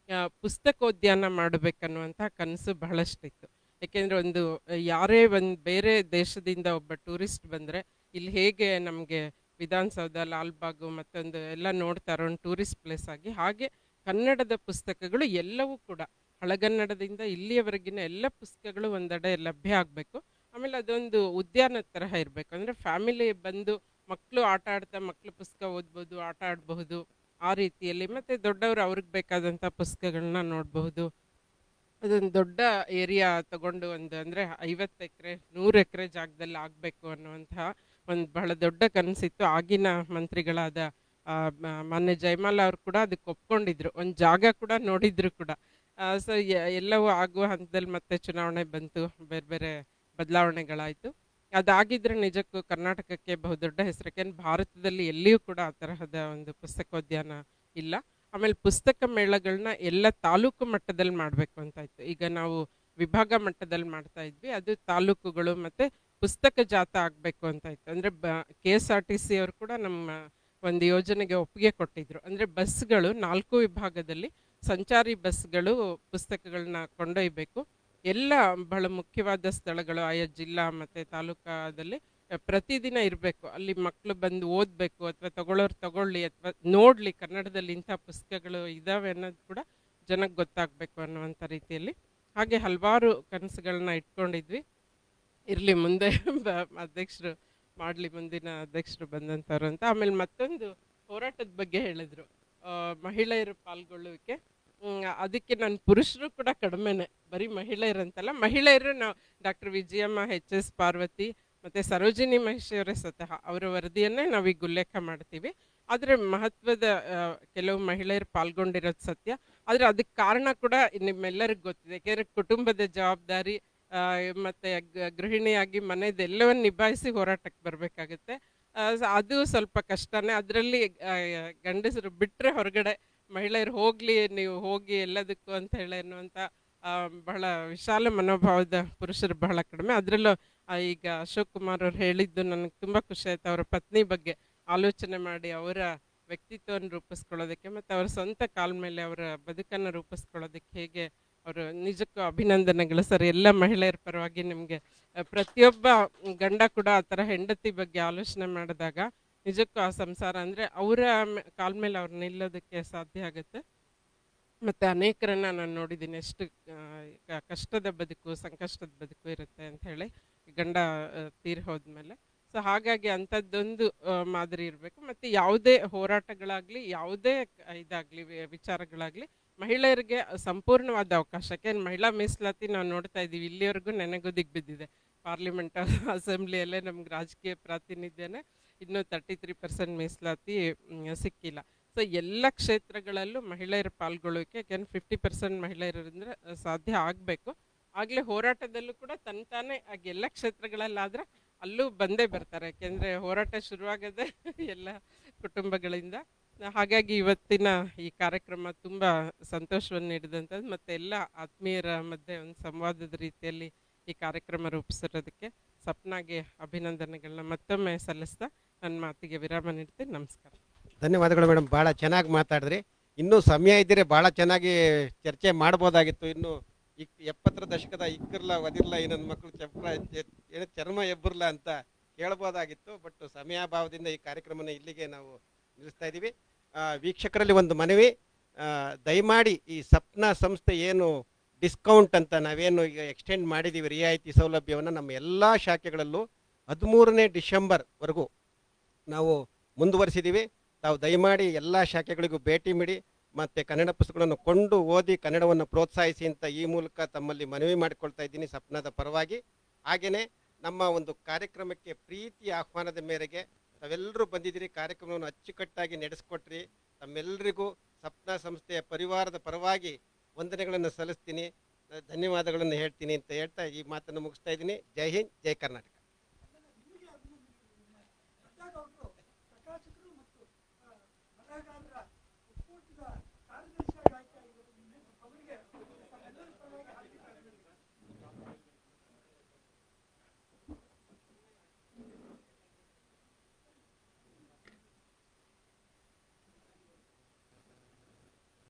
I: ಪುಸ್ತಕೋದ್ಯಾನ ಮಾಡಬೇಕನ್ನುವಂಥ ಕನಸು ಬಹಳಷ್ಟಿತ್ತು. ಏಕೆಂದರೆ ಯಾರೇ ಒಂದು ಬೇರೆ ದೇಶದಿಂದ ಒಬ್ಬ ಟೂರಿಸ್ಟ್ ಬಂದರೆ ಇಲ್ಲಿ ಹೇಗೆ ನಮಗೆ ವಿಧಾನಸೌಧ, ಲಾಲ್ಬಾಗು ಮತ್ತೊಂದು ಎಲ್ಲ ನೋಡ್ತಾರೋ ಒಂದು ಟೂರಿಸ್ಟ್ ಪ್ಲೇಸ್ ಆಗಿ, ಹಾಗೆ ಕನ್ನಡದ ಪುಸ್ತಕಗಳು ಎಲ್ಲವೂ ಕೂಡ ಹಳಗನ್ನಡದಿಂದ ಇಲ್ಲಿಯವರೆಗಿನ ಎಲ್ಲ ಪುಸ್ತಕಗಳು ಒಂದೆಡೆ ಲಭ್ಯ ಆಗಬೇಕು. ಆಮೇಲೆ ಅದೊಂದು ಉದ್ಯಾನದ ತರಹ ಇರಬೇಕು. ಅಂದರೆ ಫ್ಯಾಮಿಲಿ ಬಂದು ಮಕ್ಕಳು ಆಟ ಆಡ್ತಾ ಮಕ್ಕಳು ಪುಸ್ತಕ ಓದ್ಬೋದು, ಆಟ ಆಡಬಹುದು ಆ ರೀತಿಯಲ್ಲಿ. ಮತ್ತು ದೊಡ್ಡವರು ಅವ್ರಿಗೆ ಬೇಕಾದಂಥ ಪುಸ್ತಕಗಳನ್ನ ನೋಡಬಹುದು. ಅದೊಂದು ದೊಡ್ಡ ಏರಿಯಾ ತಗೊಂಡು ಅಂದರೆ 50 ಎಕರೆ 100 ಎಕರೆ ಜಾಗದಲ್ಲಿ ಆಗಬೇಕು ಅನ್ನುವಂತಹ ಒಂದು ಬಹಳ ದೊಡ್ಡ ಕನಸಿತ್ತು. ಆಗಿನ ಮಂತ್ರಿಗಳಾದ ಮಾನ್ಯ ಜಯಮಾಲಾ ಅವರು ಕೂಡ ಅದಕ್ಕೆ ಒಪ್ಕೊಂಡಿದ್ರು, ಒಂದು ಜಾಗ ಕೂಡ ನೋಡಿದ್ರು ಕೂಡ. ಸೊ ಎಲ್ಲವೂ ಆಗುವ ಹಂತದಲ್ಲಿ ಮತ್ತೆ ಚುನಾವಣೆ ಬಂತು, ಬೇರೆ ಬೇರೆ ಬದಲಾವಣೆಗಳಾಯಿತು. ಅದಾಗಿದ್ದರೆ ನಿಜಕ್ಕೂ ಕರ್ನಾಟಕಕ್ಕೆ ಬಹುದೊಡ್ಡ ಹೆಸರು. ಯಾಕೆಂದ್ರೆ ಭಾರತದಲ್ಲಿ ಎಲ್ಲಿಯೂ ಕೂಡ ಆ ತರಹದ ಒಂದು ಪುಸ್ತಕೋದ್ಯಾನ ಇಲ್ಲ. ಆಮೇಲೆ ಪುಸ್ತಕ ಮೇಳಗಳನ್ನ ಎಲ್ಲ ತಾಲೂಕು ಮಟ್ಟದಲ್ಲಿ ಮಾಡಬೇಕು ಅಂತಾಯಿತು. ಈಗ ನಾವು ವಿಭಾಗ ಮಟ್ಟದಲ್ಲಿ ಮಾಡ್ತಾ ಇದ್ವಿ, ಅದು ತಾಲೂಕುಗಳು ಮತ್ತು ಪುಸ್ತಕ ಜಾಥಾ ಆಗಬೇಕು ಅಂತಾಯಿತು. ಅಂದರೆ KSRTC ಅವರು ಕೂಡ ನಮ್ಮ ಒಂದು ಯೋಜನೆಗೆ ಒಪ್ಪಿಗೆ ಕೊಟ್ಟಿದ್ರು. ಅಂದರೆ ಬಸ್ಗಳು 4 ವಿಭಾಗದಲ್ಲಿ ಸಂಚಾರಿ ಬಸ್ಗಳು ಪುಸ್ತಕಗಳನ್ನ ಕೊಂಡೊಯ್ಯಬೇಕು. ಎಲ್ಲ ಬಹಳ ಮುಖ್ಯವಾದ ಸ್ಥಳಗಳು ಆಯಾ ಜಿಲ್ಲಾ ಮತ್ತು ತಾಲೂಕಾದಲ್ಲಿ ಪ್ರತಿದಿನ ಇರಬೇಕು. ಅಲ್ಲಿ ಮಕ್ಕಳು ಬಂದು ಓದಬೇಕು, ಅಥವಾ ತಗೊಳ್ಳೋರು ತಗೊಳ್ಳಿ, ಅಥವಾ ನೋಡಲಿ ಕನ್ನಡದಲ್ಲಿ ಇಂಥ ಪುಸ್ತಕಗಳು ಇದ್ದಾವೆ ಅನ್ನೋದು ಕೂಡ ಜನಕ್ಕೆ ಗೊತ್ತಾಗಬೇಕು ಅನ್ನುವಂಥ ರೀತಿಯಲ್ಲಿ ಹಾಗೆ ಹಲವಾರು ಕನಸುಗಳನ್ನ ಇಟ್ಕೊಂಡಿದ್ವಿ. ಇರಲಿ ಮುಂದೆ ಅಧ್ಯಕ್ಷರು ಮಾಡಲಿ, ಮುಂದಿನ ಅಧ್ಯಕ್ಷರು ಬಂದಂಥವ್ರು ಅಂತ. ಆಮೇಲೆ ಮತ್ತೊಂದು ಹೋರಾಟದ ಬಗ್ಗೆ ಹೇಳಿದರು, ಮಹಿಳೆಯರು ಪಾಲ್ಗೊಳ್ಳುವಿಕೆ. ಅದಕ್ಕೆ ನನ್ನ ಪುರುಷರು ಕೂಡ ಕಡಿಮೆನೆ, ಬರೀ ಮಹಿಳೆಯರಂತಲ್ಲ, ಮಹಿಳೆಯರು ನಾವು ಡಾಕ್ಟರ್ ವಿಜಯಮ್ಮ, HS ಪಾರ್ವತಿ ಮತ್ತು ಸರೋಜಿನಿ ಮಹಿಷಿಯವರೇ ಸ್ವತಃ ಅವರ ವರದಿಯನ್ನೇ ನಾವೀಗ ಉಲ್ಲೇಖ ಮಾಡ್ತೀವಿ. ಆದರೆ ಮಹತ್ವದ ಕೆಲವು ಮಹಿಳೆಯರು ಪಾಲ್ಗೊಂಡಿರೋದು ಸತ್ಯ. ಆದರೆ ಅದಕ್ಕೆ ಕಾರಣ ಕೂಡ ನಿಮ್ಮೆಲ್ಲರಿಗೂ ಗೊತ್ತಿದೆ. ಯಾಕೆಂದರೆ ಕುಟುಂಬದ ಜವಾಬ್ದಾರಿ ಮತ್ತು ಗೃಹಿಣಿಯಾಗಿ ಮನೆಯದೆಲ್ಲವನ್ನು ನಿಭಾಯಿಸಿ ಹೋರಾಟಕ್ಕೆ ಬರಬೇಕಾಗುತ್ತೆ. ಅದು ಸ್ವಲ್ಪ ಕಷ್ಟನೇ. ಅದರಲ್ಲಿ ಗಂಡಸರು ಬಿಟ್ಟರೆ ಹೊರಗಡೆ ಮಹಿಳೆಯರು ಹೋಗಲಿ, ನೀವು ಹೋಗಿ ಎಲ್ಲದಕ್ಕೂ ಅಂತ ಹೇಳಿ ಅನ್ನುವಂಥ ಬಹಳ ವಿಶಾಲ ಮನೋಭಾವದ ಪುರುಷರು ಬಹಳ ಕಡಿಮೆ. ಅದರಲ್ಲೂ ಈಗ ಅಶೋಕ್ ಕುಮಾರ್ ಅವ್ರು ಹೇಳಿದ್ದು ನನಗೆ ತುಂಬ ಖುಷಿ ಆಯಿತು. ಅವರ ಪತ್ನಿ ಬಗ್ಗೆ ಆಲೋಚನೆ ಮಾಡಿ ಅವರ ವ್ಯಕ್ತಿತ್ವವನ್ನು ರೂಪಿಸ್ಕೊಳ್ಳೋದಕ್ಕೆ ಮತ್ತು ಅವರ ಸ್ವಂತ ಕಾಲ ಮೇಲೆ ಅವರ ಬದುಕನ್ನು ರೂಪಿಸ್ಕೊಳ್ಳೋದಕ್ಕೆ ಹೇಗೆ ಅವರು ನಿಜಕ್ಕೂ ಅಭಿನಂದನೆಗಳು ಸರ್. ಎಲ್ಲ ಮಹಿಳೆಯರ ಪರವಾಗಿ ನಿಮಗೆ ಪ್ರತಿಯೊಬ್ಬ ಗಂಡ ಕೂಡ ಆ ಥರ ಹೆಂಡತಿ ಬಗ್ಗೆ ಆಲೋಚನೆ ಮಾಡಿದಾಗ ನಿಜಕ್ಕೂ ಆ ಸಂಸಾರ ಅಂದರೆ ಅವರ ಕಾಲ ಮೇಲೆ ಅವ್ರು ನಿಲ್ಲೋದಕ್ಕೆ ಸಾಧ್ಯ ಆಗುತ್ತೆ. ಮತ್ತು ಅನೇಕರನ್ನು ನಾನು ನೋಡಿದ್ದೀನಿ ಎಷ್ಟು ಕಷ್ಟದ ಬದುಕು, ಸಂಕಷ್ಟದ ಬದುಕು ಇರುತ್ತೆ ಅಂತ ಹೇಳಿ ಗಂಡ ತೀರಿ ಹೋದ್ಮೇಲೆ. ಸೊ ಹಾಗಾಗಿ ಅಂಥದ್ದೊಂದು ಮಾದರಿ ಇರಬೇಕು. ಮತ್ತು ಯಾವುದೇ ಹೋರಾಟಗಳಾಗಲಿ, ಯಾವುದೇ ಇದಾಗಲಿ, ವಿಚಾರಗಳಾಗಲಿ ಮಹಿಳೆಯರಿಗೆ ಸಂಪೂರ್ಣವಾದ ಅವಕಾಶ. ಯಾಕೆಂದ್ರೆ ಮಹಿಳಾ ಮೀಸಲಾತಿ ನಾವು ನೋಡ್ತಾ ಇದ್ದೀವಿ, ಇಲ್ಲಿವರೆಗೂ ನೆನೆಗುದಿಗೆ ಬಿದ್ದಿದೆ. ಪಾರ್ಲಿಮೆಂಟ್ ಅಸೆಂಬ್ಲಿಯಲ್ಲೇ ನಮ್ಗೆ ರಾಜಕೀಯ ಪ್ರಾತಿನಿಧ್ಯನೇ ಇನ್ನೂ 33% ಮೀಸಲಾತಿ ಸಿಕ್ಕಿಲ್ಲ. ಸೊ ಎಲ್ಲ ಕ್ಷೇತ್ರಗಳಲ್ಲೂ ಮಹಿಳೆಯರ ಪಾಲ್ಗೊಳ್ಳುವಿಕೆ, ಯಾಕೆಂದ್ರೆ 50% ಮಹಿಳೆಯರಿಂದ ಸಾಧ್ಯ ಆಗಬೇಕು. ಆಗಲೇ ಹೋರಾಟದಲ್ಲೂ ಕೂಡ ತಾನೇ ಆಗ ಎಲ್ಲ ಕ್ಷೇತ್ರಗಳಲ್ಲಾದರೆ ಅಲ್ಲೂ ಬಂದೇ ಬರ್ತಾರೆ. ಯಾಕೆಂದರೆ ಹೋರಾಟ ಶುರುವಾಗದೆ ಎಲ್ಲ ಕುಟುಂಬಗಳಿಂದ. ಹಾಗಾಗಿ ಇವತ್ತಿನ ಈ ಕಾರ್ಯಕ್ರಮ ತುಂಬ ಸಂತೋಷವನ್ನು ನೀಡಿದಂಥದ್ದು, ಮತ್ತು ಎಲ್ಲ ಆತ್ಮೀಯರ ಮಧ್ಯೆ ಒಂದು ಸಂವಾದದ ರೀತಿಯಲ್ಲಿ ಈ ಕಾರ್ಯಕ್ರಮ ರೂಪಿಸಿರೋದಕ್ಕೆ ಸಪ್ನಾಗೆ ಅಭಿನಂದನೆಗಳನ್ನ ಮತ್ತೊಮ್ಮೆ ಸಲ್ಲಿಸ್ತಾ ನನ್ನ ಮಾತಿಗೆ ವಿರಾಮ ನೀಡ್ತೀನಿ. ನಮಸ್ಕಾರ.
A: ಧನ್ಯವಾದಗಳು ಮೇಡಮ್, ಭಾಳ ಚೆನ್ನಾಗಿ ಮಾತಾಡಿದ್ರಿ. ಇನ್ನೂ ಸಮಯ ಇದ್ದರೆ ಭಾಳ ಚೆನ್ನಾಗಿ ಚರ್ಚೆ ಮಾಡ್ಬೋದಾಗಿತ್ತು. ಇನ್ನು 70ರ ದಶಕದ ಇಕ್ಕಿರ್ಲ ಒದಿರ್ಲ ಇನ್ನೊಂದು ಮಕ್ಕಳು ಚರ್ಮ ಎಬ್ಬರ್ಲ ಅಂತ ಕೇಳ್ಬೋದಾಗಿತ್ತು. ಬಟ್ ಸಮಯಾಭಾವದಿಂದ ಈ ಕಾರ್ಯಕ್ರಮನ ಇಲ್ಲಿಗೆ ನಾವು ನಿಲ್ಲಿಸ್ತಾ ಇದ್ದೀವಿ. ವೀಕ್ಷಕರಲ್ಲಿ ಒಂದು ಮನವಿ, ದಯಮಾಡಿ ಈ ಸಪ್ನಾ ಸಂಸ್ಥೆ ಏನು ಡಿಸ್ಕೌಂಟ್ ಅಂತ ನಾವೇನು ಈಗ ಎಕ್ಸ್ಟೆಂಡ್ ಮಾಡಿದ್ದೀವಿ ರಿಯಾಯಿತಿ ಸೌಲಭ್ಯವನ್ನು ನಮ್ಮ ಎಲ್ಲ ಶಾಖೆಗಳಲ್ಲೂ 13ನೇ ಡಿಸೆಂಬರ್ವರೆಗೂ ನಾವು ಮುಂದುವರಿಸಿದ್ದೀವಿ. ತಾವು ದಯಮಾಡಿ ಎಲ್ಲ ಶಾಖೆಗಳಿಗೂ ಭೇಟಿ ನೀಡಿ ಮತ್ತು ಕನ್ನಡ ಪುಸ್ತಕಗಳನ್ನು ಕೊಂಡು ಓದಿ ಕನ್ನಡವನ್ನು ಪ್ರೋತ್ಸಾಹಿಸಿ ಅಂತ ಈ ಮೂಲಕ ತಮ್ಮಲ್ಲಿ ಮನವಿ ಮಾಡಿಕೊಳ್ತಾ ಇದ್ದೀನಿ ಸಪ್ನಾದ ಪರವಾಗಿ. ಹಾಗೆಯೇ ನಮ್ಮ ಒಂದು ಕಾರ್ಯಕ್ರಮಕ್ಕೆ ಪ್ರೀತಿ ಆಹ್ವಾನದ ಮೇರೆಗೆ ತಾವೆಲ್ಲರೂ ಬಂದಿದ್ದೀರಿ, ಕಾರ್ಯಕ್ರಮವನ್ನು ಅಚ್ಚುಕಟ್ಟಾಗಿ ನಡೆಸ್ಕೊಟ್ರಿ. ತಮ್ಮೆಲ್ಲರಿಗೂ ಸಪ್ನಾ ಸಂಸ್ಥೆಯ ಪರಿವಾರದ ಪರವಾಗಿ ವಂದನೆಗಳನ್ನು ಸಲ್ಲಿಸ್ತೀನಿ, ಧನ್ಯವಾದಗಳನ್ನು ಹೇಳ್ತೀನಿ ಅಂತ ಹೇಳ್ತಾ ಈ ಮಾತನ್ನು ಮುಗಿಸ್ತಾ ಇದ್ದೀನಿ. ಜೈ ಹಿಂದ್, ಜೈ ಕರ್ನಾಟಕ.
H: ಕಾರ್ಯದರ್ಶಿಯಾಗಿ ಆಯ್ಕೆ ಆಗಿರೋದ್ರಿಂದ ಅವರಿಗೆ